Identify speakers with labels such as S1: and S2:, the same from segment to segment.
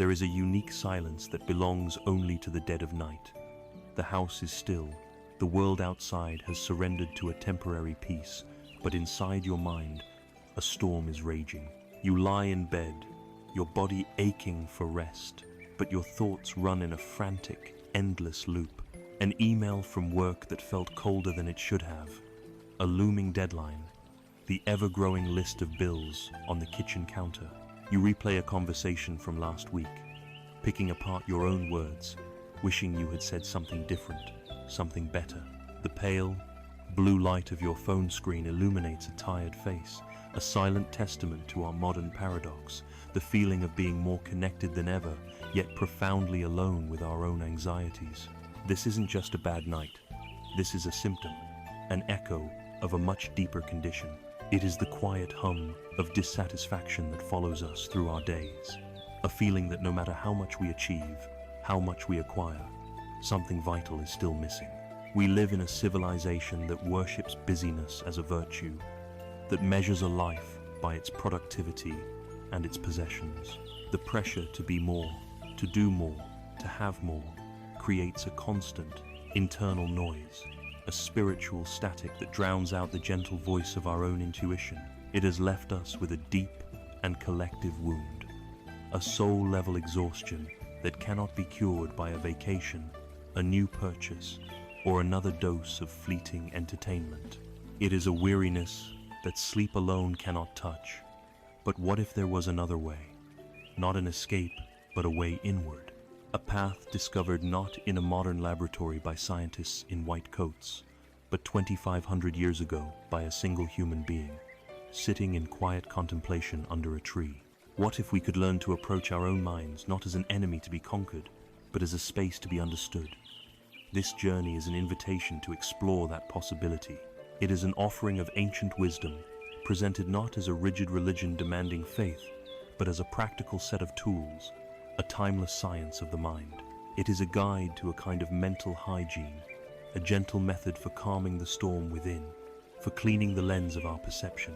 S1: There is a unique silence that belongs only to the dead of night. The house is still. The world outside has surrendered to a temporary peace, but inside your mind, a storm is raging. You lie in bed, your body aching for rest, but your thoughts run in a frantic, endless loop. An email from work that felt colder than it should have. A looming deadline. The ever-growing list of bills on the kitchen counter. You replay a conversation from last week, picking apart your own words, wishing you had said something different, something better. The pale, blue light of your phone screen illuminates a tired face, a silent testament to our modern paradox, the feeling of being more connected than ever, yet profoundly alone with our own anxieties. This isn't just a bad night. This is a symptom, an echo of a much deeper condition. It is the quiet hum of dissatisfaction that follows us through our days. A feeling that no matter how much we achieve, how much we acquire, something vital is still missing. We live in a civilization that worships busyness as a virtue, that measures a life by its productivity and its possessions. The pressure to be more, to do more, to have more, creates a constant, internal noise, a spiritual static that drowns out the gentle voice of our own intuition. It has left us with a deep and collective wound, a soul-level exhaustion that cannot be cured by a vacation, a new purchase, or another dose of fleeting entertainment. It is a weariness that sleep alone cannot touch. But what if there was another way? Not an escape, but a way inward. A path discovered not in a modern laboratory by scientists in white coats, but 2,500 years ago by a single human being, sitting in quiet contemplation under a tree. What if we could learn to approach our own minds not as an enemy to be conquered, but as a space to be understood? This journey is an invitation to explore that possibility. It is an offering of ancient wisdom, presented not as a rigid religion demanding faith, but as a practical set of tools, a timeless science of the mind. It is a guide to a kind of mental hygiene, a gentle method for calming the storm within, for cleaning the lens of our perception,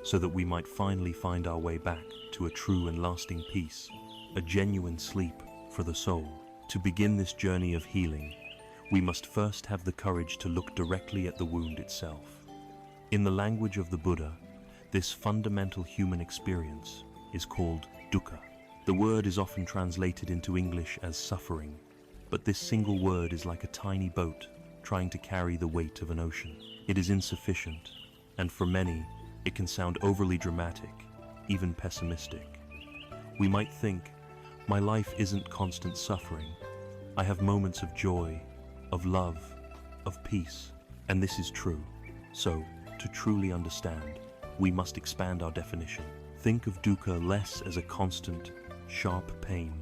S1: so that we might finally find our way back to a true and lasting peace, a genuine sleep for the soul. To begin this journey of healing, we must first have the courage to look directly at the wound itself. In the language of the Buddha, this fundamental human experience is called dukkha. The word is often translated into English as suffering, but this single word is like a tiny boat trying to carry the weight of an ocean. It is insufficient, and for many, it can sound overly dramatic, even pessimistic. We might think, my life isn't constant suffering. I have moments of joy, of love, of peace, and this is true. So, to truly understand, we must expand our definition. Think of dukkha less as a constant, sharp pain,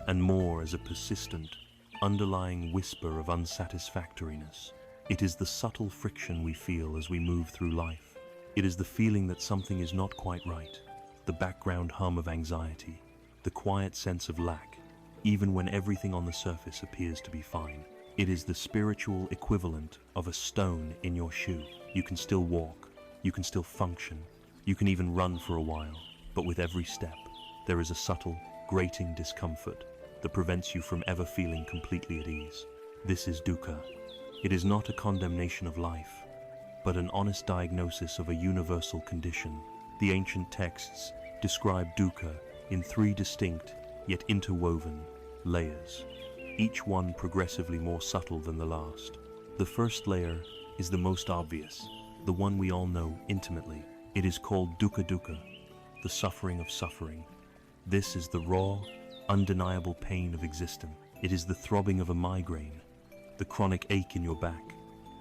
S1: and more as a persistent, underlying whisper of unsatisfactoriness. It is the subtle friction we feel as we move through life. It is the feeling that something is not quite right, the background hum of anxiety, the quiet sense of lack, even when everything on the surface appears to be fine. It is the spiritual equivalent of a stone in your shoe. You can still walk, you can still function, you can even run for a while, but with every step, there is a subtle, grating discomfort that prevents you from ever feeling completely at ease. This is dukkha. It is not a condemnation of life, but an honest diagnosis of a universal condition. The ancient texts describe dukkha in three distinct, yet interwoven, layers, each one progressively more subtle than the last. The first layer is the most obvious, the one we all know intimately. It is called dukkha dukkha, the suffering of suffering. This is the raw, undeniable pain of existence. It is the throbbing of a migraine, the chronic ache in your back,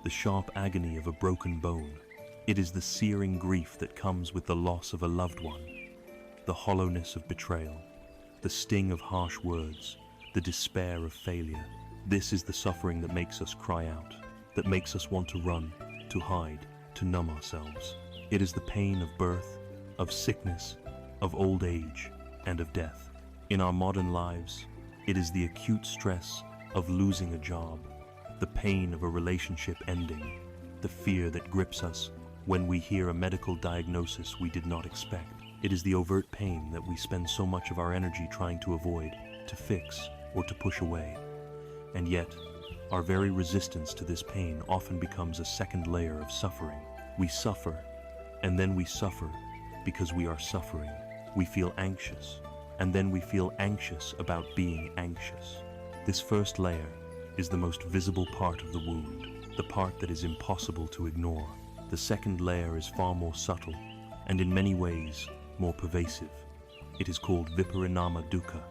S1: the sharp agony of a broken bone. It is the searing grief that comes with the loss of a loved one, the hollowness of betrayal, the sting of harsh words, the despair of failure. This is the suffering that makes us cry out, that makes us want to run, to hide, to numb ourselves. It is the pain of birth, of sickness, of old age, and of death. In our modern lives, it is the acute stress of losing a job, the pain of a relationship ending, the fear that grips us when we hear a medical diagnosis we did not expect. It is the overt pain that we spend so much of our energy trying to avoid, to fix or to push away. And yet, our very resistance to this pain often becomes a second layer of suffering. We suffer, and then we suffer because we are suffering. We feel anxious, and then we feel anxious about being anxious. This first layer is the most visible part of the wound, the part that is impossible to ignore. The second layer is far more subtle, and in many ways, more pervasive. It is called viparinama dukkha,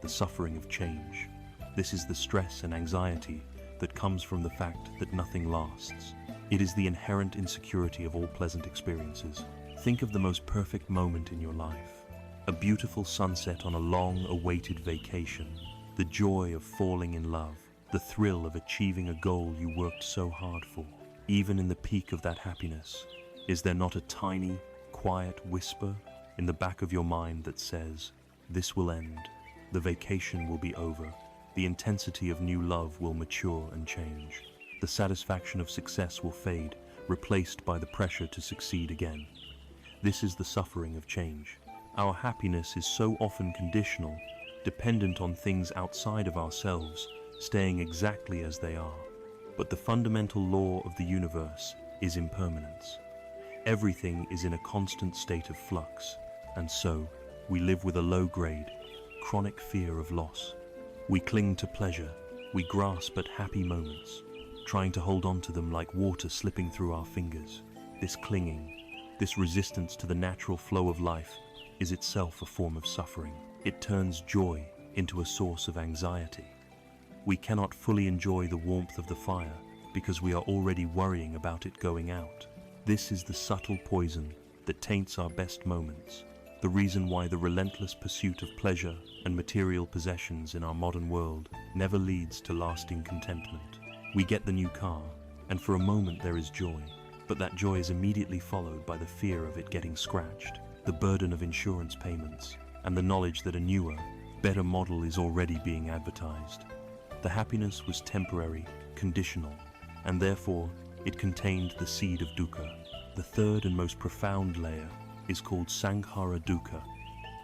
S1: the suffering of change. This is the stress and anxiety that comes from the fact that nothing lasts. It is the inherent insecurity of all pleasant experiences. Think of the most perfect moment in your life. A beautiful sunset on a long-awaited vacation. The joy of falling in love. The thrill of achieving a goal you worked so hard for. Even in the peak of that happiness, is there not a tiny, quiet whisper in the back of your mind that says, "This will end, the vacation will be over, the intensity of new love will mature and change. The satisfaction of success will fade, replaced by the pressure to succeed again." This is the suffering of change. Our happiness is so often conditional, dependent on things outside of ourselves, staying exactly as they are. But the fundamental law of the universe is impermanence. Everything is in a constant state of flux, and so we live with a low-grade, chronic fear of loss. We cling to pleasure, we grasp at happy moments, trying to hold on to them like water slipping through our fingers. This clinging, this resistance to the natural flow of life is itself a form of suffering. It turns joy into a source of anxiety. We cannot fully enjoy the warmth of the fire because we are already worrying about it going out. This is the subtle poison that taints our best moments, the reason why the relentless pursuit of pleasure and material possessions in our modern world never leads to lasting contentment. We get the new car, and for a moment there is joy, but that joy is immediately followed by the fear of it getting scratched, the burden of insurance payments, and the knowledge that a newer, better model is already being advertised. The happiness was temporary, conditional, and therefore it contained the seed of dukkha. The third and most profound layer is called sankhara dukkha.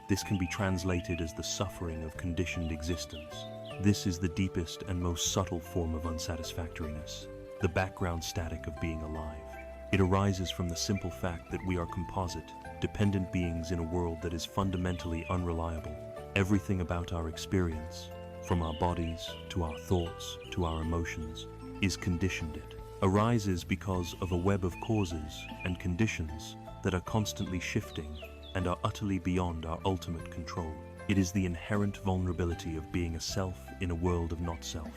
S1: This can be translated as the suffering of conditioned existence. This is the deepest and most subtle form of unsatisfactoriness, the background static of being alive. It arises from the simple fact that we are composite, dependent beings in a world that is fundamentally unreliable. Everything about our experience, from our bodies to our thoughts to our emotions, is conditioned. It arises because of a web of causes and conditions that are constantly shifting and are utterly beyond our ultimate control. It is the inherent vulnerability of being a self in a world of not self.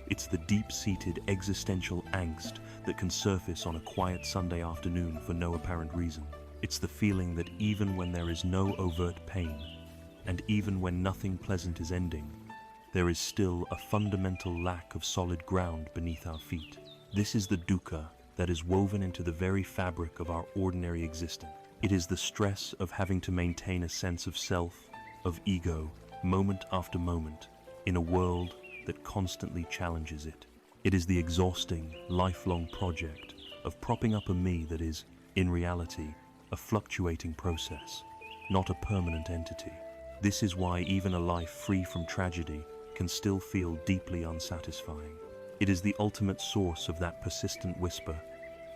S1: It's the deep-seated existential angst that can surface on a quiet Sunday afternoon for no apparent reason. It's the feeling that even when there is no overt pain, and even when nothing pleasant is ending, there is still a fundamental lack of solid ground beneath our feet. This is the dukkha that is woven into the very fabric of our ordinary existence. It is the stress of having to maintain a sense of self, of ego, moment after moment, in a world that constantly challenges it. It is the exhausting, lifelong project of propping up a me that is, in reality, a fluctuating process, not a permanent entity. This is why even a life free from tragedy can still feel deeply unsatisfying. It is the ultimate source of that persistent whisper,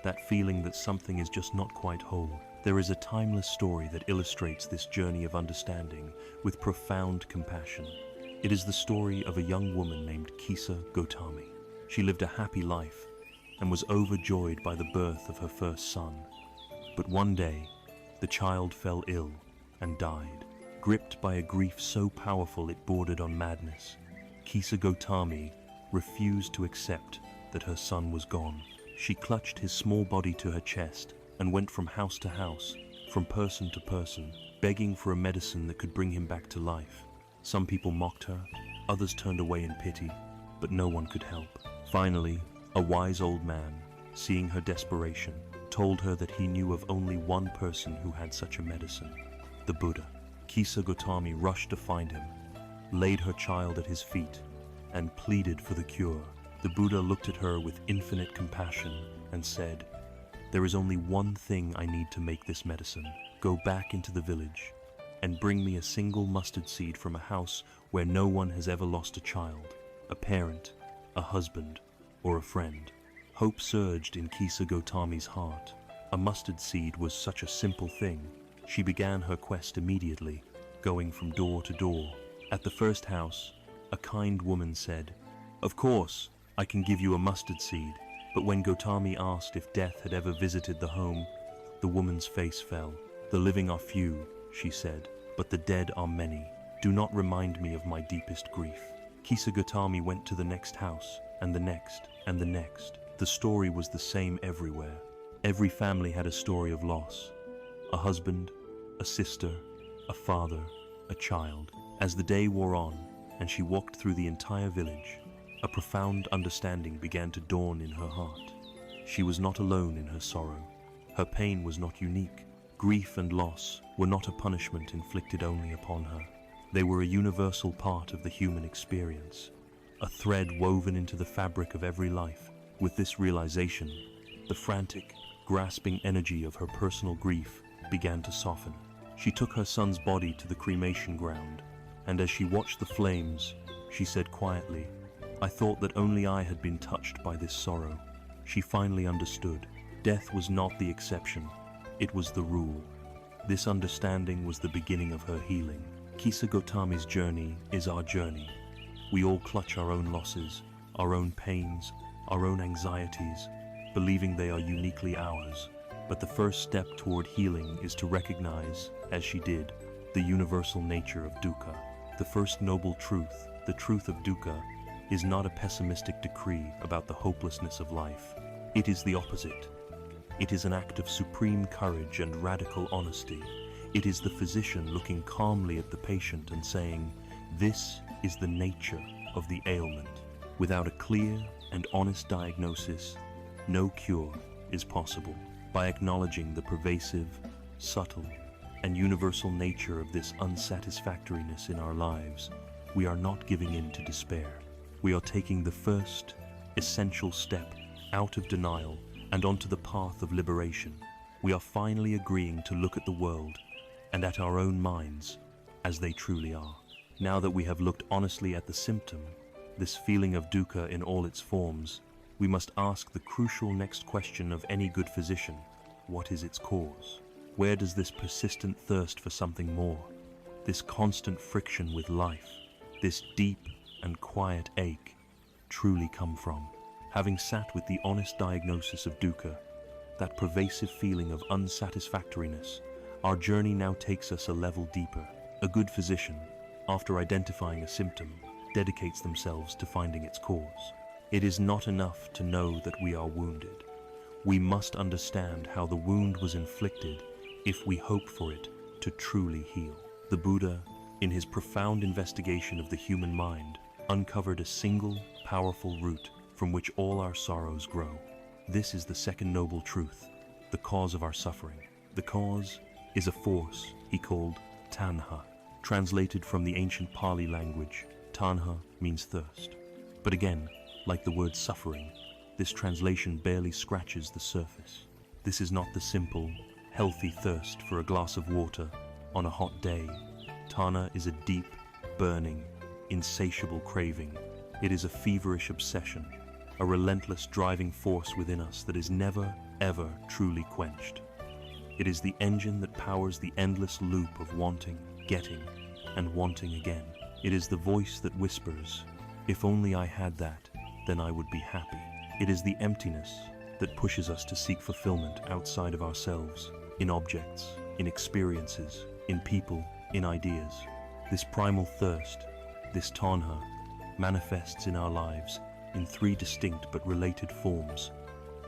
S1: that feeling that something is just not quite whole. There is a timeless story that illustrates this journey of understanding with profound compassion. It is the story of a young woman named Kisa Gotami. She lived a happy life and was overjoyed by the birth of her first son. But one day, the child fell ill and died. Gripped by a grief so powerful it bordered on madness, Kisa Gotami refused to accept that her son was gone. She clutched his small body to her chest and went from house to house, from person to person, begging for a medicine that could bring him back to life. Some people mocked her, others turned away in pity, but no one could help. Finally, a wise old man, seeing her desperation, told her that he knew of only one person who had such a medicine, the Buddha. Kisa Gotami rushed to find him, laid her child at his feet, and pleaded for the cure. The Buddha looked at her with infinite compassion and said, "There is only one thing I need to make this medicine. Go back into the village, and bring me a single mustard seed from a house where no one has ever lost a child, a parent, a husband, or a friend. Hope surged in Kisa Gotami's heart. A mustard seed was such a simple thing. She began her quest immediately, going from door to door. At the first house, a kind woman said, "Of course, I can give you a mustard seed." But when Gotami asked if death had ever visited the home, the woman's face fell. "The living are few," she said, "but the dead are many. Do not remind me of my deepest grief." Kisa Gotami went to the next house, and the next, and the next. The story was the same everywhere. Every family had a story of loss. A husband, a sister, a father, a child. As the day wore on, and she walked through the entire village, a profound understanding began to dawn in her heart. She was not alone in her sorrow. Her pain was not unique. Grief and loss were not a punishment inflicted only upon her. They were a universal part of the human experience, a thread woven into the fabric of every life. With this realization, the frantic, grasping energy of her personal grief began to soften. She took her son's body to the cremation ground, and as she watched the flames, she said quietly, "I thought that only I had been touched by this sorrow." She finally understood. Death was not the exception, it was the rule. This understanding was the beginning of her healing. Kisa Gotami's journey is our journey. We all clutch our own losses, our own pains, our own anxieties, believing they are uniquely ours. But the first step toward healing is to recognize, as she did, the universal nature of dukkha. The first noble truth, the truth of dukkha, is not a pessimistic decree about the hopelessness of life. It is the opposite. It is an act of supreme courage and radical honesty. It is the physician looking calmly at the patient and saying, "This is the nature of the ailment." Without a clear and honest diagnosis, no cure is possible. By acknowledging the pervasive, subtle, and universal nature of this unsatisfactoriness in our lives, we are not giving in to despair. We are taking the first, essential step out of denial and onto the path of liberation. We are finally agreeing to look at the world and at our own minds as they truly are. Now that we have looked honestly at the symptom, this feeling of dukkha in all its forms, we must ask the crucial next question of any good physician: what is its cause? Where does this persistent thirst for something more, this constant friction with life, this deep and quiet ache truly come from? Having sat with the honest diagnosis of dukkha, that pervasive feeling of unsatisfactoriness, our journey now takes us a level deeper. A good physician, after identifying a symptom, dedicates themselves to finding its cause. It is not enough to know that we are wounded. We must understand how the wound was inflicted if we hope for it to truly heal. The Buddha, in his profound investigation of the human mind, uncovered a single, powerful root from which all our sorrows grow. This is the second noble truth, the cause of our suffering. The cause is a force he called tanha. Translated from the ancient Pali language, tanha means thirst. But again, like the word suffering, this translation barely scratches the surface. This is not the simple, healthy thirst for a glass of water on a hot day. Tanha is a deep, burning, insatiable craving. It is a feverish obsession, a relentless driving force within us that is never, ever truly quenched. It is the engine that powers the endless loop of wanting, getting, and wanting again. It is the voice that whispers, "If only I had that, then I would be happy." It is the emptiness that pushes us to seek fulfillment outside of ourselves, in objects, in experiences, in people, in ideas. This primal thirst, this tanha, manifests in our lives in three distinct but related forms.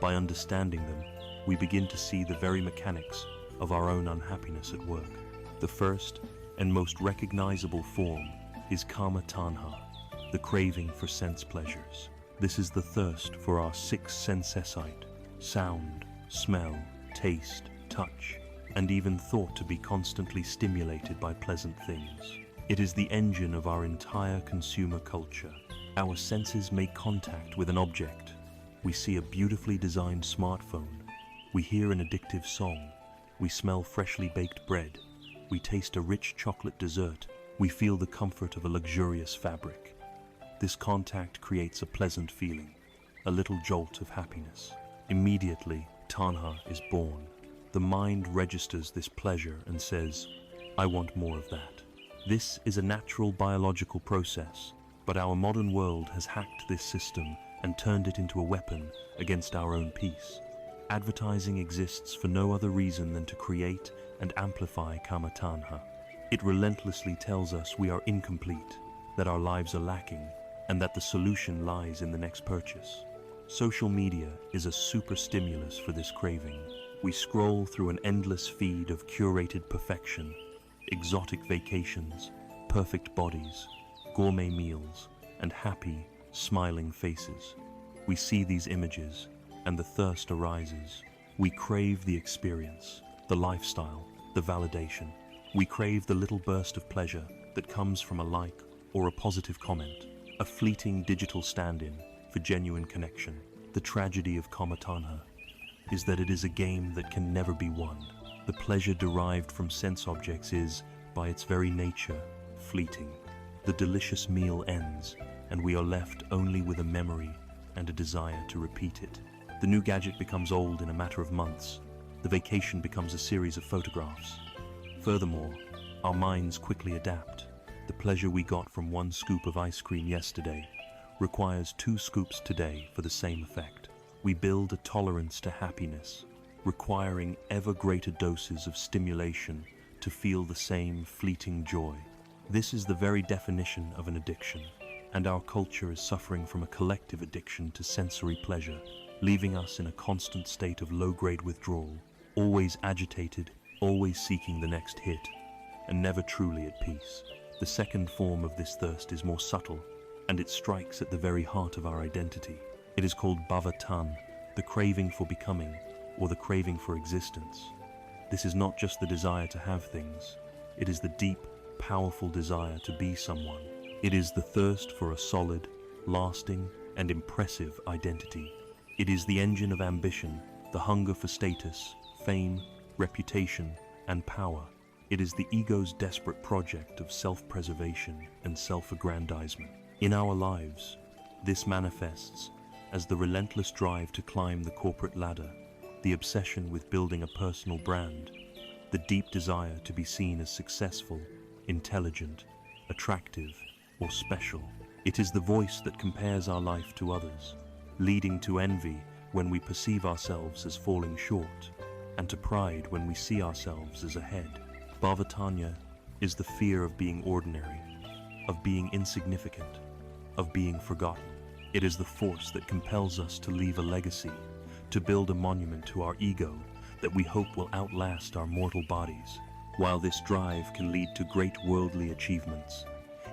S1: By understanding them, we begin to see the very mechanics of our own unhappiness at work. The first and most recognizable form is kama tanha, the craving for sense pleasures. This is the thirst for our six sense sight, sound, smell, taste, touch, and even thought to be constantly stimulated by pleasant things. It is the engine of our entire consumer culture. Our senses make contact with an object. We see a beautifully designed smartphone. We hear an addictive song. We smell freshly baked bread. we taste a rich chocolate dessert, we feel the comfort of a luxurious fabric. This contact creates a pleasant feeling, a little jolt of happiness. Immediately, tanha is born. The mind registers this pleasure and says, I want more of that. This is a natural biological process, but our modern world has hacked this system and turned it into a weapon against our own peace. Advertising exists for no other reason than to create and amplify kama tanha. It relentlessly tells us we are incomplete, that our lives are lacking, and that the solution lies in the next purchase. Social media is a super stimulus for this craving. We scroll through an endless feed of curated perfection, exotic vacations, perfect bodies, gourmet meals, and happy, smiling faces. We see these images, and the thirst arises. We crave the experience, the lifestyle, the validation. We crave the little burst of pleasure that comes from a like or a positive comment, a fleeting digital stand-in for genuine connection. The tragedy of kama tanha is that it is a game that can never be won. The pleasure derived from sense objects is, by its very nature, fleeting. The delicious meal ends, and we are left only with a memory and a desire to repeat it. The new gadget becomes old in a matter of months. The vacation becomes a series of photographs. Furthermore, our minds quickly adapt. The pleasure we got from one scoop of ice cream yesterday requires 2 scoops today for the same effect. We build a tolerance to happiness, requiring ever greater doses of stimulation to feel the same fleeting joy. This is the very definition of an addiction, and our culture is suffering from a collective addiction to sensory pleasure, leaving us in a constant state of low-grade withdrawal, always agitated, always seeking the next hit, and never truly at peace. The second form of this thirst is more subtle, and it strikes at the very heart of our identity. It is called bhavatan, the craving for becoming, or the craving for existence. This is not just the desire to have things, it is the deep, powerful desire to be someone. It is the thirst for a solid, lasting, and impressive identity. It is the engine of ambition, the hunger for status, fame, reputation, and power. It is the ego's desperate project of self-preservation and self-aggrandizement. In our lives, this manifests as the relentless drive to climb the corporate ladder, the obsession with building a personal brand, the deep desire to be seen as successful, intelligent, attractive, or special. It is the voice that compares our life to others, leading to envy when we perceive ourselves as falling short, and to pride when we see ourselves as ahead. Bhavatanya is the fear of being ordinary, of being insignificant, of being forgotten. It is the force that compels us to leave a legacy, to build a monument to our ego that we hope will outlast our mortal bodies. While this drive can lead to great worldly achievements,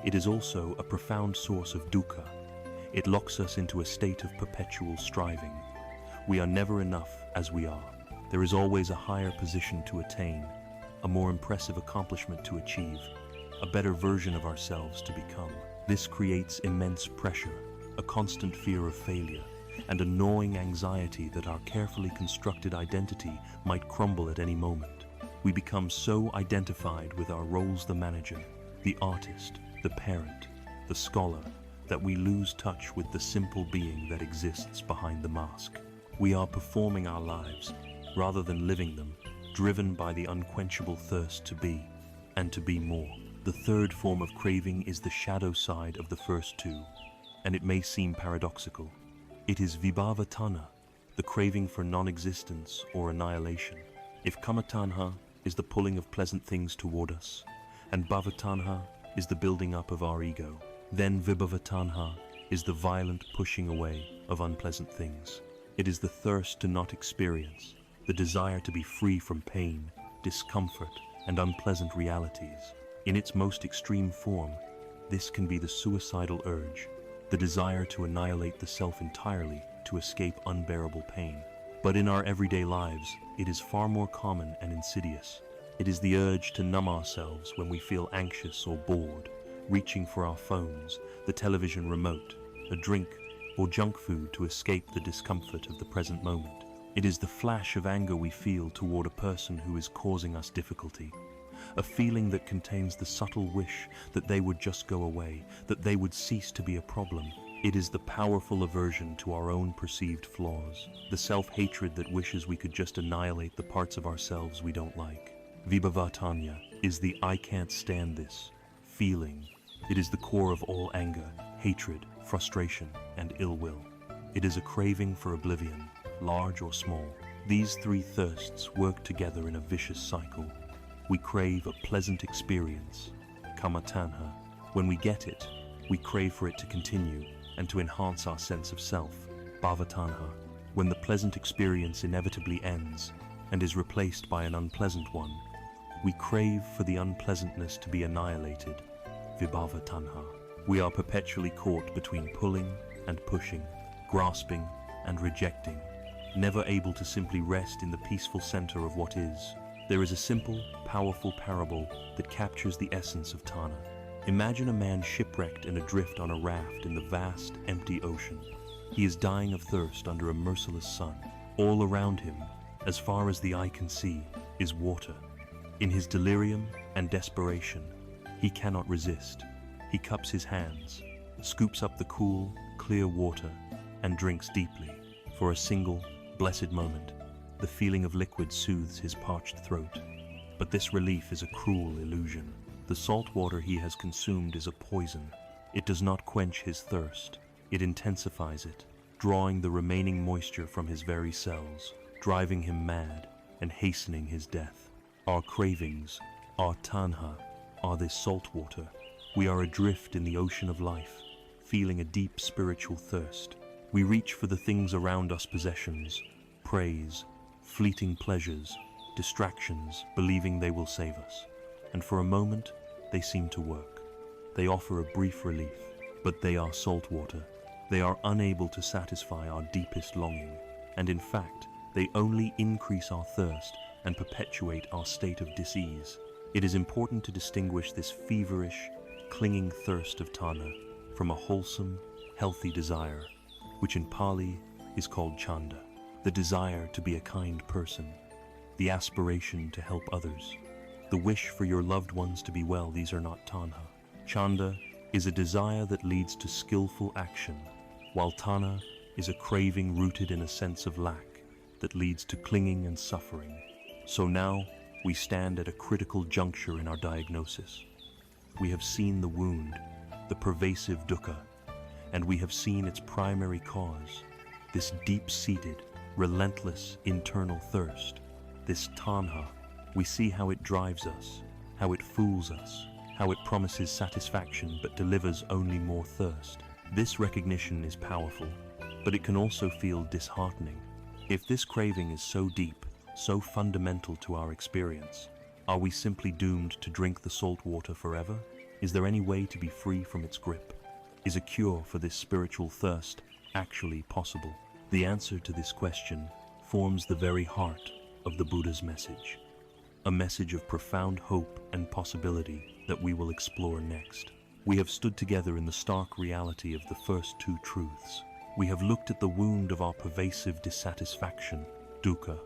S1: it is also a profound source of dukkha. It locks us into a state of perpetual striving. We are never enough as we are. There is always a higher position to attain, a more impressive accomplishment to achieve, a better version of ourselves to become. This creates immense pressure, a constant fear of failure, and a gnawing anxiety that our carefully constructed identity might crumble at any moment. We become so identified with our roles: the manager, the artist, the parent, the scholar, that we lose touch with the simple being that exists behind the mask. We are performing our lives rather than living them, driven by the unquenchable thirst to be, and to be more. The third form of craving is the shadow side of the first two, and it may seem paradoxical. It is vibhavatana, the craving for non-existence or annihilation. If kama tanha is the pulling of pleasant things toward us, and bhavatanha is the building up of our ego, then vibhavatanha is the violent pushing away of unpleasant things. It is the thirst to not experience, the desire to be free from pain, discomfort, and unpleasant realities. In its most extreme form, this can be the suicidal urge, the desire to annihilate the self entirely to escape unbearable pain. But in our everyday lives, it is far more common and insidious. It is the urge to numb ourselves when we feel anxious or bored, reaching for our phones, the television remote, a drink, or junk food to escape the discomfort of the present moment. It is the flash of anger we feel toward a person who is causing us difficulty, a feeling that contains the subtle wish that they would just go away, that they would cease to be a problem. It is the powerful aversion to our own perceived flaws, the self-hatred that wishes we could just annihilate the parts of ourselves we don't like. Vibhavatanya is the "I can't stand this" feeling. It is the core of all anger, hatred, frustration, and ill will. It is a craving for oblivion, large or small. These three thirsts work together in a vicious cycle. We crave a pleasant experience, kamatanha. When we get it, we crave for it to continue and to enhance our sense of self, bhavatanha. When the pleasant experience inevitably ends and is replaced by an unpleasant one, we crave for the unpleasantness to be annihilated, vibhavatanha. We are perpetually caught between pulling and pushing, grasping and rejecting, never able to simply rest in the peaceful center of what is. There is a simple, powerful parable that captures the essence of Tana. Imagine a man shipwrecked and adrift on a raft in the vast, empty ocean. He is dying of thirst under a merciless sun. All around him, as far as the eye can see, is water. In his delirium and desperation, he cannot resist. He cups his hands, scoops up the cool, clear water, and drinks deeply. For a single, blessed moment, the feeling of liquid soothes his parched throat. But this relief is a cruel illusion. The salt water he has consumed is a poison. It does not quench his thirst. It intensifies it, drawing the remaining moisture from his very cells, driving him mad and hastening his death. Our cravings, our tanha, are this salt water. We are adrift in the ocean of life, feeling a deep spiritual thirst. We reach for the things around us, possessions, praise, fleeting pleasures, distractions, believing they will save us. And for a moment, they seem to work. They offer a brief relief, but they are salt water. They are unable to satisfy our deepest longing, and in fact, they only increase our thirst and perpetuate our state of dis-ease. It is important to distinguish this feverish, clinging thirst of Tana from a wholesome, healthy desire, which in Pali is called chanda, the desire to be a kind person, the aspiration to help others, the wish for your loved ones to be well. These are not tanha. Chanda is a desire that leads to skillful action, while tana is a craving rooted in a sense of lack that leads to clinging and suffering. So now we stand at a critical juncture in our diagnosis. We have seen the wound, the pervasive dukkha, and we have seen its primary cause, this deep-seated, relentless internal thirst, this tanha. We see how it drives us, how it fools us, how it promises satisfaction but delivers only more thirst. This recognition is powerful, but it can also feel disheartening. If this craving is so deep, so fundamental to our experience, are we simply doomed to drink the salt water forever? Is there any way to be free from its grip? Is a cure for this spiritual thirst actually possible? The answer to this question forms the very heart of the Buddha's message, a message of profound hope and possibility that we will explore next. We have stood together in the stark reality of the first two truths. We have looked at the wound of our pervasive dissatisfaction, dukkha,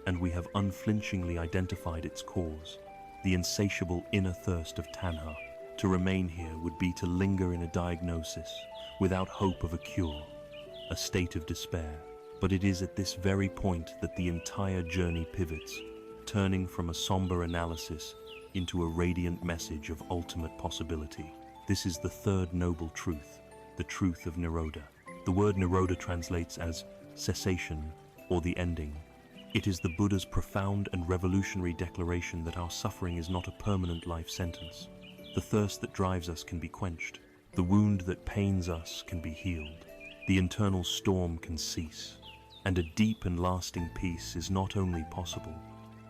S1: and we have unflinchingly identified its cause, the insatiable inner thirst of tanha. To remain here would be to linger in a diagnosis without hope of a cure, a state of despair. But it is at this very point that the entire journey pivots, turning from a somber analysis into a radiant message of ultimate possibility. This is the third noble truth, the truth of Nirodha. The word Nirodha translates as cessation or the ending. It is the Buddha's profound and revolutionary declaration that our suffering is not a permanent life sentence. The thirst that drives us can be quenched. The wound that pains us can be healed. The internal storm can cease. And a deep and lasting peace is not only possible,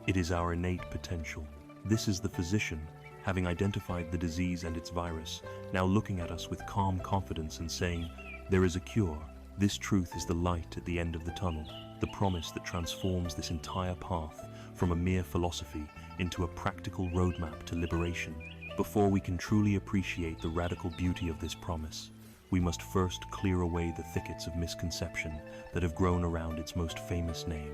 S1: it is our innate potential. This is the physician, having identified the disease and its virus, now looking at us with calm confidence and saying, there is a cure. This truth is the light at the end of the tunnel, the promise that transforms this entire path from a mere philosophy into a practical roadmap to liberation. Before we can truly appreciate the radical beauty of this promise, we must first clear away the thickets of misconception that have grown around its most famous name,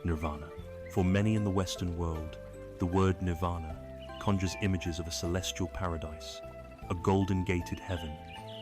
S1: nirvana. For many in the Western world, the word nirvana conjures images of a celestial paradise, a golden-gated heaven,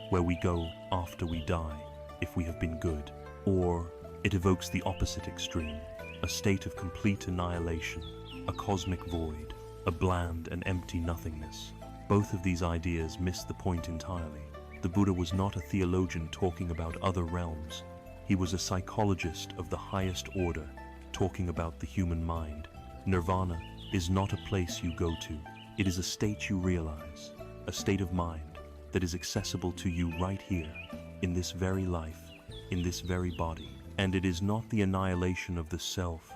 S1: where we go after we die, if we have been good. Or it evokes the opposite extreme, a state of complete annihilation, a cosmic void, a bland and empty nothingness. Both of these ideas miss the point entirely. The Buddha was not a theologian talking about other realms. He was a psychologist of the highest order, talking about the human mind. Nirvana is not a place you go to. It is a state you realize, a state of mind that is accessible to you right here, in this very life, in this very body. And it is not the annihilation of the self,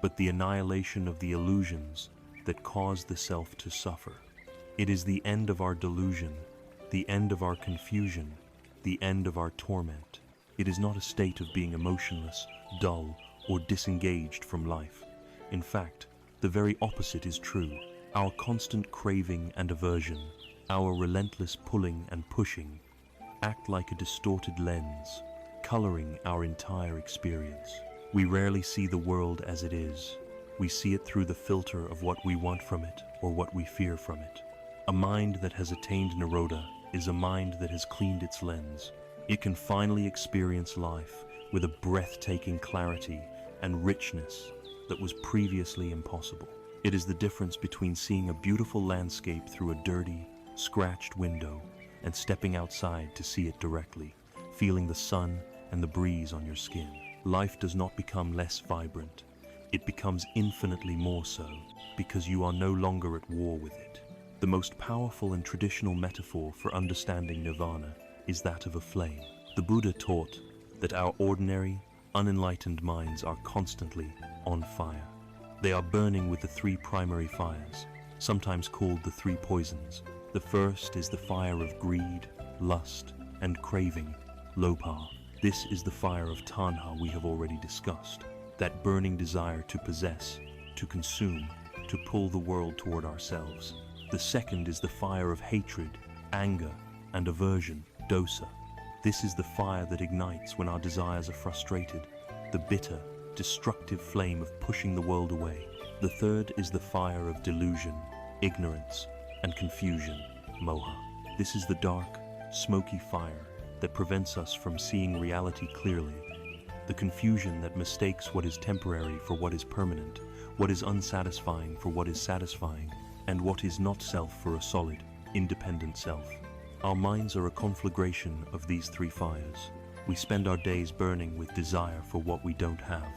S1: but the annihilation of the illusions that cause the self to suffer. It is the end of our delusion, the end of our confusion, the end of our torment. It is not a state of being emotionless, dull, or disengaged from life. In fact, the very opposite is true. Our constant craving and aversion, our relentless pulling and pushing, act like a distorted lens, coloring our entire experience. We rarely see the world as it is. We see it through the filter of what we want from it or what we fear from it. A mind that has attained Nirodha is a mind that has cleaned its lens. It can finally experience life with a breathtaking clarity and richness that was previously impossible. It is the difference between seeing a beautiful landscape through a dirty, scratched window and stepping outside to see it directly, feeling the sun and the breeze on your skin. Life does not become less vibrant. It becomes infinitely more so, because you are no longer at war with it. The most powerful and traditional metaphor for understanding nirvana is that of a flame. The Buddha taught that our ordinary, unenlightened minds are constantly on fire. They are burning with the three primary fires, sometimes called the three poisons. The first is the fire of greed, lust, and craving, lopa. This is the fire of tanha we have already discussed, that burning desire to possess, to consume, to pull the world toward ourselves. The second is the fire of hatred, anger, and aversion, dosa. This is the fire that ignites when our desires are frustrated, the bitter, destructive flame of pushing the world away. The third is the fire of delusion, ignorance, and confusion, moha. This is the dark, smoky fire that prevents us from seeing reality clearly, the confusion that mistakes what is temporary for what is permanent, what is unsatisfying for what is satisfying, and what is not self for a solid, independent self. Our minds are a conflagration of these three fires. We spend our days burning with desire for what we don't have,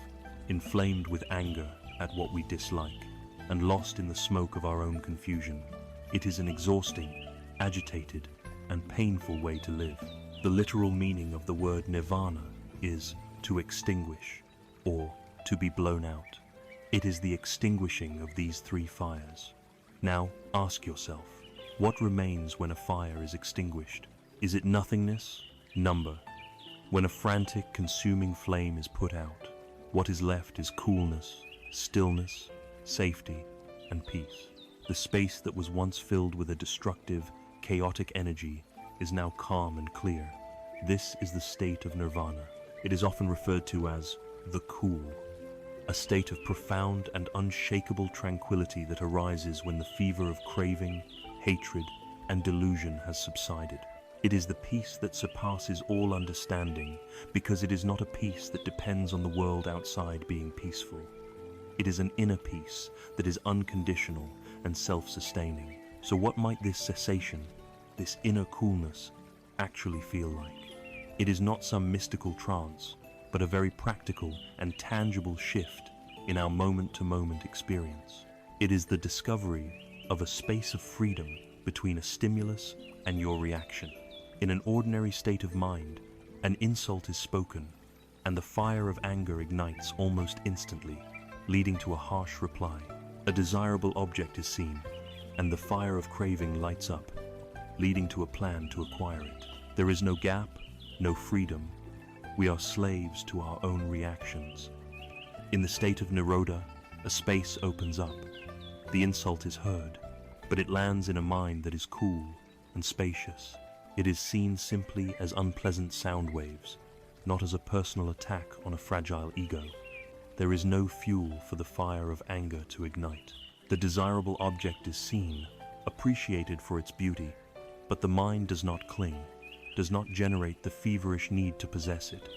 S1: inflamed with anger at what we dislike, and lost in the smoke of our own confusion. It is an exhausting, agitated, and painful way to live. The literal meaning of the word nirvana is to extinguish, or to be blown out. It is the extinguishing of these three fires. Now, ask yourself, what remains when a fire is extinguished? Is it nothingness, number? When a frantic, consuming flame is put out, what is left is coolness, stillness, safety, and peace. The space that was once filled with a destructive, chaotic energy is now calm and clear. This is the state of nirvana. It is often referred to as the cool, a state of profound and unshakable tranquility that arises when the fever of craving, hatred, and delusion has subsided. It is the peace that surpasses all understanding, because it is not a peace that depends on the world outside being peaceful. It is an inner peace that is unconditional and self-sustaining. So what might this cessation, this inner coolness, actually feel like? It is not some mystical trance, but a very practical and tangible shift in our moment-to-moment experience. It is the discovery of a space of freedom between a stimulus and your reaction. In an ordinary state of mind, an insult is spoken, and the fire of anger ignites almost instantly, leading to a harsh reply. A desirable object is seen, and the fire of craving lights up, leading to a plan to acquire it. There is no gap, no freedom. We are slaves to our own reactions. In the state of Nirodha, a space opens up. The insult is heard, but it lands in a mind that is cool and spacious. It is seen simply as unpleasant sound waves, not as a personal attack on a fragile ego. There is no fuel for the fire of anger to ignite. The desirable object is seen, appreciated for its beauty, but the mind does not cling, does not generate the feverish need to possess it.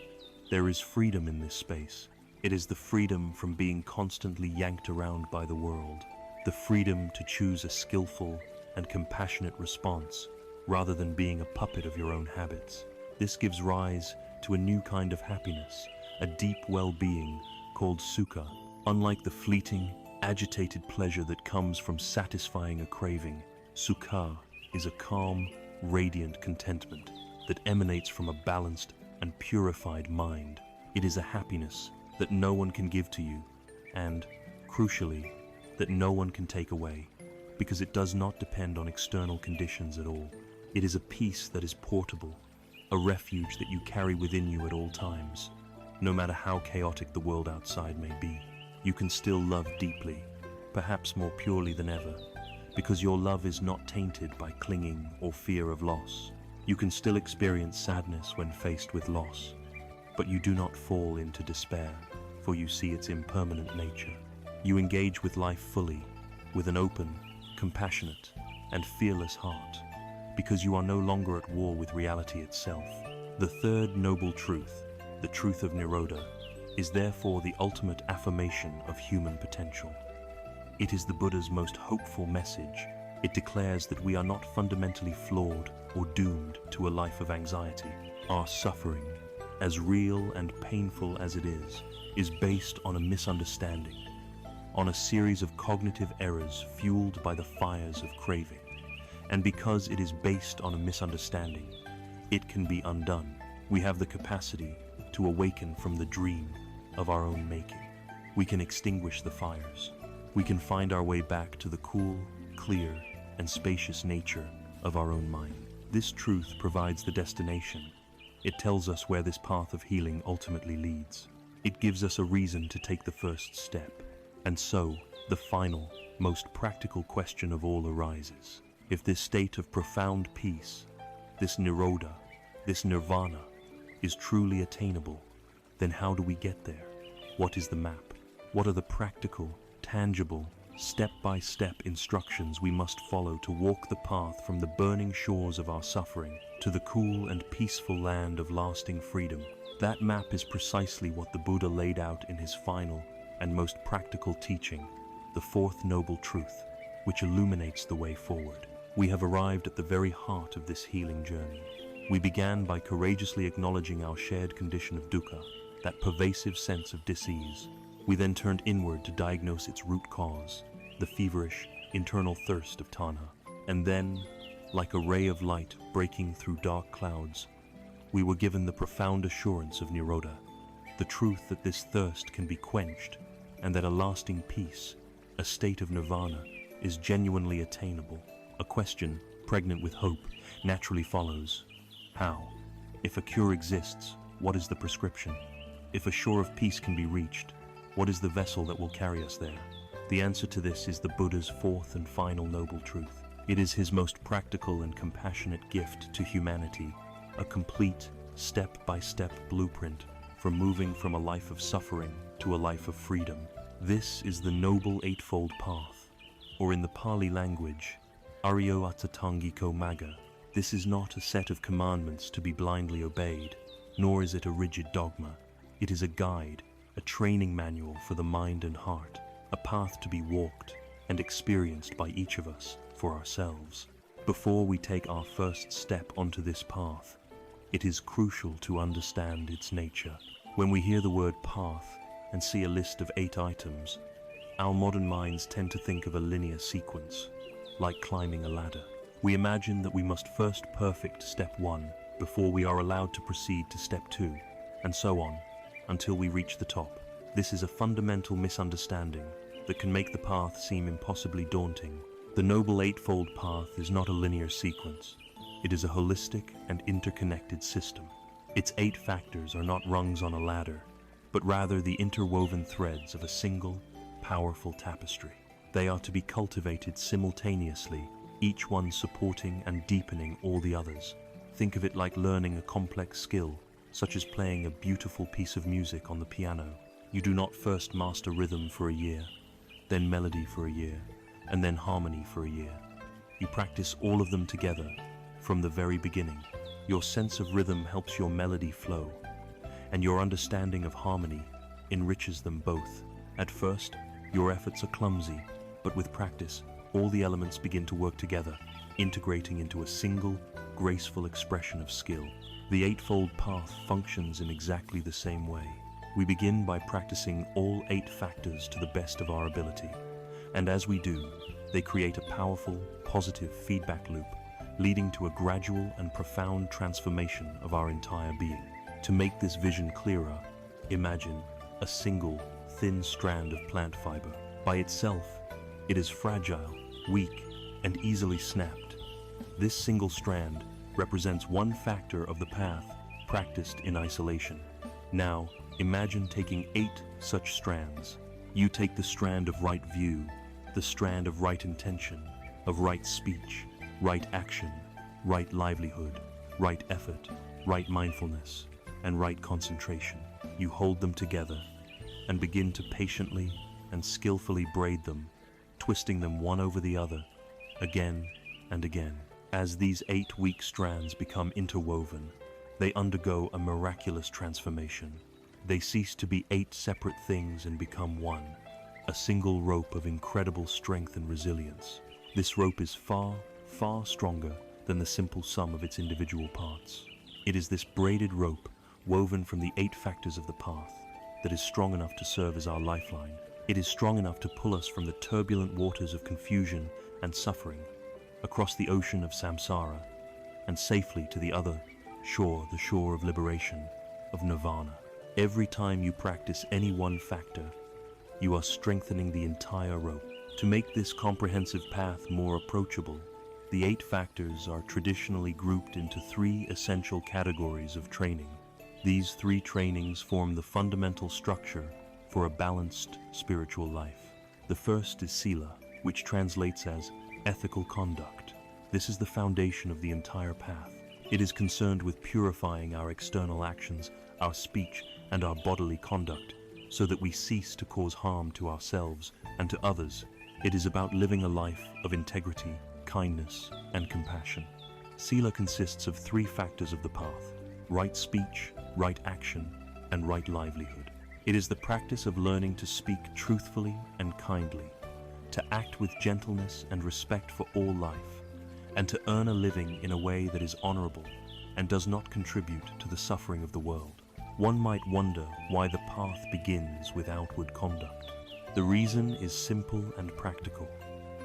S1: There is freedom in this space. It is the freedom from being constantly yanked around by the world, the freedom to choose a skillful and compassionate response rather than being a puppet of your own habits. This gives rise to a new kind of happiness, a deep well-being called sukha. Unlike the fleeting, agitated pleasure that comes from satisfying a craving, sukha is a calm, radiant contentment that emanates from a balanced and purified mind. It is a happiness that no one can give to you, and, crucially, that no one can take away, because it does not depend on external conditions at all. It is a peace that is portable, a refuge that you carry within you at all times. No matter how chaotic the world outside may be, you can still love deeply, perhaps more purely than ever, because your love is not tainted by clinging or fear of loss. You can still experience sadness when faced with loss, but you do not fall into despair, for you see its impermanent nature. You engage with life fully, with an open, compassionate, and fearless heart, because you are no longer at war with reality itself. The third noble truth, the truth of Nirodha, is therefore the ultimate affirmation of human potential. It is the Buddha's most hopeful message. It declares that we are not fundamentally flawed or doomed to a life of anxiety. Our suffering, as real and painful as it is based on a misunderstanding, on a series of cognitive errors fueled by the fires of craving. And because it is based on a misunderstanding, it can be undone. We have the capacity to awaken from the dream of our own making. We can extinguish the fires. We can find our way back to the cool, clear, and spacious nature of our own mind. This truth provides the destination. It tells us where this path of healing ultimately leads. It gives us a reason to take the first step. And so, the final, most practical question of all arises. If this state of profound peace, this Nirodha, this nirvana, is truly attainable, then how do we get there? What is the map? What are the practical, tangible, step-by-step instructions we must follow to walk the path from the burning shores of our suffering to the cool and peaceful land of lasting freedom? That map is precisely what the Buddha laid out in his final and most practical teaching, the fourth noble truth, which illuminates the way forward. We have arrived at the very heart of this healing journey. We began by courageously acknowledging our shared condition of dukkha, that pervasive sense of dis-ease. We then turned inward to diagnose its root cause, the feverish, internal thirst of tanha. And then, like a ray of light breaking through dark clouds, we were given the profound assurance of Nirodha, the truth that this thirst can be quenched and that a lasting peace, a state of nirvana, is genuinely attainable. A question, pregnant with hope, naturally follows. How? If a cure exists, what is the prescription? If a shore of peace can be reached, what is the vessel that will carry us there? The answer to this is the Buddha's fourth and final noble truth. It is his most practical and compassionate gift to humanity, a complete, step-by-step blueprint for moving from a life of suffering to a life of freedom. This is the Noble Eightfold Path, or in the Pali language, Aryo Atatangiko Magga. This is not a set of commandments to be blindly obeyed, nor is it a rigid dogma. It is a guide, a training manual for the mind and heart, a path to be walked and experienced by each of us for ourselves. Before we take our first step onto this path, it is crucial to understand its nature. When we hear the word path and see a list of 8 items, our modern minds tend to think of a linear sequence, like climbing a ladder. We imagine that we must first perfect step 1 before we are allowed to proceed to step 2, and so on, until we reach the top. This is a fundamental misunderstanding that can make the path seem impossibly daunting. The Noble Eightfold Path is not a linear sequence. It is a holistic and interconnected system. Its 8 factors are not rungs on a ladder, but rather the interwoven threads of a single, powerful tapestry. They are to be cultivated simultaneously, each one supporting and deepening all the others. Think of it like learning a complex skill, such as playing a beautiful piece of music on the piano. You do not first master rhythm for a year, then melody for a year, and then harmony for a year. You practice all of them together from the very beginning. Your sense of rhythm helps your melody flow, and your understanding of harmony enriches them both. At first, your efforts are clumsy, but with practice, all the elements begin to work together, integrating into a single, graceful expression of skill. The Eightfold Path functions in exactly the same way. We begin by practicing all 8 factors to the best of our ability, and as we do, they create a powerful, positive feedback loop, leading to a gradual and profound transformation of our entire being. To make this vision clearer, imagine a single, thin strand of plant fiber. By itself, it is fragile, weak, and easily snapped. This single strand represents one factor of the path practiced in isolation. Now, imagine taking 8 such strands. You take the strand of right view, the strand of right intention, of right speech, right action, right livelihood, right effort, right mindfulness, and right concentration. You hold them together and begin to patiently and skillfully braid them, twisting them one over the other, again and again. As these 8 weak strands become interwoven, they undergo a miraculous transformation. They cease to be 8 separate things and become one, a single rope of incredible strength and resilience. This rope is far, far stronger than the simple sum of its individual parts. It is this braided rope, woven from the 8 factors of the path, that is strong enough to serve as our lifeline. It is strong enough to pull us from the turbulent waters of confusion and suffering, across the ocean of samsara, and safely to the other shore, the shore of liberation, of nirvana. Every time you practice any one factor, you are strengthening the entire rope. To make this comprehensive path more approachable, the 8 factors are traditionally grouped into 3 essential categories of training. These 3 trainings form the fundamental structure for a balanced spiritual life. The first is Sila, which translates as ethical conduct. This is the foundation of the entire path. It is concerned with purifying our external actions, our speech, and our bodily conduct, so that we cease to cause harm to ourselves and to others. It is about living a life of integrity, kindness, and compassion. Sila consists of 3 factors of the path: right speech, right action, and right livelihood. It is the practice of learning to speak truthfully and kindly, to act with gentleness and respect for all life, and to earn a living in a way that is honorable and does not contribute to the suffering of the world. One might wonder why the path begins with outward conduct. The reason is simple and practical.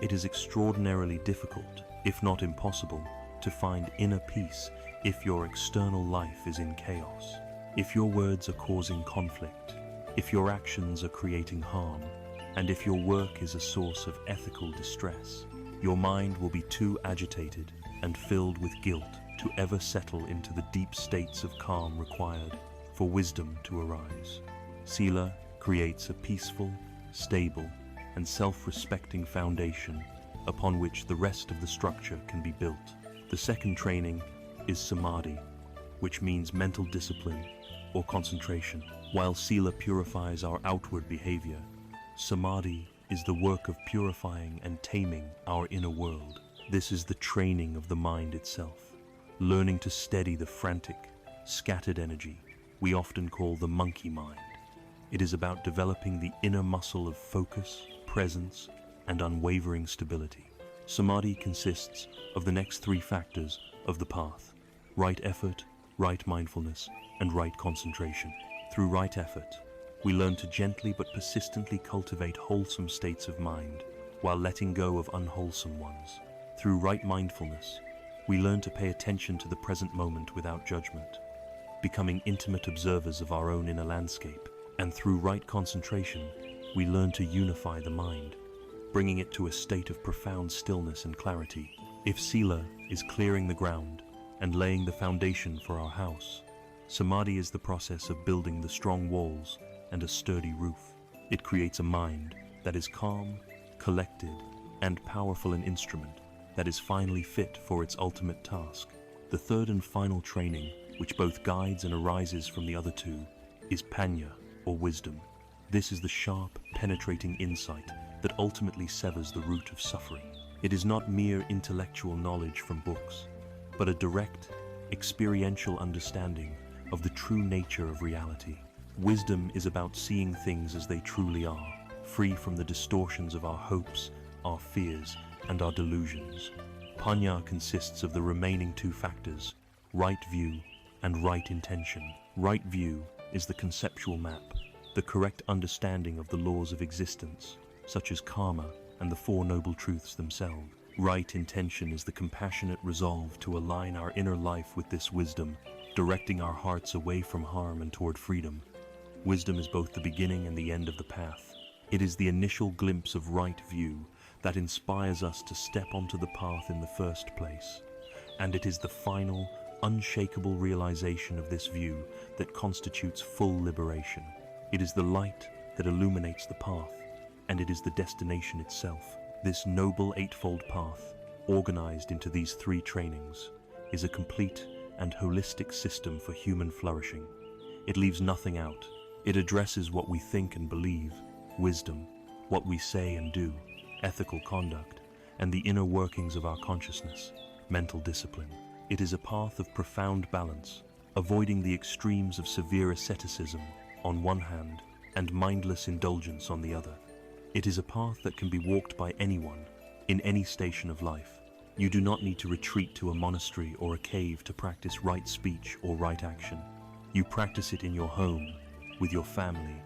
S1: It is extraordinarily difficult, if not impossible, to find inner peace if your external life is in chaos, if your words are causing conflict, if your actions are creating harm, and if your work is a source of ethical distress. Your mind will be too agitated and filled with guilt to ever settle into the deep states of calm required for wisdom to arise. Sila creates a peaceful, stable, and self-respecting foundation upon which the rest of the structure can be built. The second training is Samadhi, which means mental discipline or concentration. While Sila purifies our outward behavior, Samadhi is the work of purifying and taming our inner world. This is the training of the mind itself, learning to steady the frantic, scattered energy we often call the monkey mind. It is about developing the inner muscle of focus, presence, and unwavering stability. Samadhi consists of the next 3 factors of the path: right effort, right mindfulness, and right concentration. Through right effort, we learn to gently but persistently cultivate wholesome states of mind while letting go of unwholesome ones. Through right mindfulness, we learn to pay attention to the present moment without judgment, becoming intimate observers of our own inner landscape. And through right concentration, we learn to unify the mind, bringing it to a state of profound stillness and clarity. If Sila is clearing the ground and laying the foundation for our house, Samadhi is the process of building the strong walls and a sturdy roof. It creates a mind that is calm, collected, and powerful, an instrument that is finally fit for its ultimate task. The third and final training, which both guides and arises from the other 2, is Panya, or wisdom. This is the sharp, penetrating insight that ultimately severs the root of suffering. It is not mere intellectual knowledge from books, but a direct, experiential understanding of the true nature of reality. Wisdom is about seeing things as they truly are, free from the distortions of our hopes, our fears, and our delusions. Panya consists of the remaining two factors, right view and right intention. Right view is the conceptual map, the correct understanding of the laws of existence, such as karma and the Four Noble Truths themselves. Right intention is the compassionate resolve to align our inner life with this wisdom, directing our hearts away from harm and toward freedom. Wisdom is both the beginning and the end of the path. It is the initial glimpse of right view that inspires us to step onto the path in the first place. And it is the final, unshakable realization of this view that constitutes full liberation. It is the light that illuminates the path, and it is the destination itself. This noble eightfold path, organized into these three trainings, is a complete and holistic system for human flourishing. It leaves nothing out. It addresses what we think and believe, wisdom, what we say and do, ethical conduct, and the inner workings of our consciousness, mental discipline. It is a path of profound balance, avoiding the extremes of severe asceticism on one hand and mindless indulgence on the other. It is a path that can be walked by anyone, in any station of life. You do not need to retreat to a monastery or a cave to practice right speech or right action. You practice it in your home, with your family,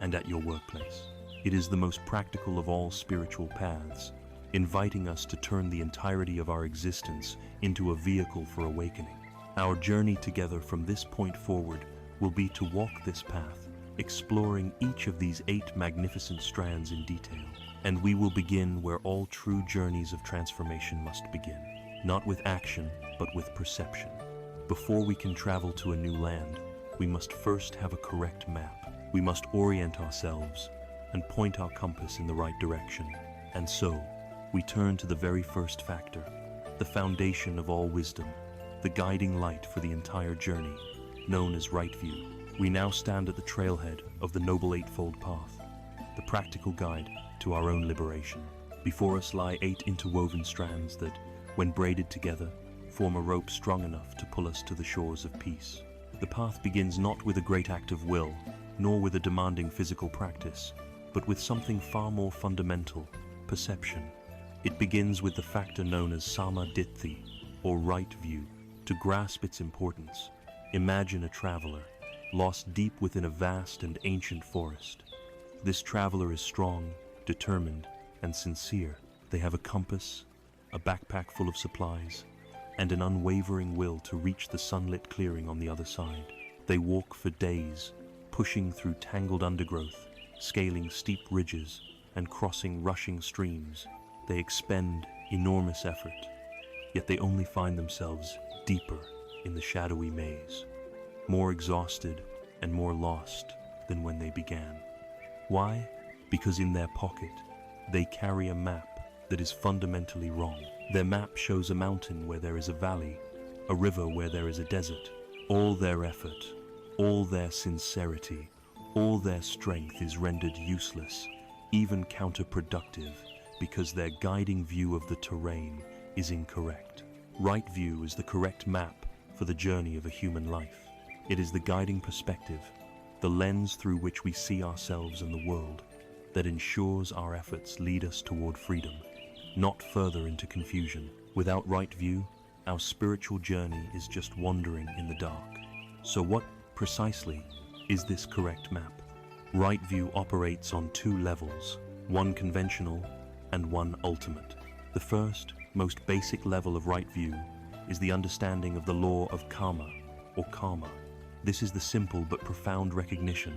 S1: and at your workplace. It is the most practical of all spiritual paths, inviting us to turn the entirety of our existence into a vehicle for awakening. Our journey together from this point forward will be to walk this path, exploring each of these 8 magnificent strands in detail. And we will begin where all true journeys of transformation must begin, not with action, but with perception. Before we can travel to a new land, we must first have a correct map. We must orient ourselves and point our compass in the right direction. And so, we turn to the very first factor, the foundation of all wisdom, the guiding light for the entire journey, known as right view. We now stand at the trailhead of the Noble Eightfold Path, the practical guide to our own liberation. Before us lie 8 interwoven strands that, when braided together, form a rope strong enough to pull us to the shores of peace. The path begins not with a great act of will, nor with a demanding physical practice, but with something far more fundamental, perception. It begins with the factor known as sama ditthi, or right view. To grasp its importance, imagine a traveler, lost deep within a vast and ancient forest. This traveler is strong, determined, and sincere. They have a compass, a backpack full of supplies, and an unwavering will to reach the sunlit clearing on the other side. They walk for days, pushing through tangled undergrowth, scaling steep ridges, and crossing rushing streams. They expend enormous effort, yet they only find themselves deeper in the shadowy maze, more exhausted and more lost than when they began. Why? Because in their pocket, they carry a map that is fundamentally wrong. Their map shows a mountain where there is a valley, a river where there is a desert. All their effort, all their sincerity, all their strength is rendered useless, even counterproductive, because their guiding view of the terrain is incorrect. Right view is the correct map for the journey of a human life. It is the guiding perspective, the lens through which we see ourselves and the world, that ensures our efforts lead us toward freedom, not further into confusion. Without right view, our spiritual journey is just wandering in the dark. So what precisely is this correct map? Right view operates on 2 levels, one conventional and one ultimate. The first, most basic level of right view is the understanding of the law of karma, or karma. This is the simple but profound recognition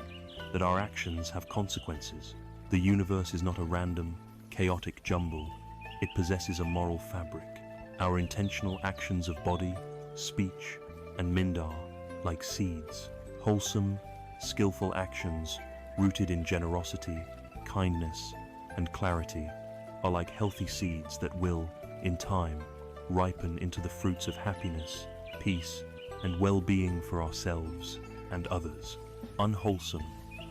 S1: that our actions have consequences. The universe is not a random, chaotic jumble. It possesses a moral fabric. Our intentional actions of body, speech, and mind are, like seeds, wholesome, skillful actions rooted in generosity, kindness, and clarity are like healthy seeds that will, in time, ripen into the fruits of happiness, peace, and well-being for ourselves and others. Unwholesome,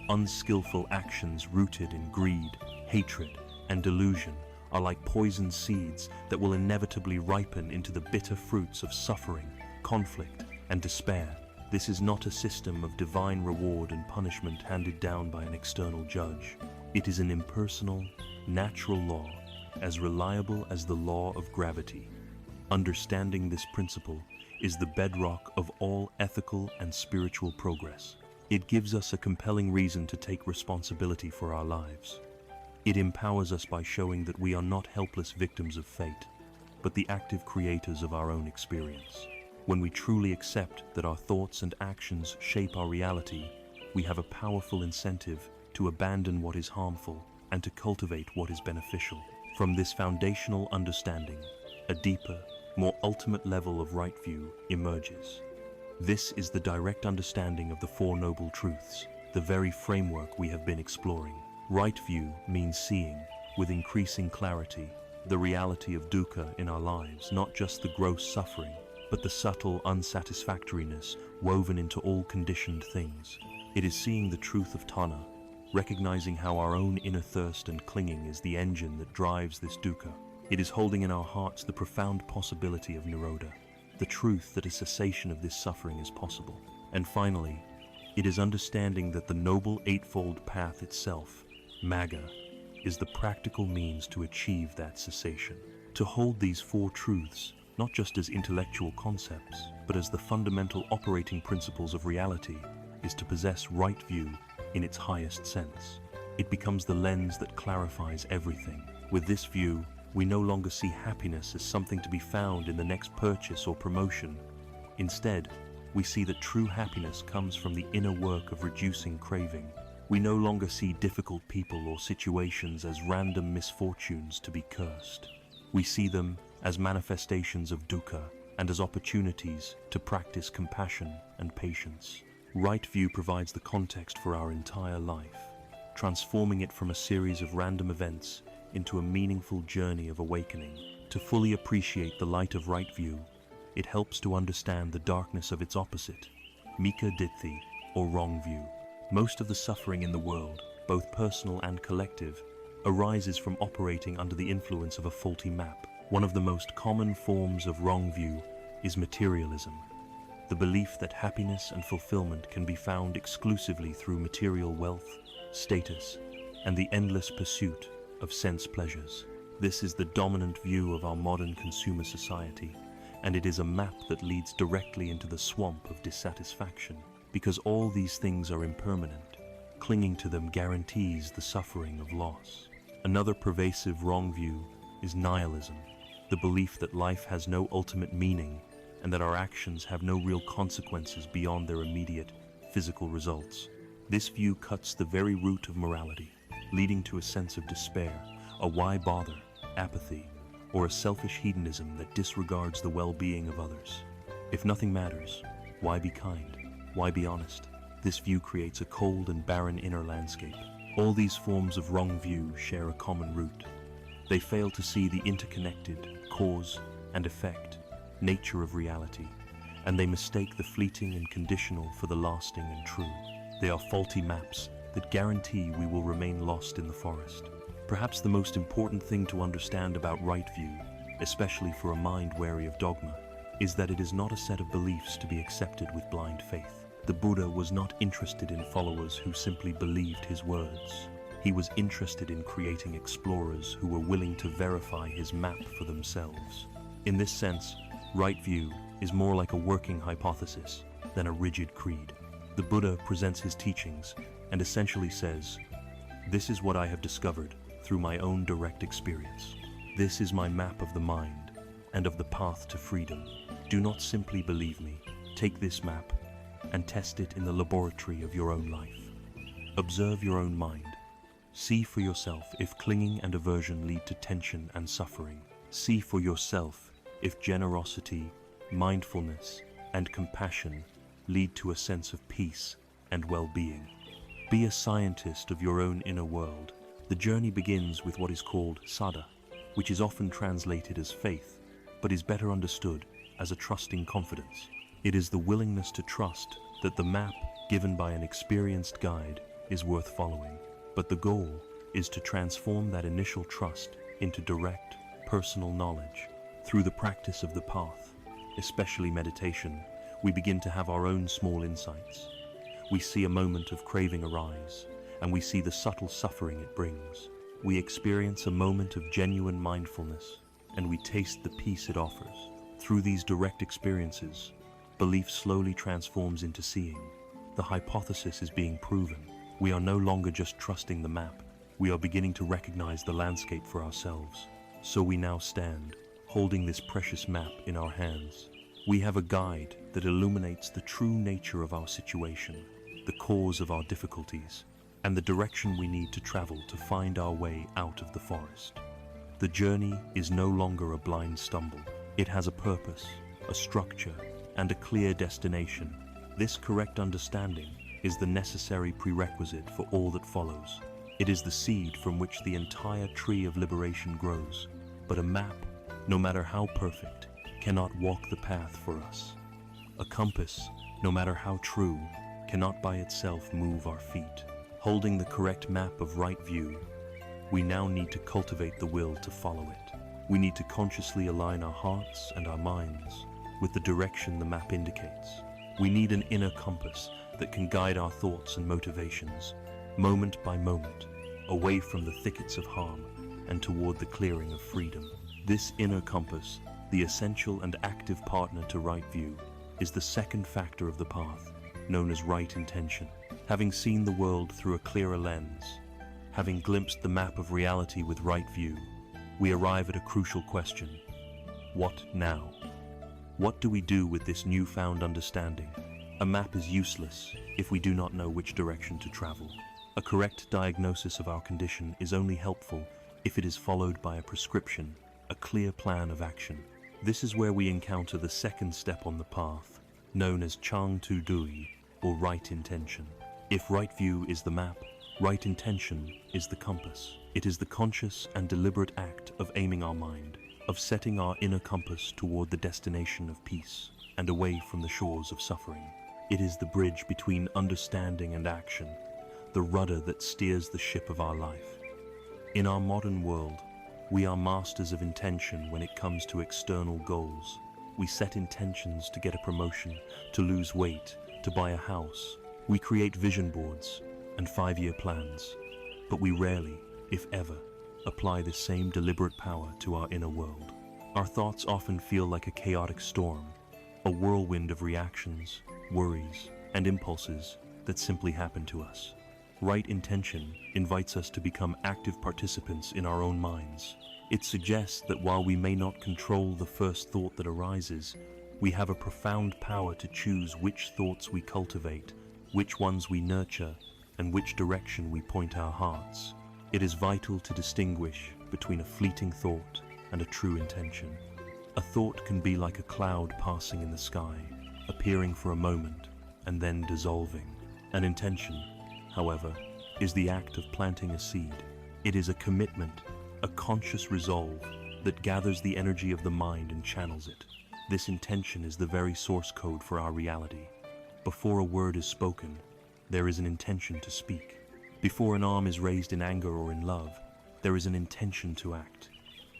S1: unskillful actions rooted in greed, hatred, and delusion are like poisoned seeds that will inevitably ripen into the bitter fruits of suffering, conflict, and despair. This is not a system of divine reward and punishment handed down by an external judge. It is an impersonal, natural law, as reliable as the law of gravity. Understanding this principle is the bedrock of all ethical and spiritual progress. It gives us a compelling reason to take responsibility for our lives. It empowers us by showing that we are not helpless victims of fate, but the active creators of our own experience. When we truly accept that our thoughts and actions shape our reality, we have a powerful incentive to abandon what is harmful and to cultivate what is beneficial. From this foundational understanding, a deeper, more ultimate level of right view emerges. This is the direct understanding of the Four Noble Truths, the very framework we have been exploring. Right view means seeing, with increasing clarity, the reality of dukkha in our lives, not just the gross suffering, but the subtle unsatisfactoriness woven into all conditioned things. It is seeing the truth of tanha, recognizing how our own inner thirst and clinging is the engine that drives this dukkha. It is holding in our hearts the profound possibility of nirodha, the truth that a cessation of this suffering is possible. And finally, it is understanding that the Noble Eightfold Path itself, Magga, is the practical means to achieve that cessation. To hold these four truths, not just as intellectual concepts, but as the fundamental operating principles of reality, is to possess right view in its highest sense. It becomes the lens that clarifies everything. With this view, we no longer see happiness as something to be found in the next purchase or promotion. Instead, we see that true happiness comes from the inner work of reducing craving. We no longer see difficult people or situations as random misfortunes to be cursed. We see them as manifestations of dukkha and as opportunities to practice compassion and patience. Right view provides the context for our entire life, transforming it from a series of random events into a meaningful journey of awakening. To fully appreciate the light of right view, it helps to understand the darkness of its opposite, mika ditti, or wrong view. Most of the suffering in the world, both personal and collective, arises from operating under the influence of a faulty map. One of the most common forms of wrong view is materialism, the belief that happiness and fulfillment can be found exclusively through material wealth, status, and the endless pursuit of sense pleasures. This is the dominant view of our modern consumer society, and it is a map that leads directly into the swamp of dissatisfaction. Because all these things are impermanent, clinging to them guarantees the suffering of loss. Another pervasive wrong view is nihilism, the belief that life has no ultimate meaning and that our actions have no real consequences beyond their immediate physical results. This view cuts the very root of morality, leading to a sense of despair, a why bother, apathy, or a selfish hedonism that disregards the well-being of others. If nothing matters, why be kind? Why be honest? This view creates a cold and barren inner landscape. All these forms of wrong view share a common root. They fail to see the interconnected cause and effect nature of reality, and they mistake the fleeting and conditional for the lasting and true. They are faulty maps that guarantee we will remain lost in the forest. Perhaps the most important thing to understand about right view, especially for a mind wary of dogma, is that it is not a set of beliefs to be accepted with blind faith. The Buddha was not interested in followers who simply believed his words. He was interested in creating explorers who were willing to verify his map for themselves. In this sense, right view is more like a working hypothesis than a rigid creed. The Buddha presents his teachings and essentially says, "This is what I have discovered through my own direct experience. This is my map of the mind and of the path to freedom. Do not simply believe me. Take this map and test it in the laboratory of your own life. Observe your own mind. See for yourself if clinging and aversion lead to tension and suffering. See for yourself if generosity, mindfulness, and compassion lead to a sense of peace and well-being. Be a scientist of your own inner world." The journey begins with what is called saddha, which is often translated as faith, but is better understood as a trusting confidence. It is the willingness to trust that the map given by an experienced guide is worth following. But the goal is to transform that initial trust into direct, personal knowledge. Through the practice of the path, especially meditation, we begin to have our own small insights. We see a moment of craving arise, and we see the subtle suffering it brings. We experience a moment of genuine mindfulness, and we taste the peace it offers. Through these direct experiences, belief slowly transforms into seeing. The hypothesis is being proven. We are no longer just trusting the map. We are beginning to recognize the landscape for ourselves. So we now stand, holding this precious map in our hands. We have a guide that illuminates the true nature of our situation, the cause of our difficulties, and the direction we need to travel to find our way out of the forest. The journey is no longer a blind stumble. It has a purpose, a structure, and a clear destination. This correct understanding is the necessary prerequisite for all that follows. It is the seed from which the entire tree of liberation grows. But a map, no matter how perfect, cannot walk the path for us. A compass, no matter how true, cannot by itself move our feet. Holding the correct map of right view, we now need to cultivate the will to follow it. We need to consciously align our hearts and our minds with the direction the map indicates. We need an inner compass that can guide our thoughts and motivations, moment by moment, away from the thickets of harm and toward the clearing of freedom. This inner compass, the essential and active partner to right view, is the second factor of the path, known as right intention. Having seen the world through a clearer lens, having glimpsed the map of reality with right view, we arrive at a crucial question. What now? What do we do with this newfound understanding? A map is useless if we do not know which direction to travel. A correct diagnosis of our condition is only helpful if it is followed by a prescription, a clear plan of action. This is where we encounter the second step on the path, known as Chang Tu Dui, or right intention. If right view is the map, right intention is the compass. It is the conscious and deliberate act of aiming our mind, of setting our inner compass toward the destination of peace and away from the shores of suffering. It is the bridge between understanding and action, the rudder that steers the ship of our life. In our modern world, we are masters of intention when it comes to external goals. We set intentions to get a promotion, to lose weight, to buy a house. We create vision boards and 5-year plans, but we rarely, if ever, apply the same deliberate power to our inner world. Our thoughts often feel like a chaotic storm, a whirlwind of reactions, worries, and impulses that simply happen to us. Right intention invites us to become active participants in our own minds. It suggests that while we may not control the first thought that arises, we have a profound power to choose which thoughts we cultivate, which ones we nurture, and which direction we point our hearts. It is vital to distinguish between a fleeting thought and a true intention. A thought can be like a cloud passing in the sky, appearing for a moment and then dissolving. An intention, however, is the act of planting a seed. It is a commitment, a conscious resolve that gathers the energy of the mind and channels it. This intention is the very source code for our reality. Before a word is spoken, there is an intention to speak. Before an arm is raised in anger or in love, there is an intention to act.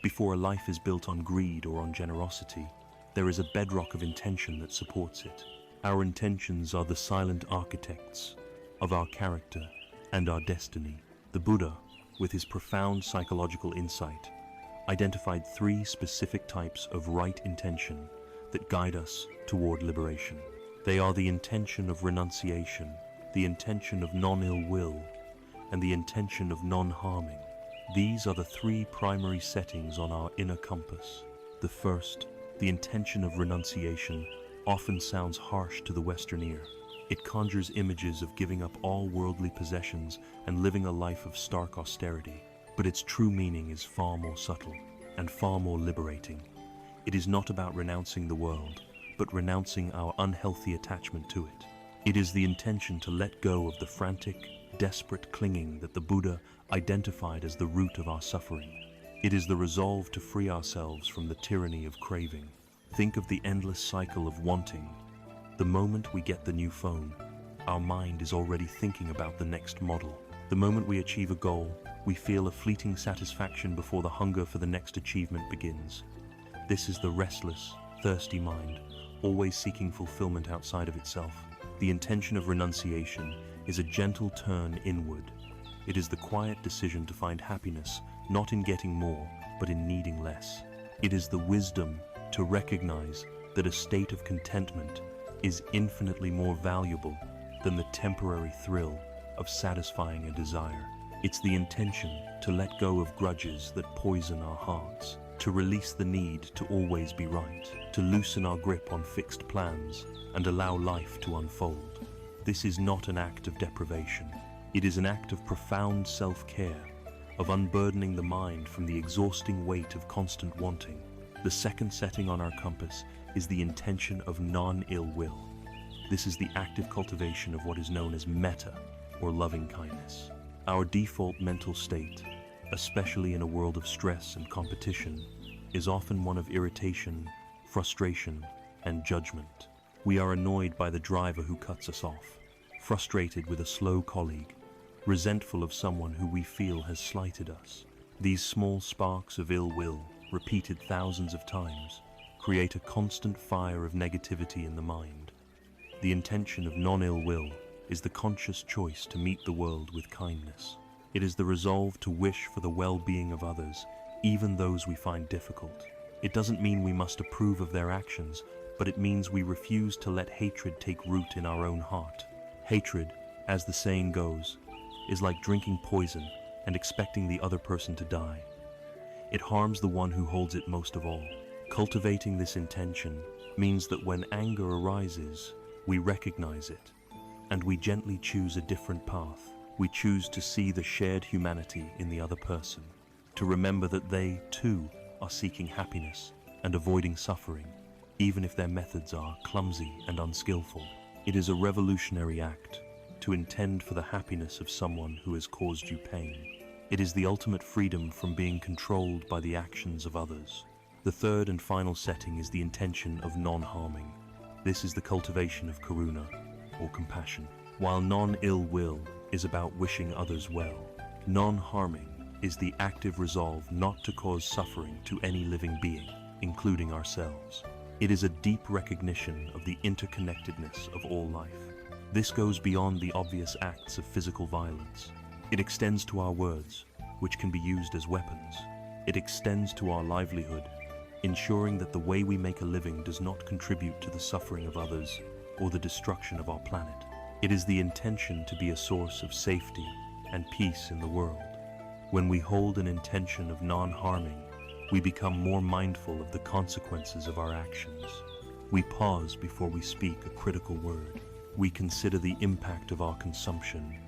S1: Before a life is built on greed or on generosity, there is a bedrock of intention that supports it. Our intentions are the silent architects of our character and our destiny. The Buddha, with his profound psychological insight, identified 3 specific types of right intention that guide us toward liberation. They are the intention of renunciation, the intention of non-ill will, and the intention of non-harming. These are the 3 primary settings on our inner compass. The first, the intention of renunciation, often sounds harsh to the Western ear. It conjures images of giving up all worldly possessions and living a life of stark austerity. But its true meaning is far more subtle and far more liberating. It is not about renouncing the world, but renouncing our unhealthy attachment to it. It is the intention to let go of the frantic, desperate clinging that the Buddha identified as the root of our suffering. It is the resolve to free ourselves from the tyranny of craving. Think of the endless cycle of wanting. The moment we get the new phone, our mind is already thinking about the next model. The moment we achieve a goal, we feel a fleeting satisfaction before the hunger for the next achievement begins. This is the restless, thirsty mind, always seeking fulfillment outside of itself. The intention of renunciation is a gentle turn inward. It is the quiet decision to find happiness, not in getting more, but in needing less. It is the wisdom to recognize that a state of contentment is infinitely more valuable than the temporary thrill of satisfying a desire. It's the intention to let go of grudges that poison our hearts, to release the need to always be right, to loosen our grip on fixed plans and allow life to unfold. This is not an act of deprivation. It is an act of profound self-care, of unburdening the mind from the exhausting weight of constant wanting. The second setting on our compass is the intention of non-ill will. This is the active cultivation of what is known as metta, or loving kindness. Our default mental state, especially in a world of stress and competition, is often one of irritation, frustration, and judgment. We are annoyed by the driver who cuts us off, frustrated with a slow colleague, resentful of someone who we feel has slighted us. These small sparks of ill will, repeated thousands of times, create a constant fire of negativity in the mind. The intention of non-ill will is the conscious choice to meet the world with kindness. It is the resolve to wish for the well-being of others, even those we find difficult. It doesn't mean we must approve of their actions, but it means we refuse to let hatred take root in our own heart. Hatred, as the saying goes, is like drinking poison and expecting the other person to die. It harms the one who holds it most of all. Cultivating this intention means that when anger arises, we recognize it, and we gently choose a different path. We choose to see the shared humanity in the other person, to remember that they, too, are seeking happiness and avoiding suffering, even if their methods are clumsy and unskillful. It is a revolutionary act to intend for the happiness of someone who has caused you pain. It is the ultimate freedom from being controlled by the actions of others. The third and final setting is the intention of non-harming. This is the cultivation of karuna, or compassion. While non-ill will is about wishing others well, non-harming is the active resolve not to cause suffering to any living being, including ourselves. It is a deep recognition of the interconnectedness of all life. This goes beyond the obvious acts of physical violence. It extends to our words, which can be used as weapons. It extends to our livelihood, ensuring that the way we make a living does not contribute to the suffering of others or the destruction of our planet. It is the intention to be a source of safety and peace in the world. When we hold an intention of non-harming, we become more mindful of the consequences of our actions. We pause before we speak a critical word. We consider the impact of our consumption.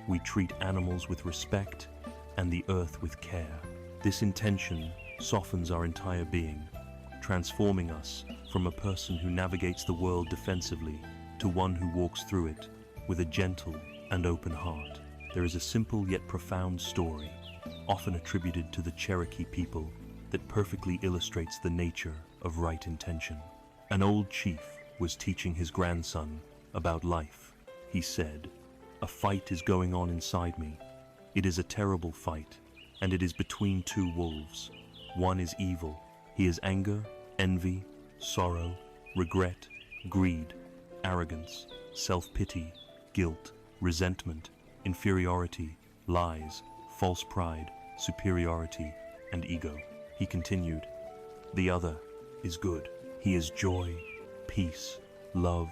S1: We treat animals with respect and the earth with care. This intention softens our entire being, transforming us from a person who navigates the world defensively to one who walks through it with a gentle and open heart. There is a simple yet profound story, often attributed to the Cherokee people, that perfectly illustrates the nature of right intention. An old chief was teaching his grandson about life. He said, "A fight is going on inside me. It is a terrible fight, and it is between two wolves. One is evil. He is anger, envy, sorrow, regret, greed, arrogance, self-pity, guilt, resentment, inferiority, lies, false pride, superiority, and ego." He continued, "The other is good. He is joy, peace, love,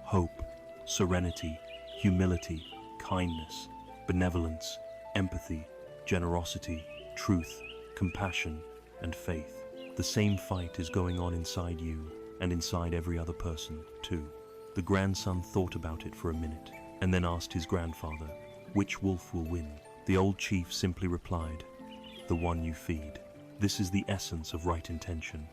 S1: hope, serenity, humility, kindness, benevolence, empathy, generosity, truth, compassion, and faith. The same fight is going on inside you and inside every other person, too." The grandson thought about it for a minute and then asked his grandfather, "Which wolf will win?" The old chief simply replied, "The one you feed." This is the essence of right intention.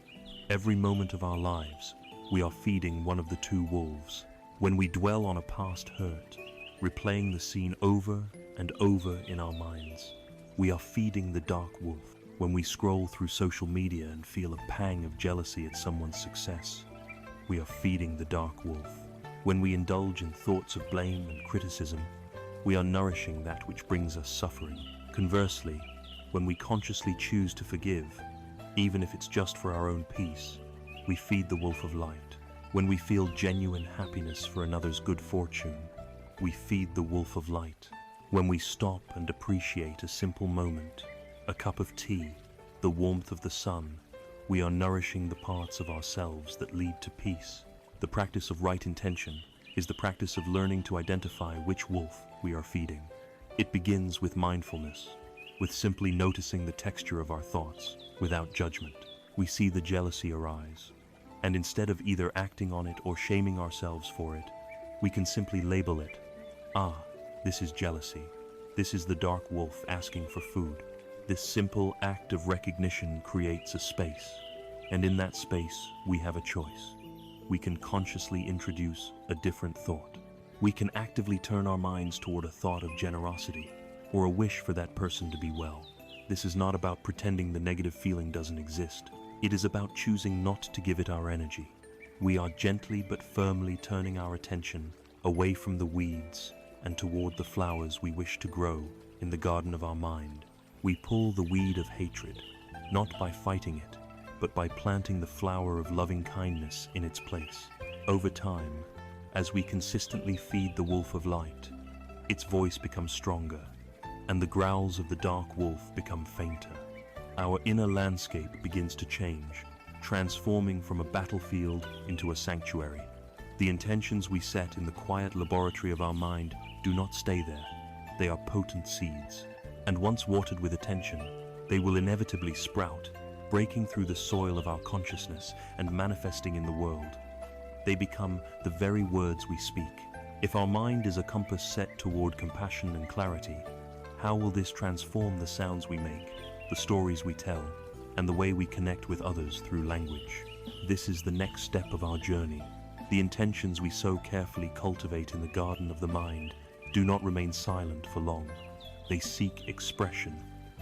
S1: Every moment of our lives, we are feeding one of the two wolves. When we dwell on a past hurt, replaying the scene over and over in our minds, we are feeding the dark wolf. When we scroll through social media and feel a pang of jealousy at someone's success, we are feeding the dark wolf. When we indulge in thoughts of blame and criticism, we are nourishing that which brings us suffering. Conversely, when we consciously choose to forgive, even if it's just for our own peace, we feed the wolf of light. When we feel genuine happiness for another's good fortune, we feed the wolf of light. When we stop and appreciate a simple moment, a cup of tea, the warmth of the sun, we are nourishing the parts of ourselves that lead to peace. The practice of right intention is the practice of learning to identify which wolf we are feeding. It begins with mindfulness, with simply noticing the texture of our thoughts without judgment. We see the jealousy arise, and instead of either acting on it or shaming ourselves for it, we can simply label it. Ah, this is jealousy. This is the dark wolf asking for food. This simple act of recognition creates a space, and in that space we have a choice. We can consciously introduce a different thought. We can actively turn our minds toward a thought of generosity or a wish for that person to be well. This is not about pretending the negative feeling doesn't exist. It is about choosing not to give it our energy. We are gently but firmly turning our attention away from the weeds and toward the flowers we wish to grow in the garden of our mind. We pull the weed of hatred, not by fighting it, but by planting the flower of loving kindness in its place. Over time, as we consistently feed the wolf of light, its voice becomes stronger, and the growls of the dark wolf become fainter. Our inner landscape begins to change, transforming from a battlefield into a sanctuary. The intentions we set in the quiet laboratory of our mind do not stay there. They are potent seeds, and once watered with attention, they will inevitably sprout, breaking through the soil of our consciousness and manifesting in the world. They become the very words we speak. If our mind is a compass set toward compassion and clarity, how will this transform the sounds we make, the stories we tell, and the way we connect with others through language? This is the next step of our journey. The intentions we so carefully cultivate in the garden of the mind do not remain silent for long. They seek expression,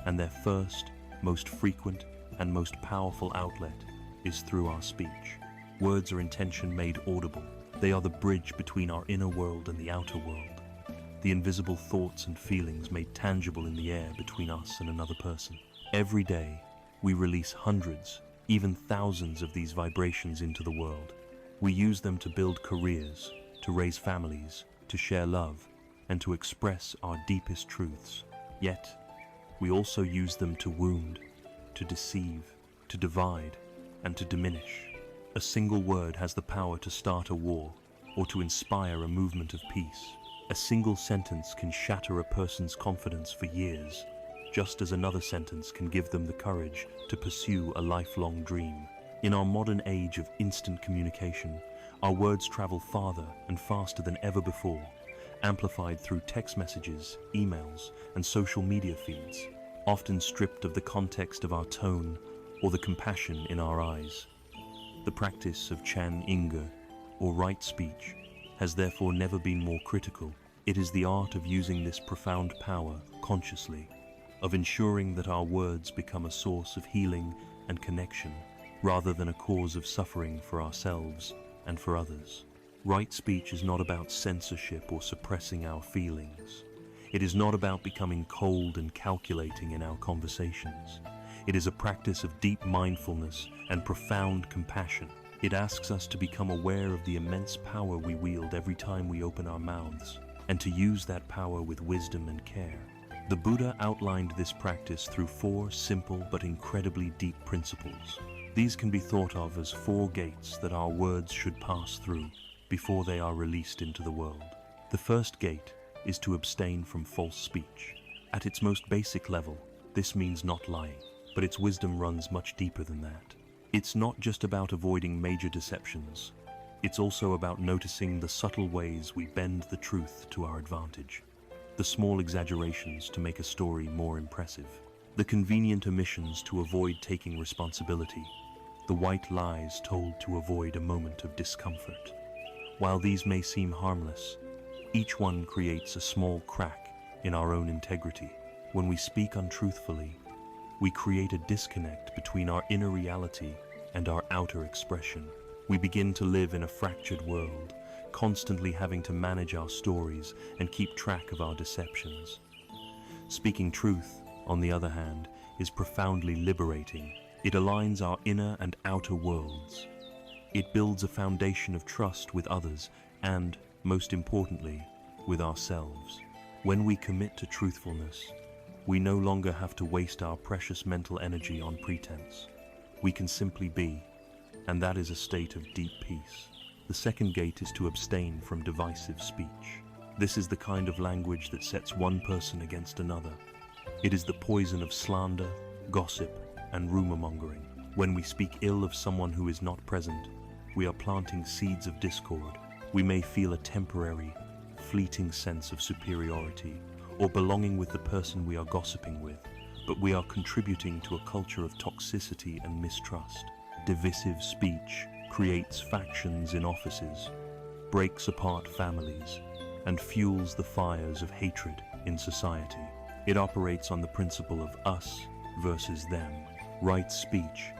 S1: and their first, most frequent, and most powerful outlet is through our speech. Words are intention made audible. They are the bridge between our inner world and the outer world, the invisible thoughts and feelings made tangible in the air between us and another person. Every day, we release hundreds, even thousands of these vibrations into the world. We use them to build careers, to raise families, to share love, and to express our deepest truths. Yet, we also use them to wound, to deceive, to divide, and to diminish. A single word has the power to start a war or to inspire a movement of peace. A single sentence can shatter a person's confidence for years, just as another sentence can give them the courage to pursue a lifelong dream. In our modern age of instant communication, our words travel farther and faster than ever before, amplified through text messages, emails, and social media feeds, often stripped of the context of our tone or the compassion in our eyes. The practice of Chan Inga, or right speech, has therefore never been more critical. It is the art of using this profound power consciously, of ensuring that our words become a source of healing and connection, rather than a cause of suffering for ourselves and for others. Right speech is not about censorship or suppressing our feelings. It is not about becoming cold and calculating in our conversations. It is a practice of deep mindfulness and profound compassion. It asks us to become aware of the immense power we wield every time we open our mouths, and to use that power with wisdom and care. The Buddha outlined this practice through 4 simple but incredibly deep principles. These can be thought of as 4 gates that our words should pass through before they are released into the world. The first gate is to abstain from false speech. At its most basic level, this means not lying, but its wisdom runs much deeper than that. It's not just about avoiding major deceptions. It's also about noticing the subtle ways we bend the truth to our advantage, the small exaggerations to make a story more impressive, the convenient omissions to avoid taking responsibility, the white lies told to avoid a moment of discomfort. While these may seem harmless, each one creates a small crack in our own integrity. When we speak untruthfully, we create a disconnect between our inner reality and our outer expression. We begin to live in a fractured world, constantly having to manage our stories and keep track of our deceptions. Speaking truth, on the other hand, is profoundly liberating. It aligns our inner and outer worlds. It builds a foundation of trust with others and, most importantly, with ourselves. When we commit to truthfulness, we no longer have to waste our precious mental energy on pretense. We can simply be, and that is a state of deep peace. The second gate is to abstain from divisive speech. This is the kind of language that sets one person against another. It is the poison of slander, gossip, and rumor-mongering. When we speak ill of someone who is not present, we are planting seeds of discord. We may feel a temporary, fleeting sense of superiority or belonging with the person we are gossiping with, but we are contributing to a culture of toxicity and mistrust. Divisive speech creates factions in offices, breaks apart families, and fuels the fires of hatred in society. It operates on the principle of us versus them. Right speech,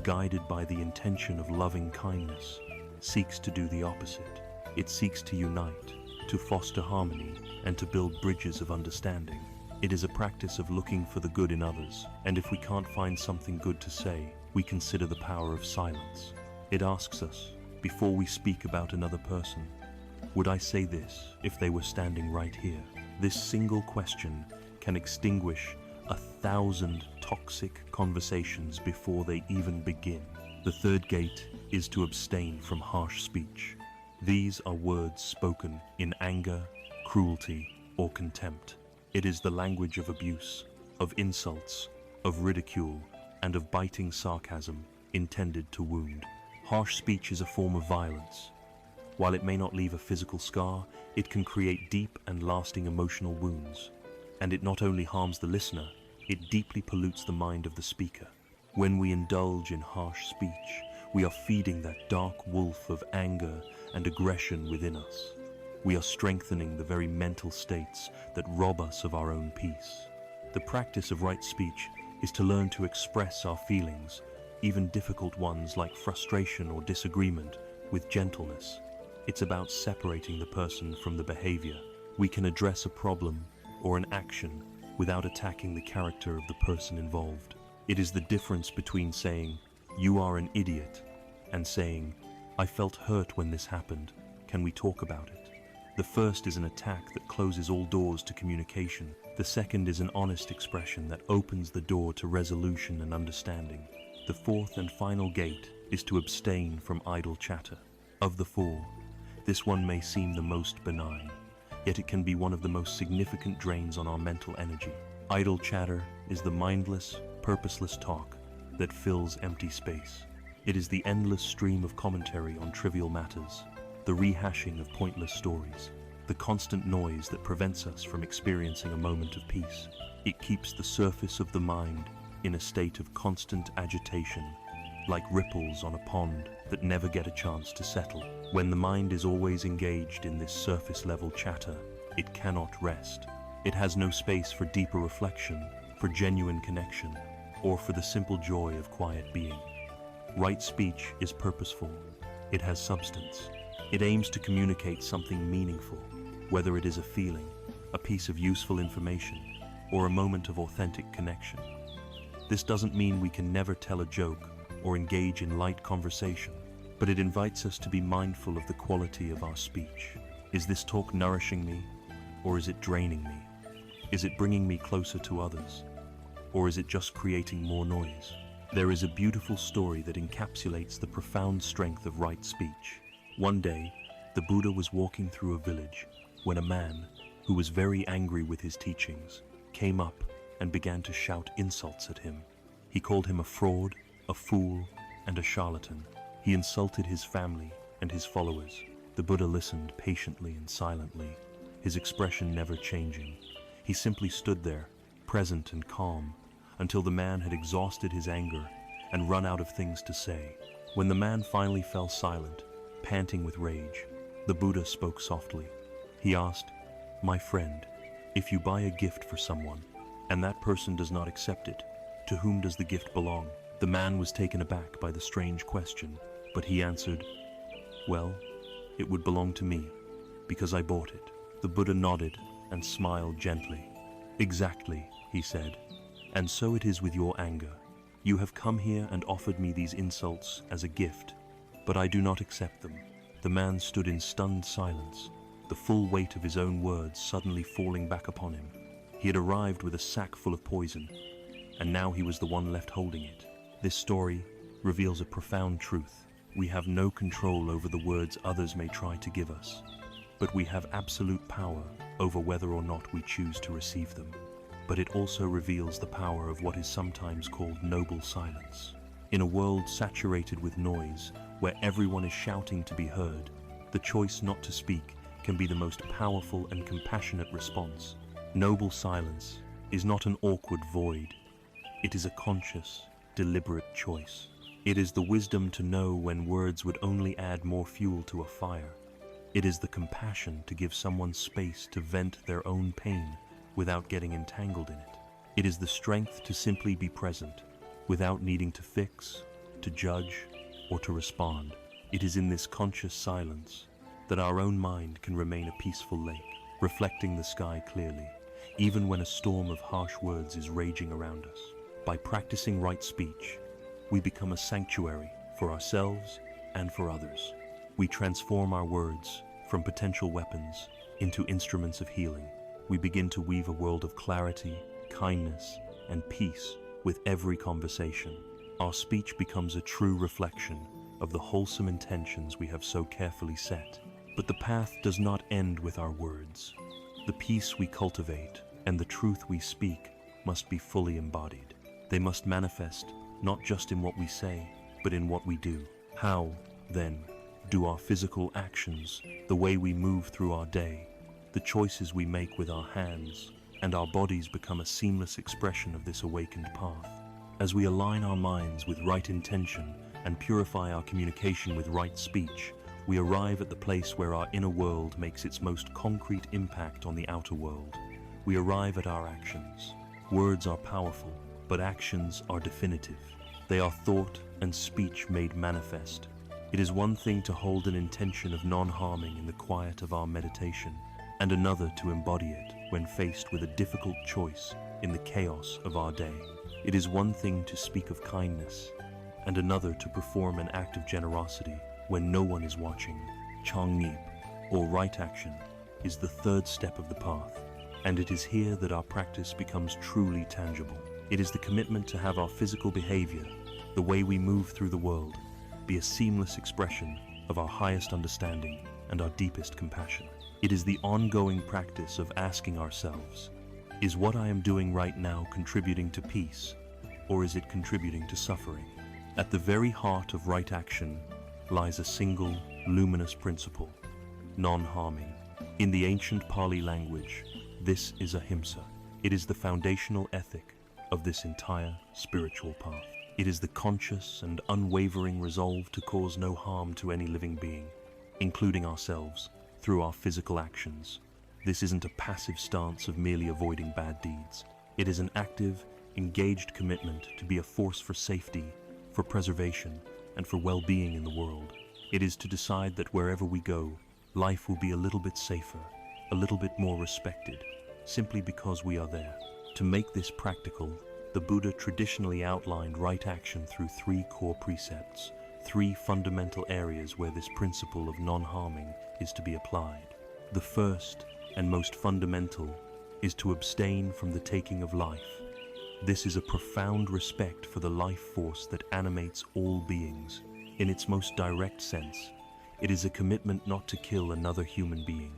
S1: guided by the intention of loving kindness, seeks to do the opposite. It seeks to unite, to foster harmony, and to build bridges of understanding. It is a practice of looking for the good in others, and if we can't find something good to say, we consider the power of silence. It asks us, before we speak about another person, would I say this if they were standing right here? This single question can extinguish 1,000 toxic conversations before they even begin. The third gate is to abstain from harsh speech. These are words spoken in anger, cruelty, or contempt. It is the language of abuse, of insults, of ridicule, and of biting sarcasm intended to wound. Harsh speech is a form of violence. While it may not leave a physical scar, it can create deep and lasting emotional wounds. And it not only harms the listener, it deeply pollutes the mind of the speaker. When we indulge in harsh speech, we are feeding that dark wolf of anger and aggression within us. We are strengthening the very mental states that rob us of our own peace. The practice of right speech is to learn to express our feelings, even difficult ones like frustration or disagreement, with gentleness. It's about separating the person from the behavior. We can address a problem or an action without attacking the character of the person involved. It is the difference between saying, "You are an idiot," and saying, "I felt hurt when this happened. Can we talk about it?" The first is an attack that closes all doors to communication. The second is an honest expression that opens the door to resolution and understanding. The fourth and final gate is to abstain from idle chatter. Of the four, this one may seem the most benign, yet it can be one of the most significant drains on our mental energy. Idle chatter is the mindless, purposeless talk that fills empty space. It is the endless stream of commentary on trivial matters, the rehashing of pointless stories, the constant noise that prevents us from experiencing a moment of peace. It keeps the surface of the mind in a state of constant agitation, like ripples on a pond that never get a chance to settle. When the mind is always engaged in this surface-level chatter, it cannot rest. It has no space for deeper reflection, for genuine connection, or for the simple joy of quiet being. Right speech is purposeful. It has substance. It aims to communicate something meaningful, whether it is a feeling, a piece of useful information, or a moment of authentic connection. This doesn't mean we can never tell a joke or engage in light conversation, but it invites us to be mindful of the quality of our speech. Is this talk nourishing me, or is it draining me? Is it bringing me closer to others, or is it just creating more noise? There is a beautiful story that encapsulates the profound strength of right speech. One day, the Buddha was walking through a village when a man, who was very angry with his teachings, came up and began to shout insults at him. He called him a fraud, a fool, and a charlatan. He insulted his family and his followers. The Buddha listened patiently and silently, his expression never changing. He simply stood there, present and calm, until the man had exhausted his anger and run out of things to say. When the man finally fell silent, panting with rage, the Buddha spoke softly. He asked, "My friend, if you buy a gift for someone, and that person does not accept it, to whom does the gift belong?" The man was taken aback by the strange question, but he answered, "Well, it would belong to me, because I bought it. The Buddha nodded and smiled gently. Exactly, he said. And so it is with your anger. You have come here and offered me these insults as a gift, but I do not accept them. The man stood in stunned silence, the full weight of his own words suddenly falling back upon him. He had arrived with a sack full of poison, and now he was the one left holding it. This story reveals a profound truth. We have no control over the words others may try to give us, but we have absolute power over whether or not we choose to receive them. But it also reveals the power of what is sometimes called noble silence. In a world saturated with noise, where everyone is shouting to be heard, the choice not to speak can be the most powerful and compassionate response. Noble silence is not an awkward void. It is a conscious, deliberate choice. It is the wisdom to know when words would only add more fuel to a fire. It is the compassion to give someone space to vent their own pain without getting entangled in it. It is the strength to simply be present without needing to fix, to judge, or to respond. It is in this conscious silence that our own mind can remain a peaceful lake, reflecting the sky clearly, even when a storm of harsh words is raging around us. By practicing right speech, we become a sanctuary for ourselves and for others. We transform our words from potential weapons into instruments of healing. We begin to weave a world of clarity, kindness, and peace with every conversation. Our speech becomes a true reflection of the wholesome intentions we have so carefully set. But the path does not end with our words. The peace we cultivate and the truth we speak must be fully embodied. They must manifest not just in what we say, but in what we do. How, then, do our physical actions, the way we move through our day, the choices we make with our hands, and our bodies become a seamless expression of this awakened path? As we align our minds with right intention and purify our communication with right speech, we arrive at the place where our inner world makes its most concrete impact on the outer world. We arrive at our actions. Words are powerful, but actions are definitive. They are thought and speech made manifest. It is one thing to hold an intention of non-harming in the quiet of our meditation, and another to embody it when faced with a difficult choice in the chaos of our day. It is one thing to speak of kindness, and another to perform an act of generosity when no one is watching. Changnip, or right action, is the third step of the path, and it is here that our practice becomes truly tangible. It is the commitment to have our physical behavior, the way we move through the world, be a seamless expression of our highest understanding and our deepest compassion. It is the ongoing practice of asking ourselves, is what I am doing right now contributing to peace, or is it contributing to suffering? At the very heart of right action lies a single, luminous principle: non-harming. In the ancient Pali language, this is ahimsa. It is the foundational ethic of this entire spiritual path. It is the conscious and unwavering resolve to cause no harm to any living being, including ourselves, through our physical actions. This isn't a passive stance of merely avoiding bad deeds. It is an active, engaged commitment to be a force for safety, for preservation, and for well-being in the world. It is to decide that wherever we go, life will be a little bit safer, a little bit more respected, simply because we are there. To make this practical, the Buddha traditionally outlined right action through three core precepts, three fundamental areas where this principle of non-harming is to be applied. The first and most fundamental is to abstain from the taking of life. This is a profound respect for the life force that animates all beings. In its most direct sense, it is a commitment not to kill another human being.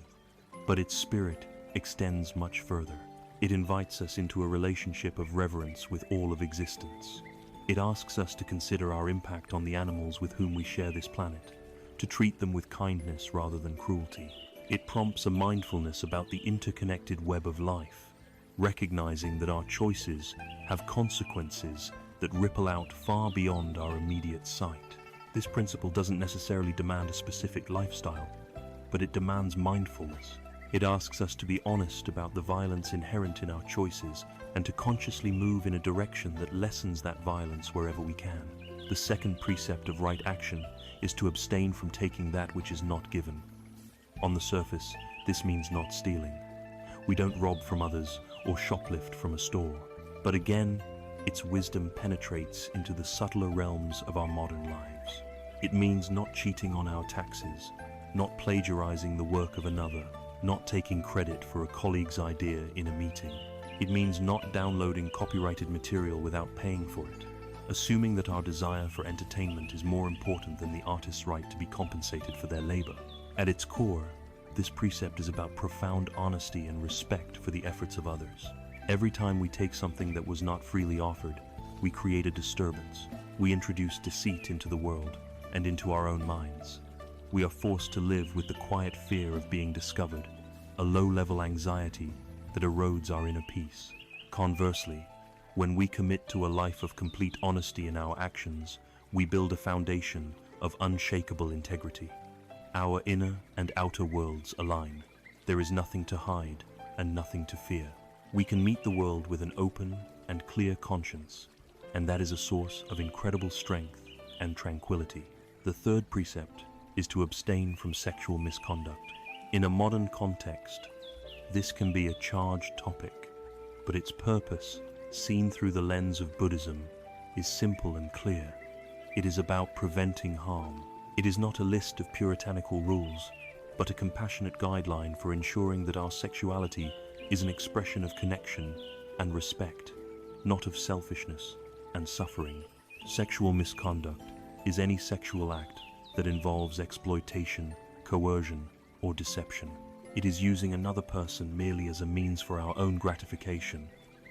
S1: But its spirit extends much further. It invites us into a relationship of reverence with all of existence. It asks us to consider our impact on the animals with whom we share this planet, to treat them with kindness rather than cruelty. It prompts a mindfulness about the interconnected web of life, recognizing that our choices have consequences that ripple out far beyond our immediate sight. This principle doesn't necessarily demand a specific lifestyle, but it demands mindfulness. It asks us to be honest about the violence inherent in our choices and to consciously move in a direction that lessens that violence wherever we can. The second precept of right action is to abstain from taking that which is not given. On the surface, this means not stealing. We don't rob from others or shoplift from a store. But again, its wisdom penetrates into the subtler realms of our modern lives. It means not cheating on our taxes, not plagiarizing the work of another, not taking credit for a colleague's idea in a meeting. It means not downloading copyrighted material without paying for it, assuming that our desire for entertainment is more important than the artist's right to be compensated for their labor. At its core, this precept is about profound honesty and respect for the efforts of others. Every time we take something that was not freely offered, we create a disturbance. We introduce deceit into the world and into our own minds. We are forced to live with the quiet fear of being discovered, a low-level anxiety that erodes our inner peace. Conversely, when we commit to a life of complete honesty in our actions, we build a foundation of unshakable integrity. Our inner and outer worlds align. There is nothing to hide and nothing to fear. We can meet the world with an open and clear conscience, and that is a source of incredible strength and tranquility. The third precept is to abstain from sexual misconduct. In a modern context, this can be a charged topic, but its purpose, seen through the lens of Buddhism, is simple and clear. It is about preventing harm. It is not a list of puritanical rules, but a compassionate guideline for ensuring that our sexuality is an expression of connection and respect, not of selfishness and suffering. Sexual misconduct is any sexual act that involves exploitation, coercion, or deception. It is using another person merely as a means for our own gratification,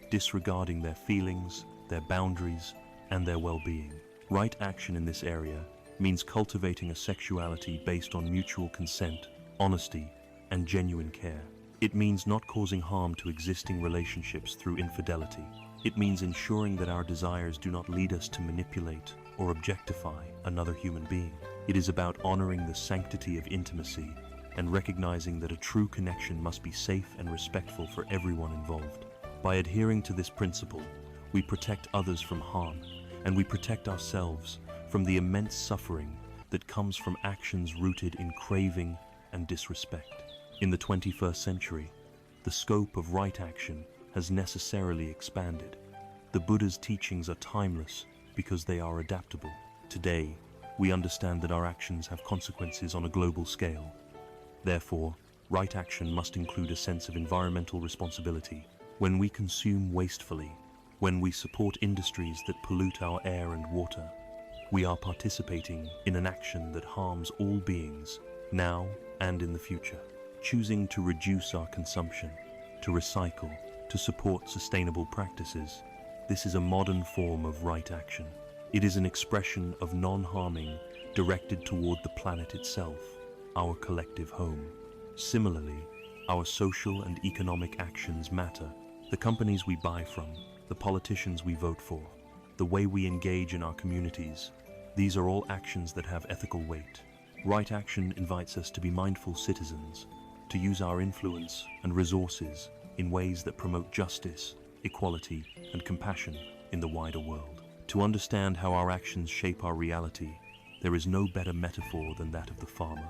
S1: disregarding their feelings, their boundaries, and their well-being. Right action in this area means cultivating a sexuality based on mutual consent, honesty, and genuine care. It means not causing harm to existing relationships through infidelity. It means ensuring that our desires do not lead us to manipulate or objectify another human being. It is about honoring the sanctity of intimacy and recognizing that a true connection must be safe and respectful for everyone involved. By adhering to this principle, we protect others from harm, and we protect ourselves from the immense suffering that comes from actions rooted in craving and disrespect. In the 21st century, the scope of right action has necessarily expanded. The Buddha's teachings are timeless because they are adaptable. Today, we understand that our actions have consequences on a global scale. Therefore, right action must include a sense of environmental responsibility. When we consume wastefully, when we support industries that pollute our air and water, we are participating in an action that harms all beings, now and in the future. Choosing to reduce our consumption, to recycle, to support sustainable practices, this is a modern form of right action. It is an expression of non-harming directed toward the planet itself, our collective home. Similarly, our social and economic actions matter. The companies we buy from, the politicians we vote for, the way we engage in our communities, these are all actions that have ethical weight. Right action invites us to be mindful citizens, to use our influence and resources in ways that promote justice, equality, and compassion in the wider world. To understand how our actions shape our reality, there is no better metaphor than that of the farmer.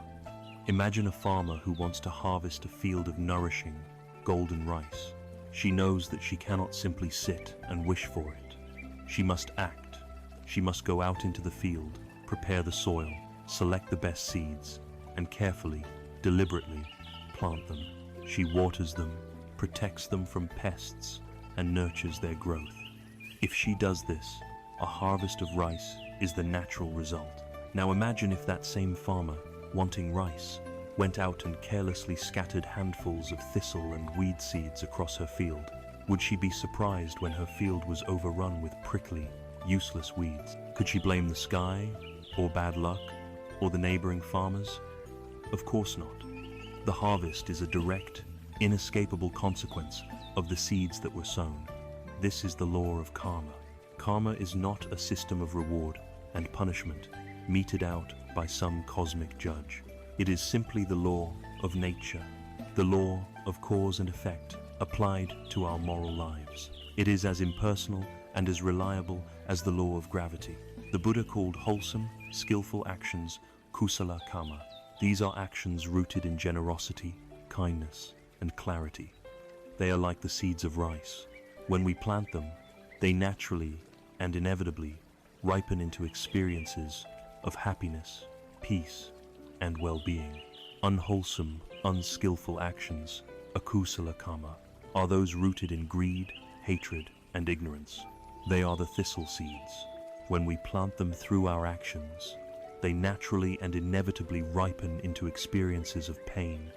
S1: Imagine a farmer who wants to harvest a field of nourishing, golden rice. She knows that she cannot simply sit and wish for it. She must act. She must go out into the field, prepare the soil, select the best seeds, and carefully, deliberately, plant them. She waters them, protects them from pests, and nurtures their growth. If she does this, a harvest of rice is the natural result. Now imagine if that same farmer, wanting rice, went out and carelessly scattered handfuls of thistle and weed seeds across her field. Would she be surprised when her field was overrun with prickly, useless weeds? Could she blame the sky, or bad luck, or the neighboring farmers? Of course not. The harvest is a direct, inescapable consequence of the seeds that were sown. This is the law of karma. Karma is not a system of reward and punishment meted out by some cosmic judge. It is simply the law of nature, the law of cause and effect applied to our moral lives. It is as impersonal and as reliable as the law of gravity. The Buddha called wholesome, skillful actions kusala karma. These are actions rooted in generosity, kindness, and clarity. They are like the seeds of rice. When we plant them, they naturally and inevitably ripen into experiences of happiness, peace, and well-being. Unwholesome, unskillful actions, akusala karma, are those rooted in greed, hatred, and ignorance. They are the thistle seeds. When we plant them through our actions, they naturally and inevitably ripen into experiences of pain,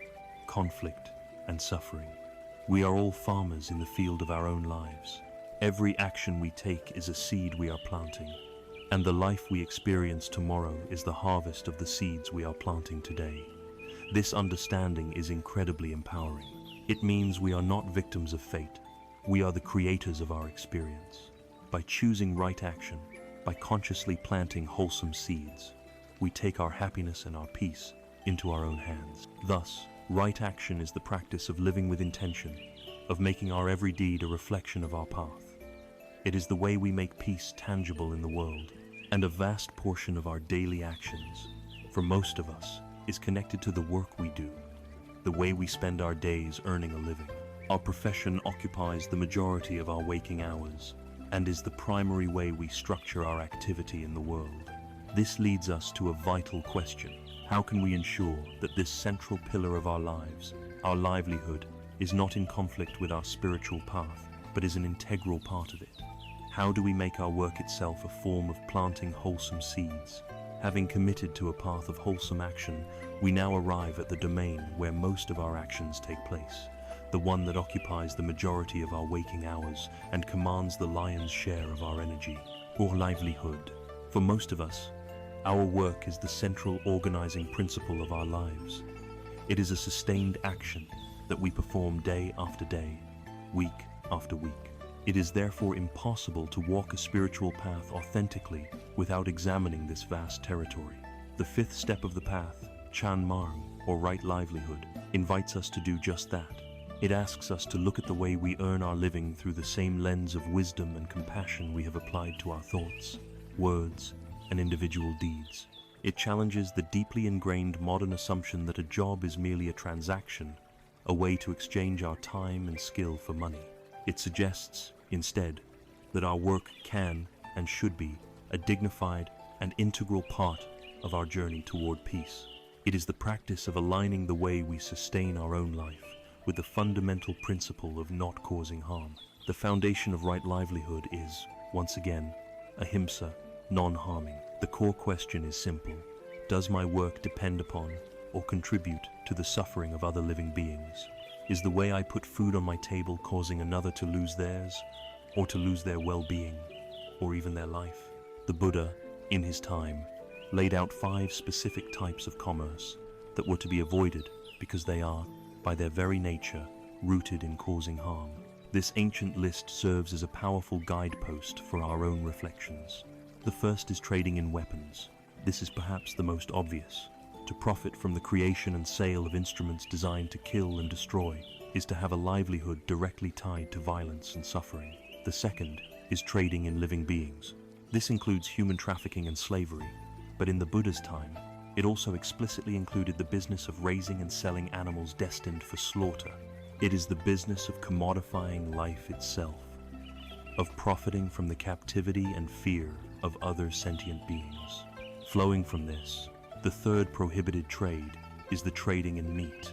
S1: conflict, and suffering. We are all farmers in the field of our own lives. Every action we take is a seed we are planting, and the life we experience tomorrow is the harvest of the seeds we are planting today. This understanding is incredibly empowering. It means we are not victims of fate. We are the creators of our experience. By choosing right action, by consciously planting wholesome seeds, we take our happiness and our peace into our own hands. Thus, right action is the practice of living with intention, of making our every deed a reflection of our path. It is the way we make peace tangible in the world, and a vast portion of our daily actions, for most of us, is connected to the work we do, the way we spend our days earning a living. Our profession occupies the majority of our waking hours, and is the primary way we structure our activity in the world. This leads us to a vital question. How can we ensure that this central pillar of our lives, our livelihood, is not in conflict with our spiritual path, but is an integral part of it? How do we make our work itself a form of planting wholesome seeds? Having committed to a path of wholesome action, we now arrive at the domain where most of our actions take place, the one that occupies the majority of our waking hours and commands the lion's share of our energy, or livelihood. For most of us, our work is the central organizing principle of our lives. It is a sustained action that we perform day after day, week after week. It is therefore impossible to walk a spiritual path authentically without examining this vast territory. The fifth step of the path, Chan Marng, or right livelihood, invites us to do just that. It asks us to look at the way we earn our living through the same lens of wisdom and compassion we have applied to our thoughts, words, and individual deeds. It challenges the deeply ingrained modern assumption that a job is merely a transaction, a way to exchange our time and skill for money. It suggests, instead, that our work can and should be a dignified and integral part of our journey toward peace. It is the practice of aligning the way we sustain our own life with the fundamental principle of not causing harm. The foundation of right livelihood is, once again, ahimsa, non-harming. The core question is simple. Does my work depend upon or contribute to the suffering of other living beings? Is the way I put food on my table causing another to lose theirs, or to lose their well-being, or even their life? The Buddha, in his time, laid out 5 specific types of commerce that were to be avoided because they are, by their very nature, rooted in causing harm. This ancient list serves as a powerful guidepost for our own reflections. The first is trading in weapons. This is perhaps the most obvious. To profit from the creation and sale of instruments designed to kill and destroy is to have a livelihood directly tied to violence and suffering. The second is trading in living beings. This includes human trafficking and slavery, but in the Buddha's time, it also explicitly included the business of raising and selling animals destined for slaughter. It is the business of commodifying life itself, of profiting from the captivity and fear of other sentient beings. Flowing from this, the third prohibited trade is the trading in meat.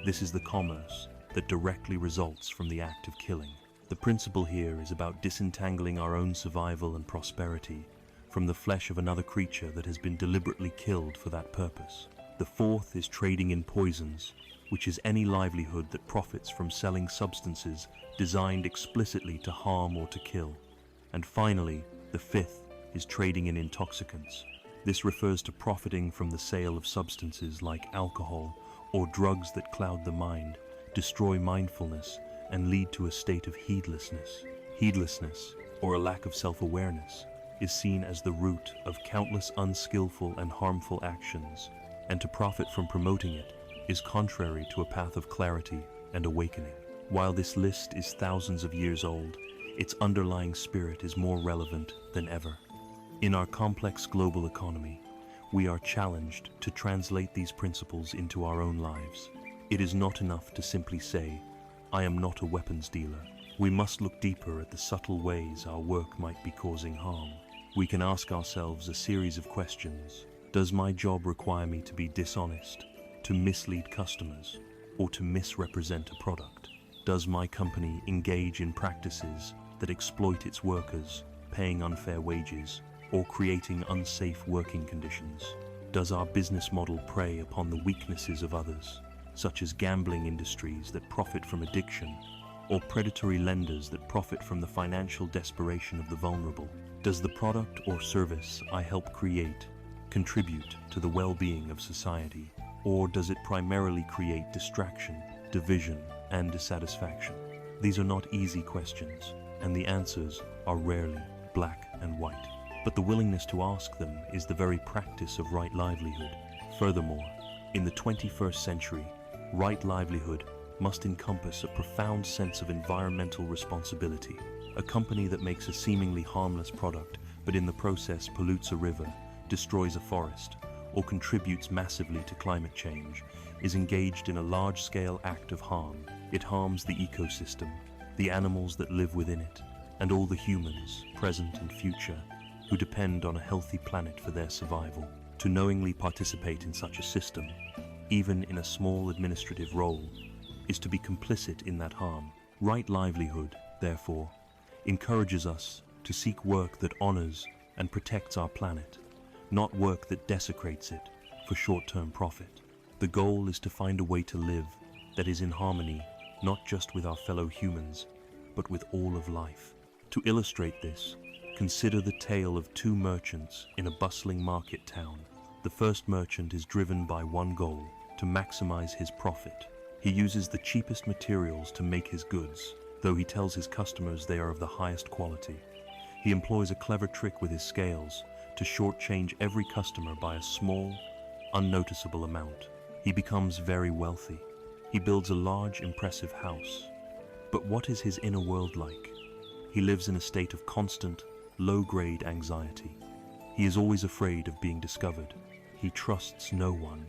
S1: This is the commerce that directly results from the act of killing. The principle here is about disentangling our own survival and prosperity from the flesh of another creature that has been deliberately killed for that purpose. The fourth is trading in poisons, which is any livelihood that profits from selling substances designed explicitly to harm or to kill. And finally, the fifth is trading in intoxicants. This refers to profiting from the sale of substances like alcohol or drugs that cloud the mind, destroy mindfulness, and lead to a state of heedlessness. Heedlessness, or a lack of self-awareness, is seen as the root of countless unskillful and harmful actions, and to profit from promoting it is contrary to a path of clarity and awakening. While this list is thousands of years old, its underlying spirit is more relevant than ever. In our complex global economy, we are challenged to translate these principles into our own lives. It is not enough to simply say, "I am not a weapons dealer." We must look deeper at the subtle ways our work might be causing harm. We can ask ourselves a series of questions. Does my job require me to be dishonest, to mislead customers, or to misrepresent a product? Does my company engage in practices that exploit its workers, paying unfair wages, or creating unsafe working conditions? Does our business model prey upon the weaknesses of others, such as gambling industries that profit from addiction, or predatory lenders that profit from the financial desperation of the vulnerable? Does the product or service I help create contribute to the well-being of society, or does it primarily create distraction, division, and dissatisfaction? These are not easy questions, and the answers are rarely black and white. But the willingness to ask them is the very practice of right livelihood. Furthermore, in the 21st century, right livelihood must encompass a profound sense of environmental responsibility. A company that makes a seemingly harmless product, but in the process pollutes a river, destroys a forest, or contributes massively to climate change, is engaged in a large-scale act of harm. It harms the ecosystem, the animals that live within it, and all the humans, present and future, who depend on a healthy planet for their survival. To knowingly participate in such a system, even in a small administrative role, is to be complicit in that harm. Right livelihood, therefore, encourages us to seek work that honors and protects our planet, not work that desecrates it for short-term profit. The goal is to find a way to live that is in harmony not just with our fellow humans, but with all of life. To illustrate this, consider the tale of two merchants in a bustling market town. The first merchant is driven by one goal: to maximize his profit. He uses the cheapest materials to make his goods, though he tells his customers they are of the highest quality. He employs a clever trick with his scales to shortchange every customer by a small, unnoticeable amount. He becomes very wealthy. He builds a large, impressive house. But what is his inner world like? He lives in a state of constant, low-grade anxiety. He is always afraid of being discovered. He trusts no one,